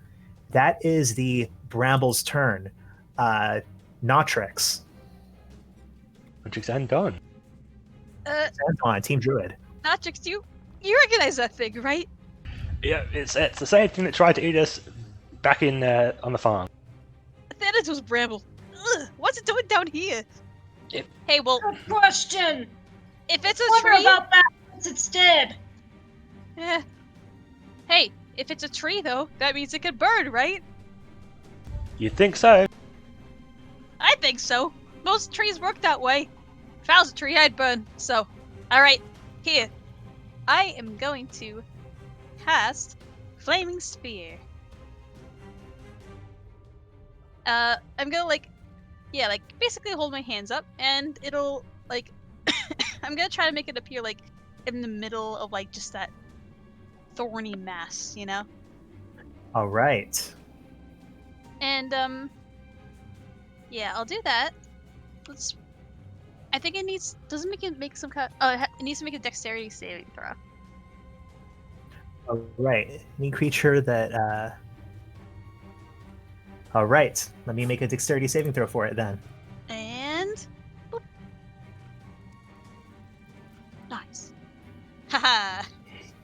C: that is the Bramble's turn. Notrix.
B: Notrix and Dawn.
C: And on Team Druid.
A: Notrix, you recognize that thing, right?
B: Yeah, it's the same thing that tried to eat us back in on the farm.
A: That was Bramble. Ugh, what's it doing down here? Hey, well,
H: Good question.
A: if it's a
H: Wonder
A: tree,
H: about that once it's dead.
A: eh. Hey, if it's a tree though, that means it can burn, right?
B: You'd think so.
A: I think so. Most trees work that way. If I was a tree, I'd burn. So, alright, here. I am going to cast Flaming Sphere. I'm gonna basically hold my hands up, and it'll, I'm gonna try to make it appear, in the middle of, just that thorny mass, you know?
C: All right.
A: And, yeah, I'll do that. I think it needs, doesn't make it make some kind it needs to make a dexterity saving throw.
C: All right. Any creature that, all right. Let me make a dexterity saving throw for it then.
A: And, boop. Nice. Haha.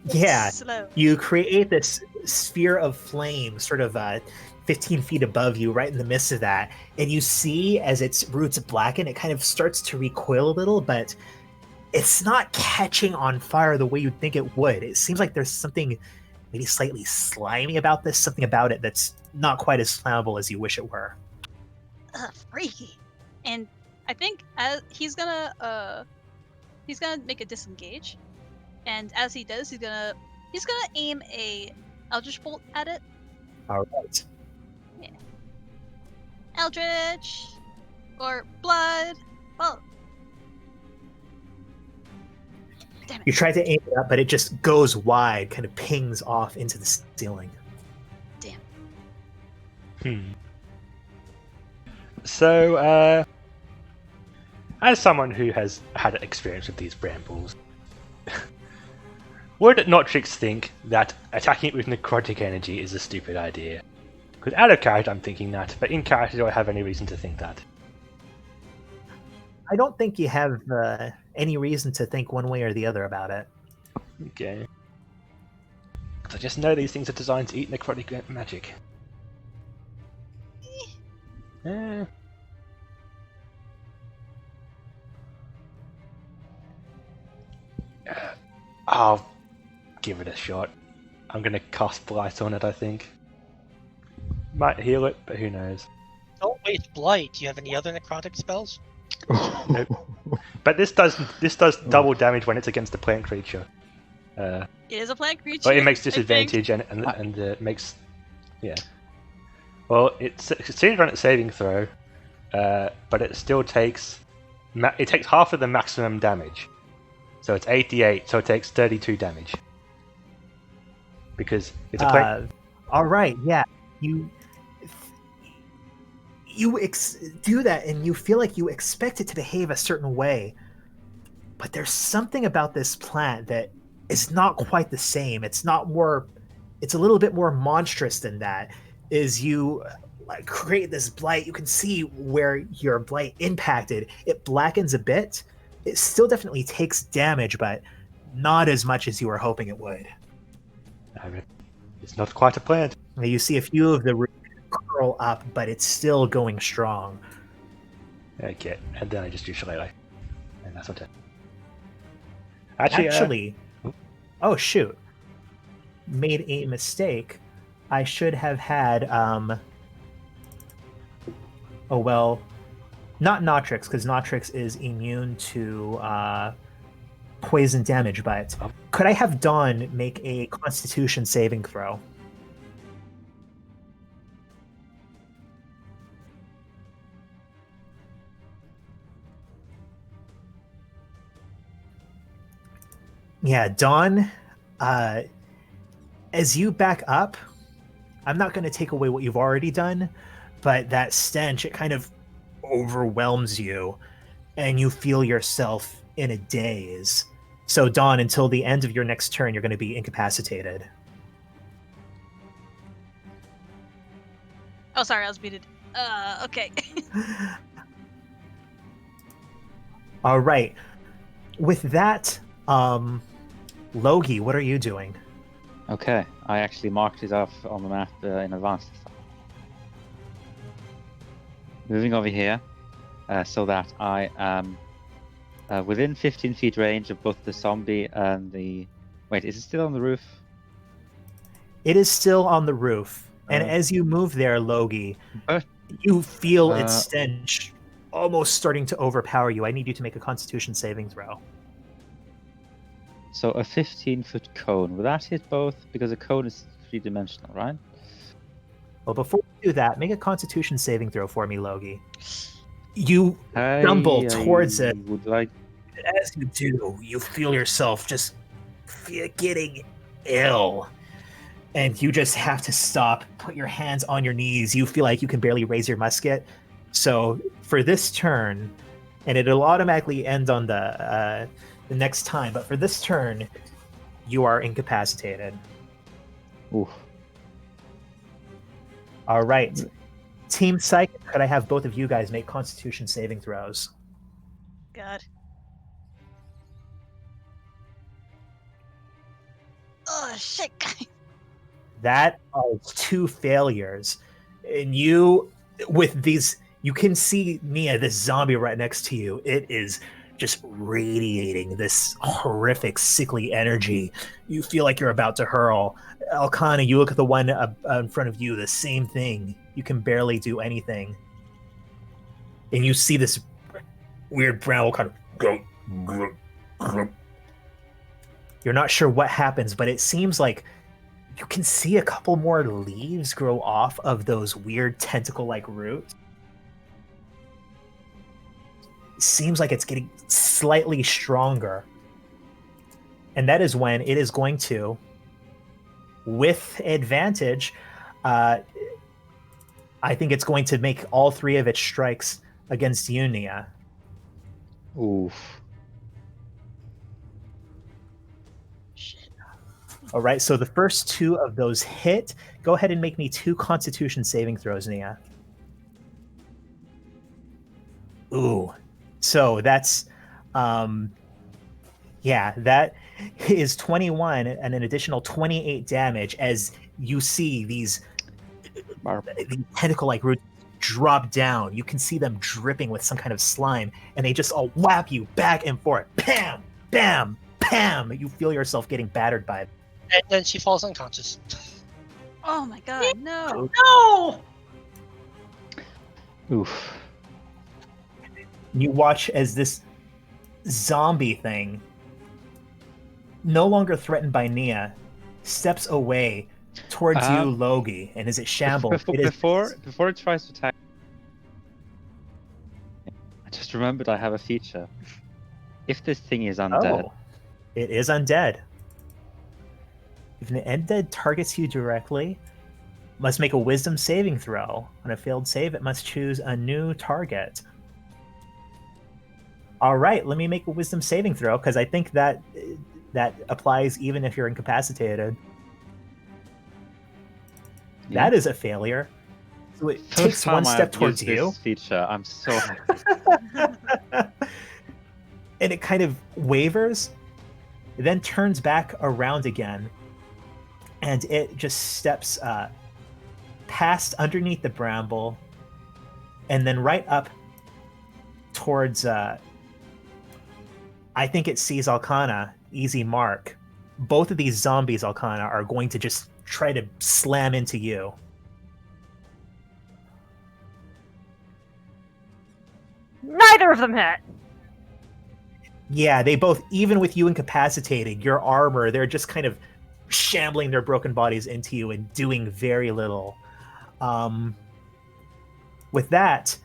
C: Yeah.
A: Slow.
C: You create this sphere of flame sort of 15 feet above you, right in the midst of that. And you see as its roots blacken, it kind of starts to recoil a little, but it's not catching on fire the way you'd think it would. It seems like there's something maybe slightly slimy about this, something about it that's not quite as flammable as you wish it were.
A: Freaky. And I think he's gonna make a disengage. And as he does, he's gonna aim a Eldritch Bolt at it.
C: All right.
A: Yeah. Eldritch or blood. Well, damn it.
C: You try to aim it up, but it just goes wide, kind of pings off into the ceiling.
B: So, as someone who has had experience with these brambles, would Notrix think that attacking it with necrotic energy is a stupid idea? Because out of character I'm thinking that, but in character do I have any reason to think that?
C: I don't think you have any reason to think one way or the other about it.
B: Okay. Because I just know these things are designed to eat necrotic magic. I'll give it a shot. I'm gonna cast Blight on it, I think. Might heal it, but who knows.
G: Don't waste Blight. Do you have any other necrotic spells?
B: Nope. But this does double damage when it's against a plant creature.
A: It is a plant creature.
B: But it makes disadvantage and makes, yeah. Well, it succeeded on its saving throw, but it still takes half of the maximum damage. So it's 88, so it takes 32 damage. Because it's a plant.
C: All right, yeah. You do that, and you feel like you expect it to behave a certain way, but there's something about this plant that is not quite the same. It's a little bit more monstrous than that. Is you create this blight, you can see where your blight impacted. It blackens a bit. It still definitely takes damage, but not as much as you were hoping it would.
B: It's not quite a plant.
C: You see a few of the roots curl up, but it's still going strong.
B: Okay, and then I just do Shillelagh. And that's what it.
C: Actually, oh shoot. Made a mistake. I should have had oh well, not Notrix, because Notrix is immune to poison damage, but could I have Dawn make a Constitution saving throw? Yeah, Dawn, as you back up, I'm not going to take away what you've already done, but that stench, it kind of overwhelms you, and you feel yourself in a daze. So, Dawn, until the end of your next turn, you're going to be incapacitated.
A: Oh, sorry, I was muted. Okay.
C: All right. With that, Logie, what are you doing?
E: Okay, I actually marked it off on the map in advance. Moving over here, so that I am within 15 feet range of both the zombie and the... Wait, is it still on the roof?
C: It is still on the roof. And as you move there, Logie,
E: But
C: you feel its stench almost starting to overpower you. I need you to make a Constitution saving throw.
E: So a 15-foot cone. Will that hit both? Because a cone is 3-dimensional, right?
C: Well, before you do that, make a Constitution saving throw for me, Logie. You stumble towards it.
E: Would like...
C: As you do, you feel yourself just getting ill. And you just have to stop, put your hands on your knees. You feel like you can barely raise your musket. So for this turn, and it'll automatically end on the next time, but for this turn, you are incapacitated.
E: Oof.
C: All right. Team Psychic, could I have both of you guys make Constitution saving throws?
A: God. Oh, shit, guys.
C: That are 2 failures. And you, with these, you can see Nia, this zombie right next to you. It is just radiating this horrific, sickly energy. You feel like you're about to hurl. Alcana, you look at the one in front of you, the same thing. You can barely do anything. And you see this weird brown kind of... You're not sure what happens, but it seems like you can see a couple more leaves grow off of those weird tentacle-like roots. It seems like it's getting slightly stronger. And that is when it is going to, with advantage, I think it's going to make all 3 of its strikes against you, Nia.
E: Oof.
C: All right, so the first 2 of those hit. Go ahead and make me 2 Constitution saving throws, Nia. Ooh. So that's, yeah, that is 21 and an additional 28 damage as you see these tentacle-like roots drop down. You can see them dripping with some kind of slime, and they just all whap you back and forth. Pam! Bam! Pam! You feel yourself getting battered by them.
G: And then she falls unconscious.
A: Oh my god, no.
H: No!
E: Oof.
C: You watch as this zombie thing, no longer threatened by Nia, steps away towards you, Logie, and as it shambles,
E: before it tries to attack, I just remembered I have a feature. If this thing is undead,
C: it is undead. If an undead targets you directly, must make a Wisdom saving throw. On a failed save, it must choose a new target. All right, let me make a Wisdom saving throw because I think that applies even if you're incapacitated.
E: Yeah.
C: That is a failure. So it takes one step towards you.
E: This feature, I'm so happy.
C: And it kind of wavers, then turns back around again, and it just steps past underneath the bramble, and then right up towards I think it sees Alcana, easy mark, both of these zombies, Alcana, are going to just try to slam into you.
D: Neither of them hit.
C: Yeah, they both, even with you incapacitated, your armor, they're just kind of shambling their broken bodies into you and doing very little. With that,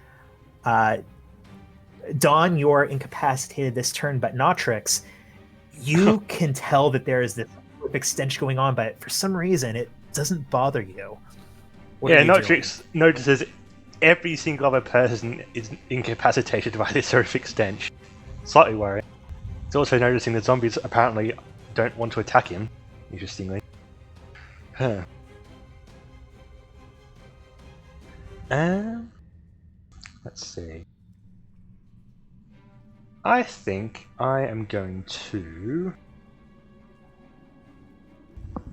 C: Dawn, you're incapacitated this turn, but Notrix, you can tell that there is this stench going on, but for some reason it doesn't bother you. What are you
B: Notrix notices every single other person is incapacitated by this horrific stench. Slightly worried. He's also noticing the zombies apparently don't want to attack him, interestingly. Huh. Let's see. I think I am going to...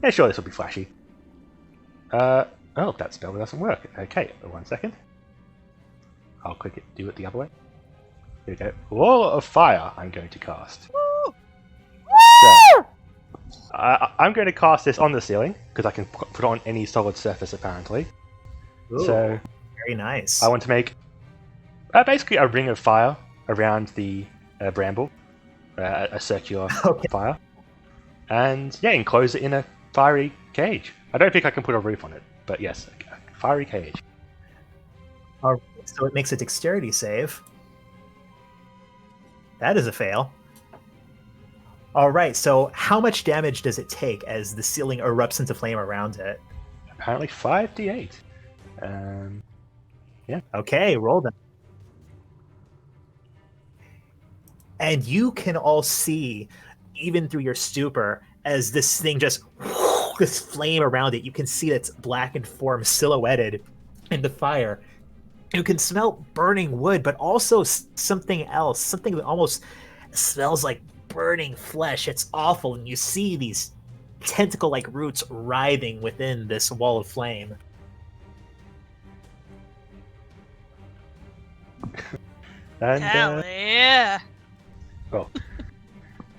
B: Yeah, sure, this will be flashy. Oh, that spell doesn't work. Okay, 1 second. I'll click it, do it the other way. Here we go. Wall of Fire I'm going to cast.
D: Woo!
B: So, I'm going to cast this on the ceiling, because I can put it on any solid surface apparently.
C: Ooh,
B: So,
C: very nice.
B: I want to make basically a ring of fire around the bramble, a circular fire, and yeah, enclose it in a fiery cage. I don't think I can put a roof on it, but yes, a fiery cage.
C: So it makes a dexterity save. That is a fail. All right, so how much damage does it take as the ceiling erupts into flame around it?
B: Apparently 5d8. Yeah.
C: Okay, roll them. And you can all see, even through your stupor, as this thing just, this flame around it, you can see its blackened form silhouetted in the fire. You can smell burning wood, but also something else, something that almost smells like burning flesh. It's awful, and you see these tentacle-like roots writhing within this wall of flame.
B: And,
A: Hell yeah!
B: Well,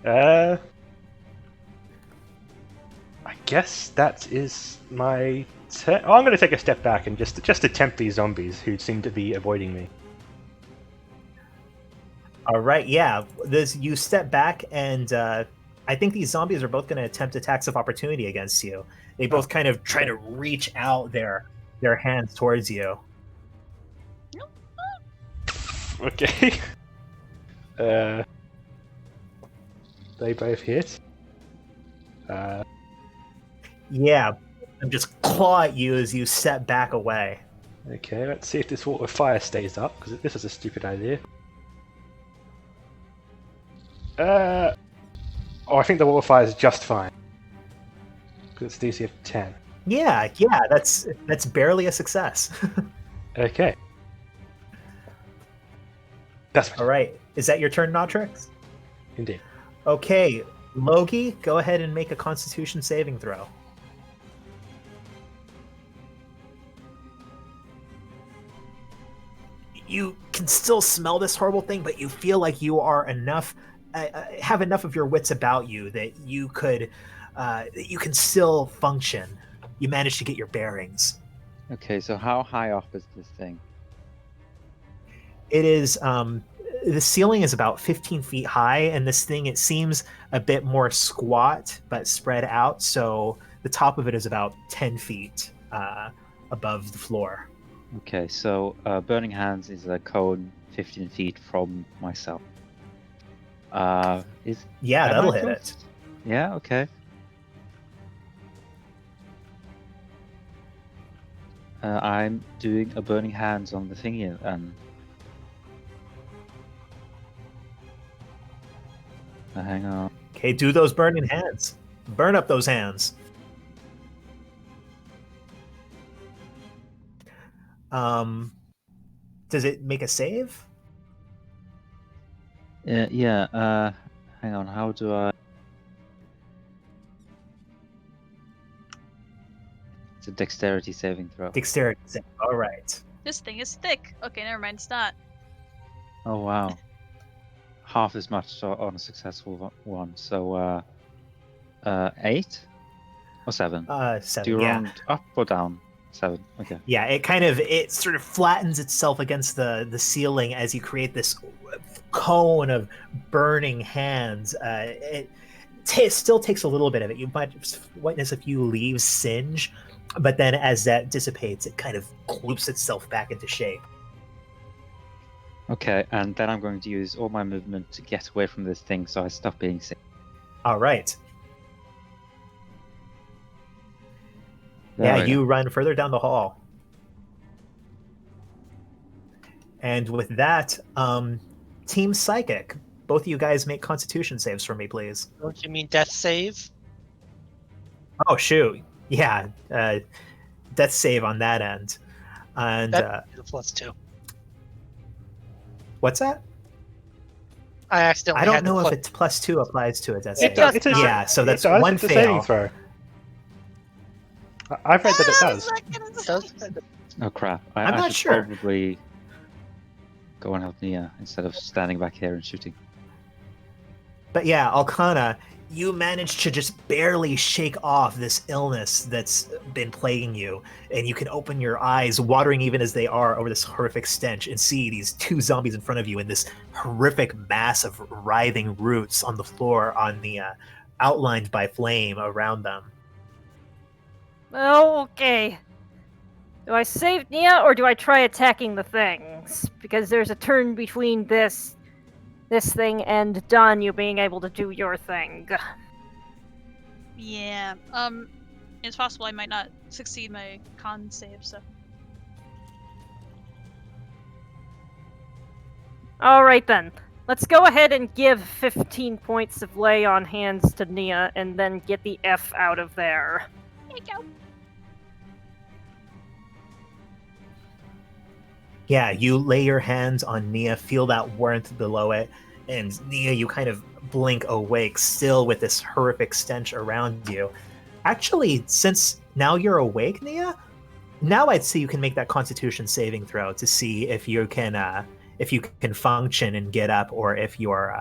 B: I guess that is my turn. Oh, I'm going to take a step back and just attempt these zombies who seem to be avoiding me.
C: All right, yeah. You step back, and I think these zombies are both going to attempt attacks of opportunity against you. They both kind of try to reach out their hands towards you.
B: Okay. They both hit.
C: Yeah, and just claw at you as you step back away.
B: Okay, let's see if this wall of fire stays up, because this is a stupid idea. Oh, I think the wall of fire is just fine. Because it's DC of 10.
C: Yeah, that's barely a success.
B: Okay. That's
C: All right, is that your turn, Notrix?
B: Indeed.
C: Okay, Logi, go ahead and make a Constitution saving throw. You can still smell this horrible thing, but you feel like you are have enough of your wits about you that you can still function. You manage to get your bearings.
E: Okay, so how high up is this thing?
C: It is the ceiling is about 15 feet high, and this thing, it seems a bit more squat but spread out, so the top of it is about 10 feet above the floor.
E: Okay, so Burning Hands is a cone 15 feet from myself. Am
C: That'll
E: I
C: hit
E: close?
C: it.
E: Yeah, okay. I'm doing a Burning Hands on the thingy, and hang on.
C: Okay, do those burning hands. Burn up those hands. Does it make a save?
E: Hang on, how do I... It's a dexterity saving throw.
C: Dexterity save. All right.
A: This thing is thick. Okay, never mind. It's not.
E: Oh, wow. Half as much on a successful one. So, 8 or 7?
C: 7.
E: Do you
C: Yeah.
E: round up or down? 7. Okay.
C: Yeah, it sort of flattens itself against the ceiling as you create this cone of burning hands. It still takes a little bit of it. You might witness a few leaves singe, but then as that dissipates, it kind of loops itself back into shape.
E: Okay, and then I'm going to use all my movement to get away from this thing so I stop being sick.
C: All right.
E: There
C: Yeah,
E: we
C: you
E: go.
C: run further down the hall. And with that, Team Psychic, both of you guys make Constitution saves for me, please.
G: Don't you mean death save?
C: Oh, shoot. Yeah, death save on that end. And
G: That'd be the +2.
C: what's that?
G: I accidentally
C: I don't
G: had
C: know
G: the
C: if it's +2 applies to a death
G: It
C: save.
G: does.
B: It's a,
C: Yeah, so that's
B: it does,
C: one
B: it's a
C: fail.
B: saving throw. I've read that it does.
G: does.
E: Oh crap! I
C: I'm not
E: should
C: sure.
E: probably go and help Nia instead of standing back here and shooting.
C: But yeah, Alcana, you managed to just barely shake off this illness that's been plaguing you, and you can open your eyes, watering even as they are over this horrific stench, and see these 2 zombies in front of you and this horrific mass of writhing roots on the floor, on the outlined by flame around them.
D: Okay. Do I save Nia or do I try attacking the things? Because there's a turn between this thing and Don, you being able to do your thing.
A: Yeah. It's possible I might not succeed my con save, so.
D: Alright then. Let's go ahead and give 15 points of lay on hands to Nia and then get the F out of there.
A: There you go.
C: Yeah, you lay your hands on Nia, feel that warmth below it, and Nia, you kind of blink awake, still with this horrific stench around you. Actually, since now you're awake, Nia, now I'd say you can make that Constitution saving throw to see if you can function and get up, or if you're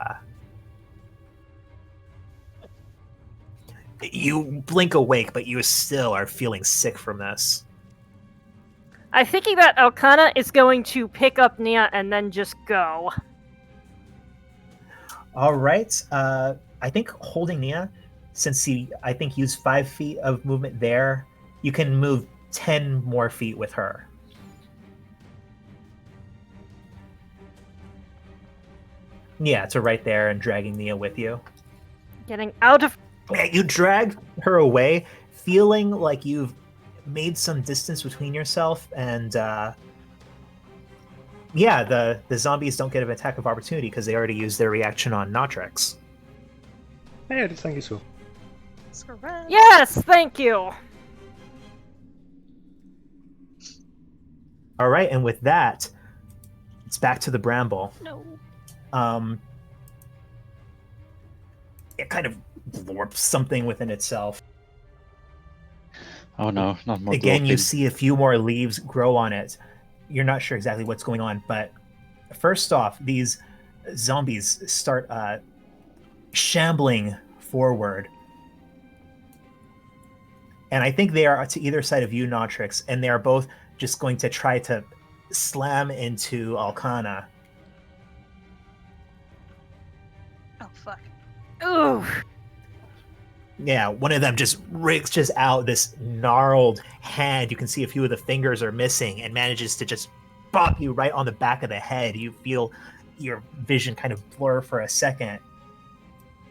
C: you blink awake, but you still are feeling sick from this.
D: I'm thinking that Alcana is going to pick up Nia and then just go.
C: All right. I think holding Nia, since he, I think, used 5 feet of movement there, you can move 10 more feet with her. Yeah, to right there and dragging Nia with you.
D: Getting out of...
C: Yeah, you drag her away, feeling like you've made some distance between yourself and yeah, the zombies don't get an attack of opportunity because they already used their reaction on Notrix.
B: Yeah, that's not useful.
A: That's correct.
D: Yes, thank you!
C: All right, and with that, it's back to the bramble.
A: No.
C: It kind of glorps something within itself.
E: Oh no, not more.
C: Again, you
E: glorping.
C: see a few more leaves grow on it. You're not sure exactly what's going on, but first off, these zombies start shambling forward. And I think they are to either side of you, Notrix, and they are both just going to try to slam into Alcana.
A: Oh, fuck.
D: Ooh.
C: Yeah, one of them just reaches out this gnarled hand. You can see a few of the fingers are missing and manages to just bop you right on the back of the head. You feel your vision kind of blur for a second.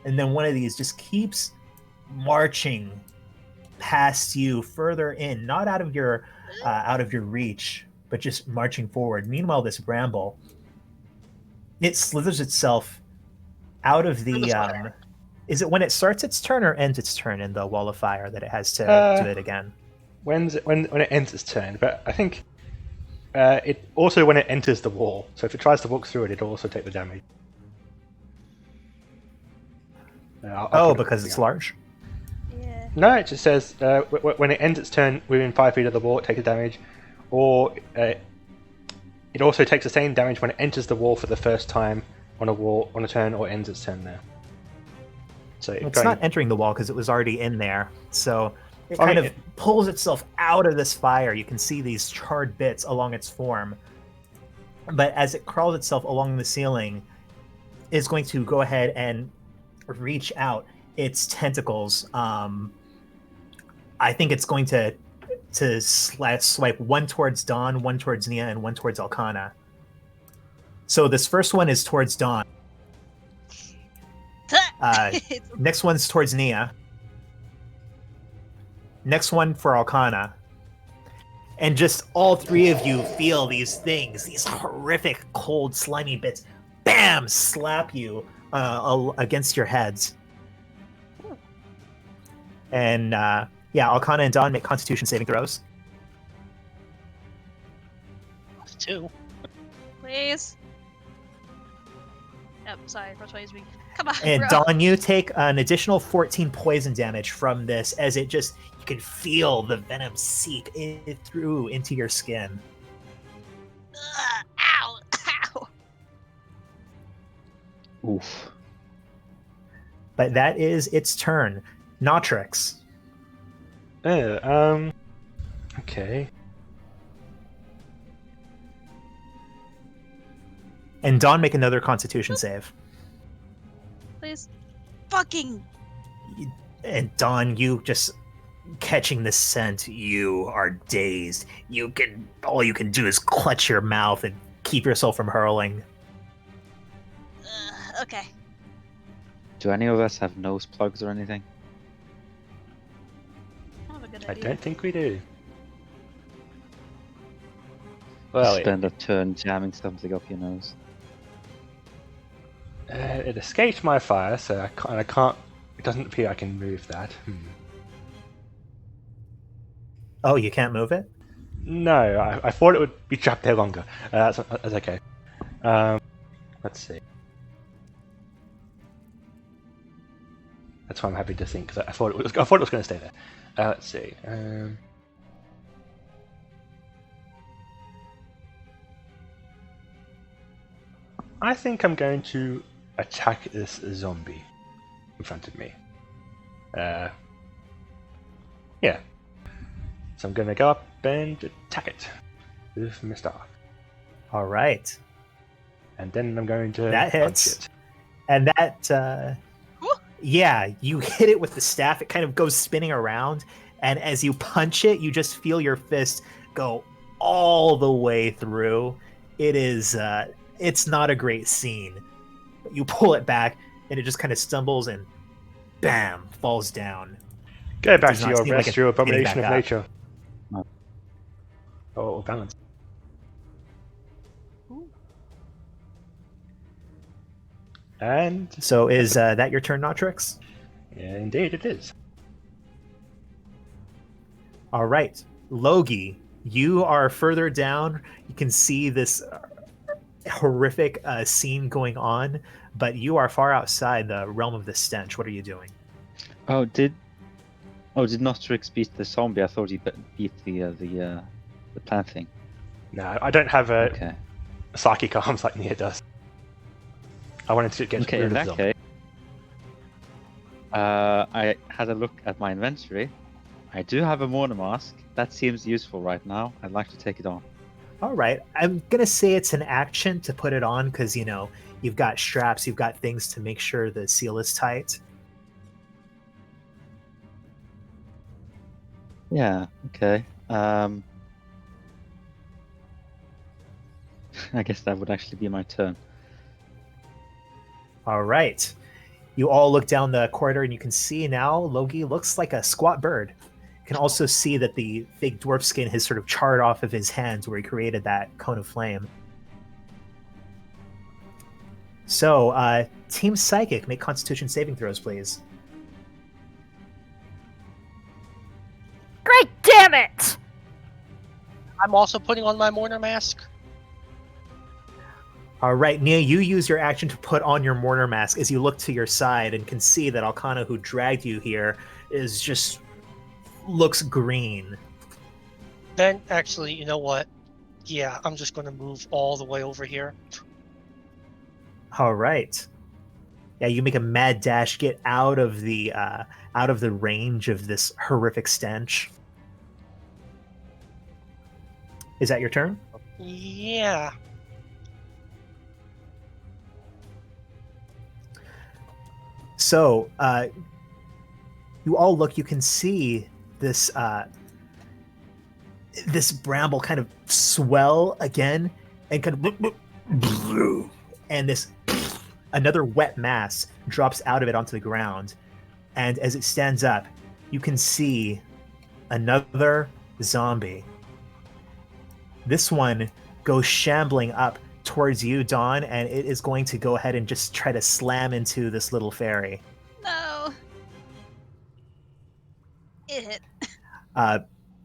C: And then one of these just keeps marching past you further in, not out of your reach, but just marching forward. Meanwhile, this bramble, it slithers itself out of the is it when it starts its turn or ends its turn in the wall of fire that it has to do it again?
B: When it ends its turn, but I think it also when it enters the wall. So if it tries to walk through it, it'll also take the damage. I'll put it
C: Because it's
B: together.
C: large?
A: Yeah.
B: No, it just says when it ends its turn within 5 feet of the wall, it takes a damage, or it also takes the same damage when it enters the wall for the first time on a turn, or ends its turn there. So
C: It's
B: going,
C: not entering the wall because it was already in there. So it
B: I
C: kind
B: mean,
C: of pulls itself out of this fire. You can see these charred bits along its form. But as it crawls itself along the ceiling, it's going to go ahead and reach out its tentacles. I think it's going to swipe one towards Dawn, one towards Nia, and one towards Alcana. So this first one is towards Dawn. Next one's towards Nia. Next one for Alcana. And just all three of you feel these things, these horrific, cold, slimy bits, bam, slap you against your heads. And yeah, Alcana and Dawn make Constitution saving throws.
G: 2.
A: Please. Yep, sorry, for 20's weak. Come on,
C: And
A: bro.
C: Dawn, you take an additional 14 poison damage from this as it just, you can feel the venom seep through into your skin.
A: Ow! Ow!
E: Oof.
C: But that is its turn. Notrix.
B: Okay.
C: And Dawn, make another Constitution save.
A: Please. Fucking.
C: And Dawn, you just catching the scent, you are dazed. All you can do is clutch your mouth and keep yourself from hurling.
A: Okay.
E: Do any of us have nose plugs or anything?
A: I have a good
B: I
A: idea.
B: don't think we do. Well,
E: Spend a turn jamming something up your nose.
B: it escaped my fire, so I can't. It doesn't appear I can move that.
C: Oh, you can't move it?
B: No, I thought it would be trapped there longer. That's okay. Let's see. That's why I'm happy to think. 'Cause I thought it was going to stay there. Let's see. I think I'm going to attack this zombie in front of me. Yeah. So I'm going to go up and attack it with my staff.
C: All right.
B: And then I'm going to
C: That
B: punch
C: hits.
B: it.
C: And that, yeah, you hit it with the staff. It kind of goes spinning around. And as you punch it, you just feel your fist go all the way through. It is, it's not a great scene. But you pull it back, and it just kind of stumbles and bam, falls down.
B: Go back
C: does
B: to
C: not
B: your
C: seem like
B: rest,
C: it's
B: your
C: getting
B: abomination of
C: back up.
B: nature. Oh, balance. And
C: So is that your turn, Notrix?
B: yeah, indeed it is.
C: All right. Logi, you are further down. You can see this horrific scene going on, but you are far outside the realm of the stench. What are you doing?
E: Did Nostrix beat the zombie? I thought he beat the plant thing.
B: No, I don't have a
E: Okay.
B: psychic arms like Nia does. I wanted to get
E: Okay,
B: rid
E: in
B: of
E: that
B: them.
E: case, I had a look at my inventory. I do have a Mourner mask. That seems useful right now. I'd like to take it on.
C: All right. I'm going to say it's an action to put it on because, you know, you've got straps, you've got things to make sure the seal is tight.
E: Yeah, okay. I guess that would actually be my turn.
C: All right. You all look down the corridor and you can see now Logi looks like a squat bird. You can also see that the fake dwarf skin has sort of charred off of his hands where he created that cone of flame. So, Team Psychic, make Constitution saving throws, please.
D: Great damn it!
G: I'm also putting on my mourner mask.
C: All right, Nia, you use your action to put on your mourner mask as you look to your side and can see that Alcana, who dragged you here, is just looks green.
G: Then, actually, you know what? Yeah, I'm just going to move all the way over here.
C: All right. Yeah, you make a mad dash, get out of the range of this horrific stench. Is that your turn?
G: Yeah.
C: So, you all look. You can see this this bramble kind of swell again, and kind of, and this another wet mass drops out of it onto the ground. And as it stands up, you can see another zombie. This one goes shambling up towards you, Dawn, and it is going to go ahead and just try to slam into this little fairy.
A: No. It hit.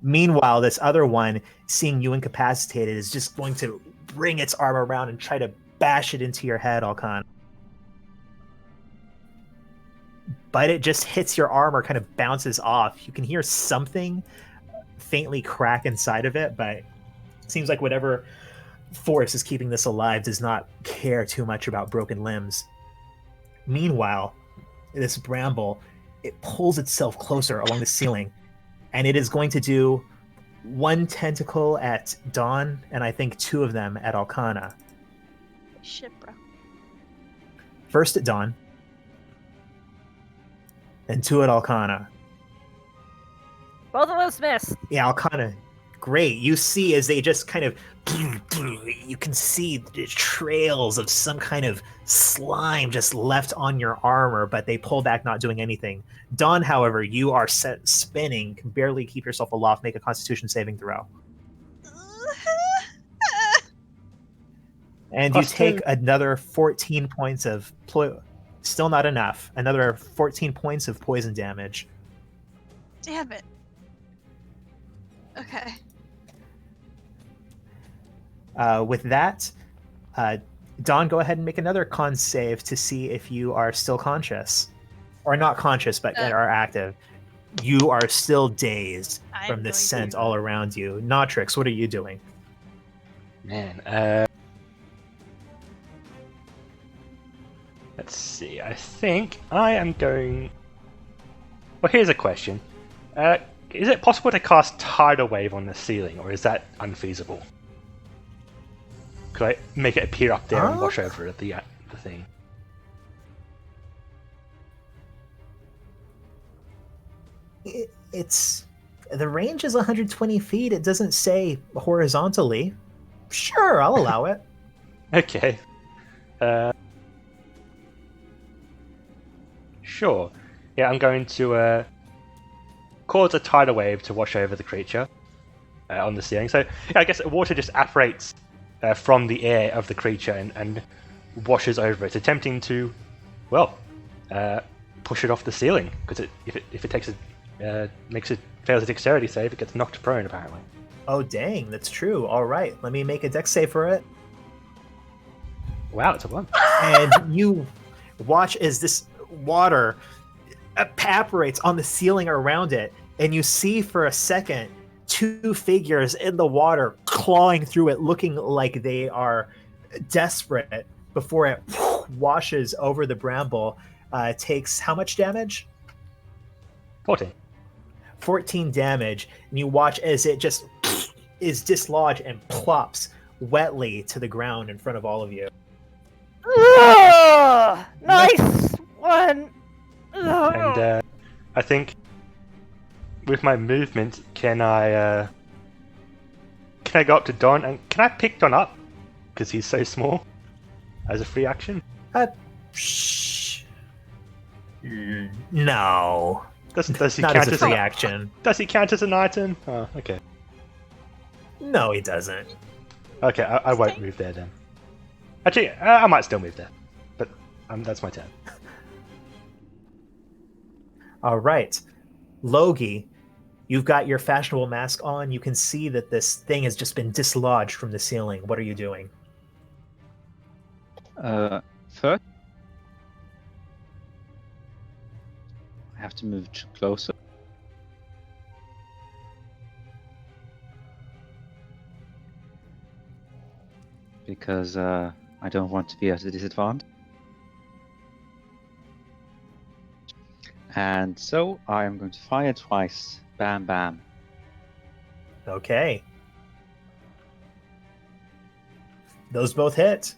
C: Meanwhile, this other one, seeing you incapacitated, is just going to bring its arm around and try to bash it into your head, Alkan. But it just hits your arm or kind of bounces off. You can hear something faintly crack inside of it, but it seems like whatever force is keeping this alive does not care too much about broken limbs. Meanwhile, this bramble, it pulls itself closer along the ceiling, and it is going to do one tentacle at Dawn, and I think two of them at Alkana.
A: Shit, bro.
C: First at Dawn, and two at Alkana.
D: Both of those miss.
C: Yeah, Alkana, great. You see as they just kind of, you can see the trails of some kind of slime just left on your armor, but they pull back, not doing anything. Dawn, however, you are spinning, can barely keep yourself aloft. Make a Constitution saving throw. And you take another 14 points of still not enough. Another 14 points of poison damage.
A: Damn it. Okay.
C: With that, Dawn, go ahead and make another con save to see if you are still conscious. Or not conscious, but are active. You are still dazed from this scent all around you. Notrix, what are you doing?
B: Man, let's see. I think I am going... Well, here's a question. Is it possible to cast Tidal Wave on the ceiling, or is that unfeasible? Could I make it appear up there and wash over the thing?
C: It's... The range is 120 feet. It doesn't say horizontally. Sure, I'll allow it.
B: Okay. Sure. Yeah, I'm going to cause a tidal wave to wash over the creature on the ceiling. So yeah, I guess water just apparates from the air of the creature and washes over it, attempting to, well, push it off the ceiling. Because if it takes fails a dexterity save, it gets knocked prone apparently.
C: Oh dang, that's true. All right, let me make a dex save for it.
B: Wow, it's a 1.
C: And you watch as this water evaporates on the ceiling around it, and you see for a second two figures in the water clawing through it, looking like they are desperate before it washes over the bramble. It takes how much damage? 14 damage, and you watch as it just is dislodged and plops wetly to the ground in front of all of you.
D: Nice one.
B: And I think with my movement, can I go up to Don and can I pick Don up because he's so small as a free action?
C: No.
B: Does he
C: Not
B: count
C: as a free action?
B: Does he count as an item? Oh, okay.
C: No, he doesn't.
B: Okay, I won't move there then. Actually, I might still move there, but that's my turn.
C: All right, Logie, you've got your fashionable mask on. You can see that this thing has just been dislodged from the ceiling. What are you doing?
E: First, I have to move closer. Because I don't want to be at a disadvantage. And so I am going to fire twice. Bam, bam.
C: Okay. Those both hit.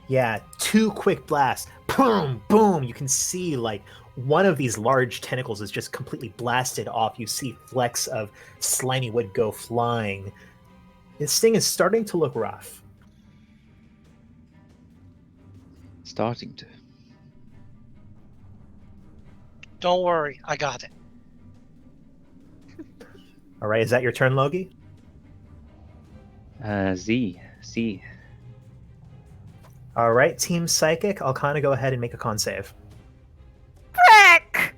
C: Yeah, 2 quick blasts. Boom, boom. You can see like one of these large tentacles is just completely blasted off. You see flecks of slimy wood go flying. This thing is starting to look rough.
E: Starting to.
G: Don't worry, I got it.
C: All right, is that your turn, Logie?
E: Z.
C: All right, Team Psychic, I'll kind of go ahead and make a con save.
D: Frick!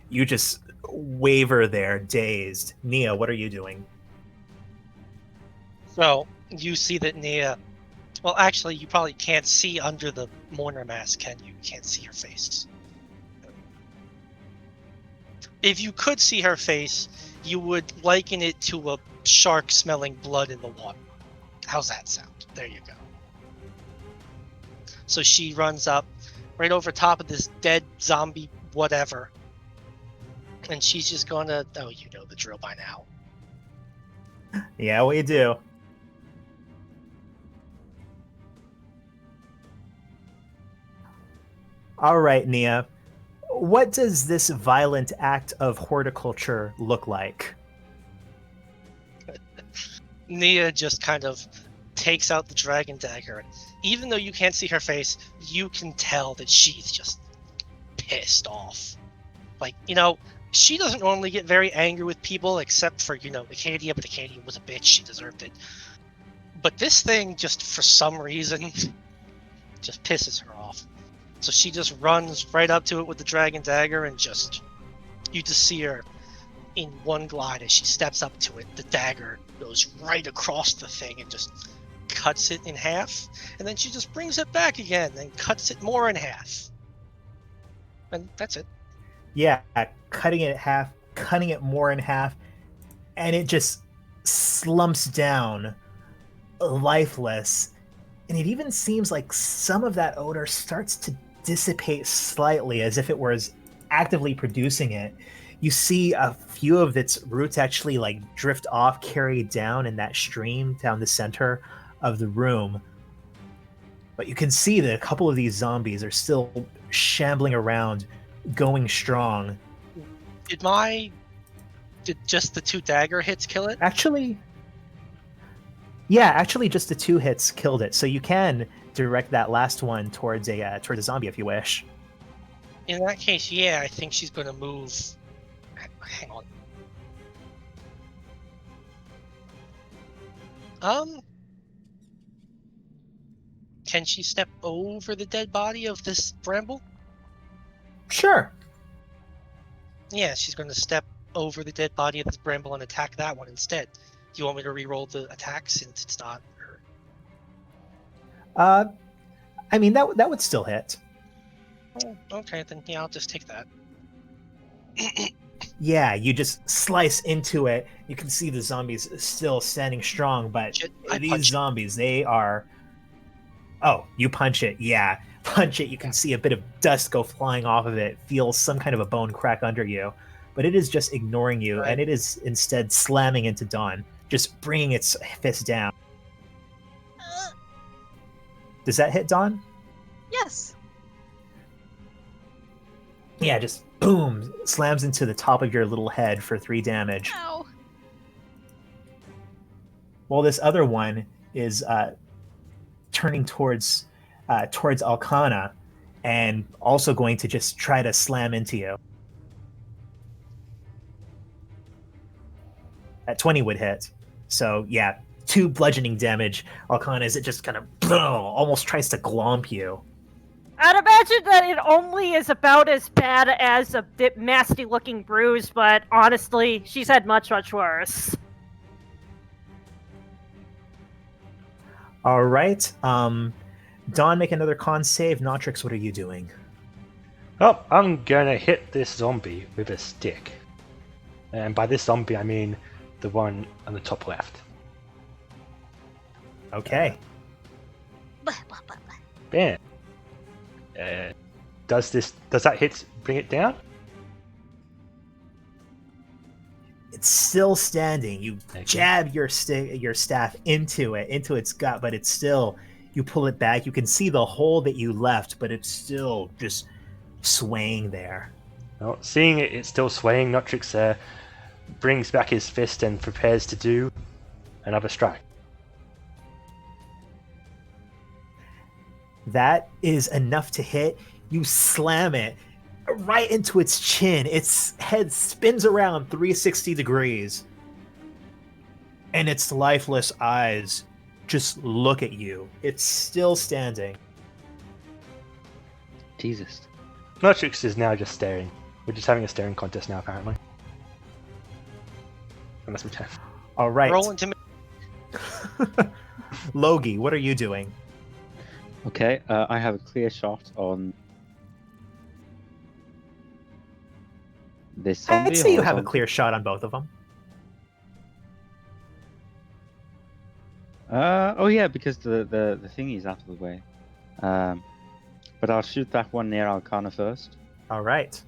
C: You just waver there, dazed. Nia, what are you doing?
G: So you see that Nia. Well, actually, you probably can't see under the mourner mask, can you? You can't see her face. If you could see her face, you would liken it to a shark smelling blood in the water. How's that sound? There you go. So she runs up right over top of this dead zombie whatever. And she's just gonna, oh, you know the drill by now.
C: Yeah, we do. All right, Nia. What does this violent act of horticulture look like?
G: Nia just kind of takes out the dragon dagger. Even though you can't see her face, you can tell that she's just pissed off. Like, you know, she doesn't normally get very angry with people except for, you know, Acadia, but Acadia was a bitch. She deserved it. But this thing, just for some reason, just pisses her off. So she just runs right up to it with the dragon dagger and just, you just see her in one glide as she steps up to it. The dagger goes right across the thing and just cuts it in half. And then she just brings it back again and cuts it more in half. And that's it.
C: Yeah, cutting it in half, cutting it more in half, and it just slumps down, lifeless. And it even seems like some of that odor starts to dissipate slightly, as if it was actively producing it. You see a few of its roots actually like drift off, carried down in that stream down the center of the room. But you can see that a couple of these zombies are still shambling around, going strong.
G: Did just the 2 dagger hits kill it?
C: Actually, just the 2 hits killed it. So you can direct that last one towards a zombie if you wish.
G: In that case, yeah, I think she's going to move. Hang on. Can she step over the dead body of this bramble?
C: Sure.
G: Yeah, she's going to step over the dead body of this bramble and attack that one instead. Do you want me to re-roll the attack since it's not her?
C: I mean that would still hit.
G: Oh, okay, then yeah, I'll just take that.
C: Yeah, you just slice into it. You can see the zombies still standing strong, but these zombies, they are... Oh, you punch it. Yeah, punch it. You can see a bit of dust go flying off of it, feel some kind of a bone crack under you. But it is just ignoring you, and it is instead slamming into Dawn, just bringing its fist down. Does that hit Dawn?
A: Yes.
C: Yeah, just boom, slams into the top of your little head for 3 damage.
A: Ow.
C: While this other one is turning towards Alcana and also going to just try to slam into you. That 20 would hit. So yeah, 2 bludgeoning damage. Alcana, as it just kind of almost tries to glomp you.
D: I'd imagine that it only is about as bad as a bit nasty-looking bruise, but honestly, she's had much, much worse.
C: All right. Dawn, make another con save. Notrix, what are you doing?
B: Oh, I'm gonna hit this zombie with a stick. And by this zombie, I mean the one on the top left.
C: Okay.
A: Blah, blah, blah, blah.
B: Bam. Does that hit bring it down?
C: It's still standing. You
B: Okay.
C: jab your staff into its gut, but it's still. You pull it back. You can see the hole that you left, but it's still just swaying there.
B: Well, seeing it's still swaying, Notrix brings back his fist and prepares to do another strike.
C: That is enough to hit. You slam it right into its chin. Its head spins around 360 degrees. And its lifeless eyes just look at you. It's still standing.
E: Jesus.
B: Notrix is now just staring. We're just having a staring contest now, apparently. Unless we can.
C: All right.
G: Roll into me.
C: Logie, what are you doing?
E: Okay, I have a clear shot on this zombie.
C: I'd say you
E: or
C: have a
E: zombie?
C: clear shot on both of them.
E: Oh yeah, because the thingy's out of the way. But I'll shoot that one near Arcana first.
C: All right.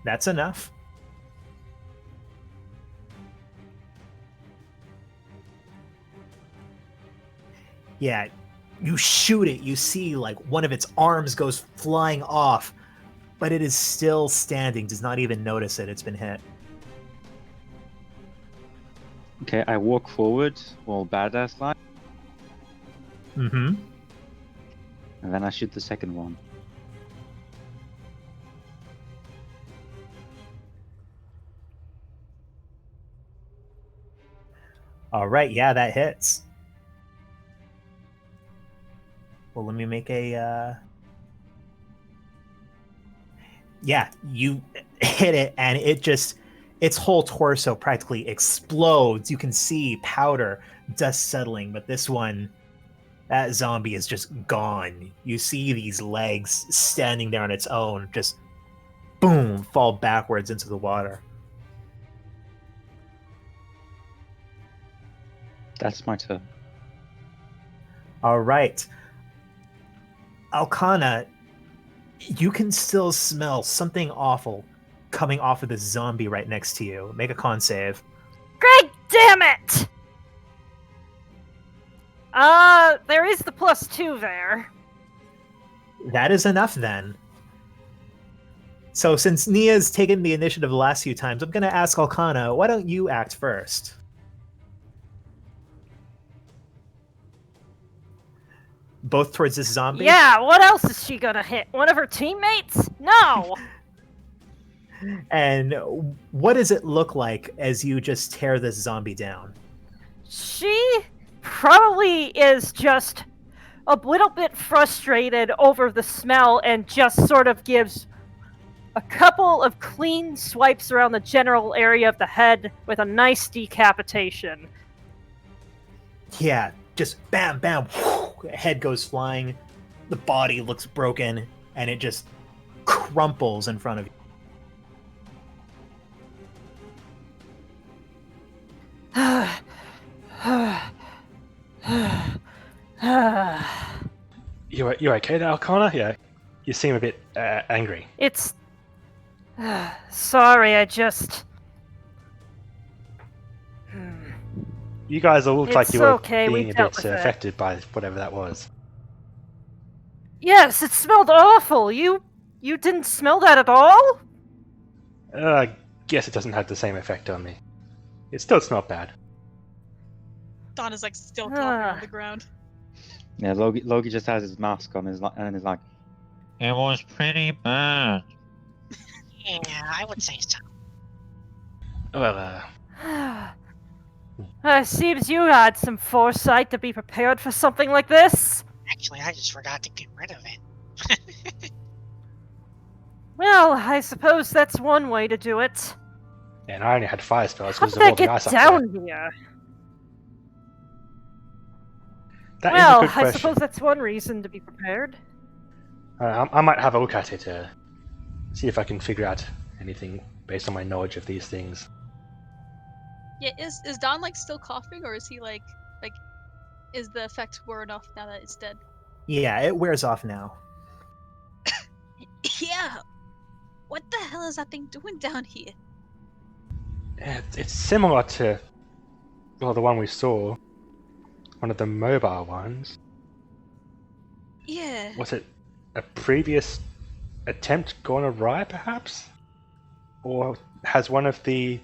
C: That's enough. Yeah, you shoot it. You see, like, one of its arms goes flying off, but it is still standing, does not even notice it. It's been hit.
E: Okay, I walk forward, all badass like,
C: Mm-hmm.
E: and then I shoot the second one.
C: All right, yeah, that hits. Well, let me make a... Yeah, you hit it, and it just... Its whole torso practically explodes. You can see powder, dust settling, but this one, that zombie is just gone. You see these legs standing there on its own, just boom, fall backwards into the water.
E: That's my turn.
C: All right. Alcana, you can still smell something awful coming off of this zombie right next to you. Make a con save.
D: Greg, damn it! There is the +2 there.
C: That is enough then. So since Nia's taken the initiative the last few times, I'm going to ask Alcana, why don't you act first? Both towards this zombie?
D: Yeah, what else is she gonna hit? One of her teammates? No!
C: And what does it look like as you just tear this zombie down?
D: She probably is just a little bit frustrated over the smell and just sort of gives a couple of clean swipes around the general area of the head with a nice decapitation.
C: Yeah, just bam, bam, whoosh, head goes flying, the body looks broken, and it just crumples in front of you.
B: You're okay there, Alcana? Yeah. You seem a bit angry.
D: It's... sorry, I just...
B: You guys all look like
D: It's
B: you were
D: okay, we
B: being a
D: dealt
B: bit
D: with it.
B: affected by whatever that was.
D: Yes, it smelled awful! You didn't smell that at all?
B: I guess it doesn't have the same effect on me. It still smelled bad.
A: Don is like still coughing on
D: Ah.
A: the ground.
E: Yeah, Logie just has his mask on and is like,
I: It was pretty bad.
G: Yeah, I would say so.
B: Well,
D: Seems you had some foresight to be prepared for something like this.
G: Actually, I just forgot to get rid of it.
D: Well, I suppose that's one way to do it.
B: and I only had fire spells
D: How
B: because
D: did
B: of all
D: that
B: the
D: get
B: ice up
D: down
B: there.
D: here?
B: That is
D: Well,
B: a good
D: I
B: question.
D: suppose that's one reason to be prepared.
B: I might have a look at it to see if I can figure out anything based on my knowledge of these things.
A: Yeah, is Don like still coughing, or is he like is the effect worn off now that it's dead?
C: Yeah, it wears off now.
A: Yeah. What the hell is that thing doing down here?
B: It's similar to, well, the one we saw. One of the mobile ones.
A: Yeah.
B: Was it a previous attempt gone awry, perhaps? Or has one of the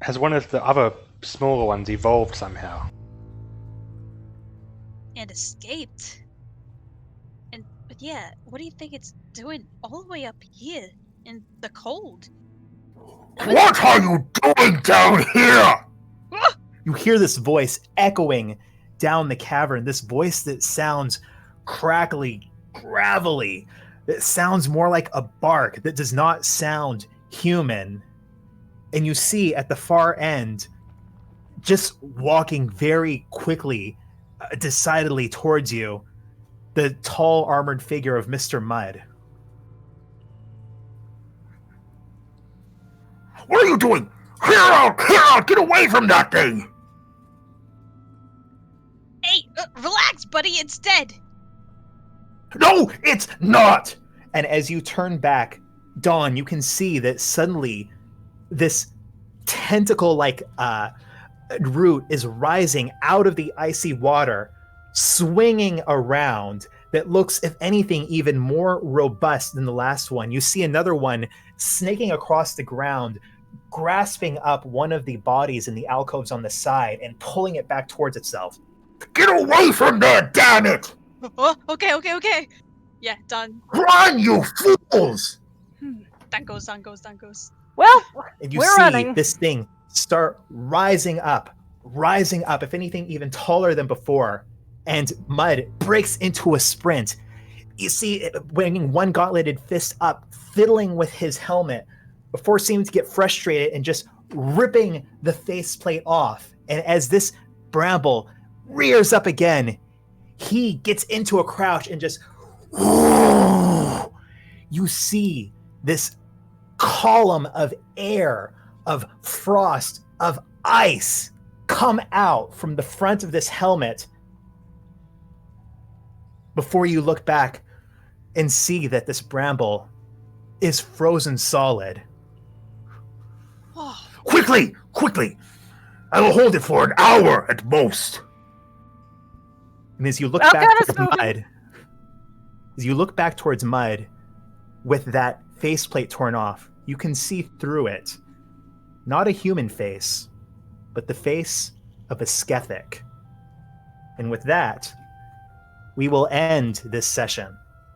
B: other smaller ones evolved somehow?
A: And escaped. But yeah, what do you think it's doing all the way up here in the cold?
F: What are you doing down here?
C: You hear this voice echoing down the cavern, this voice that sounds crackly, gravelly, that sounds more like a bark, that does not sound human. And you see at the far end, just walking very quickly, decidedly towards you, the tall armored figure of Mr. Mudd.
F: What are you doing? Here out, get away from that thing!
A: Hey, relax, buddy, it's dead.
F: No, it's not!
C: And as you turn back, Dawn, you can see that suddenly this tentacle-like root is rising out of the icy water, swinging around, that looks, if anything, even more robust than the last one. You see another one snaking across the ground, grasping up one of the bodies in the alcoves on the side and pulling it back towards itself.
F: Get away from there, damn it!
A: Oh, okay. Yeah, done.
F: Run, you fools!
A: Down goes.
D: Well,
C: And you
D: we're
C: see
D: running.
C: this thing start rising up, if anything, even taller than before. And Mudd breaks into a sprint. You see it winging one gauntleted fist up, fiddling with his helmet before seeming to get frustrated and just ripping the faceplate off. And as this bramble rears up again, he gets into a crouch and just you see this column of air, of frost, of ice come out from the front of this helmet before you look back and see that this bramble is frozen solid.
A: Oh,
F: Quickly! I will hold it for an hour at most.
C: And as you look
D: Oh,
C: back
D: God, it's
C: towards Mudd, with that faceplate torn off, you can see through it not a human face, but the face of a Skethic. And with that, we will end this session.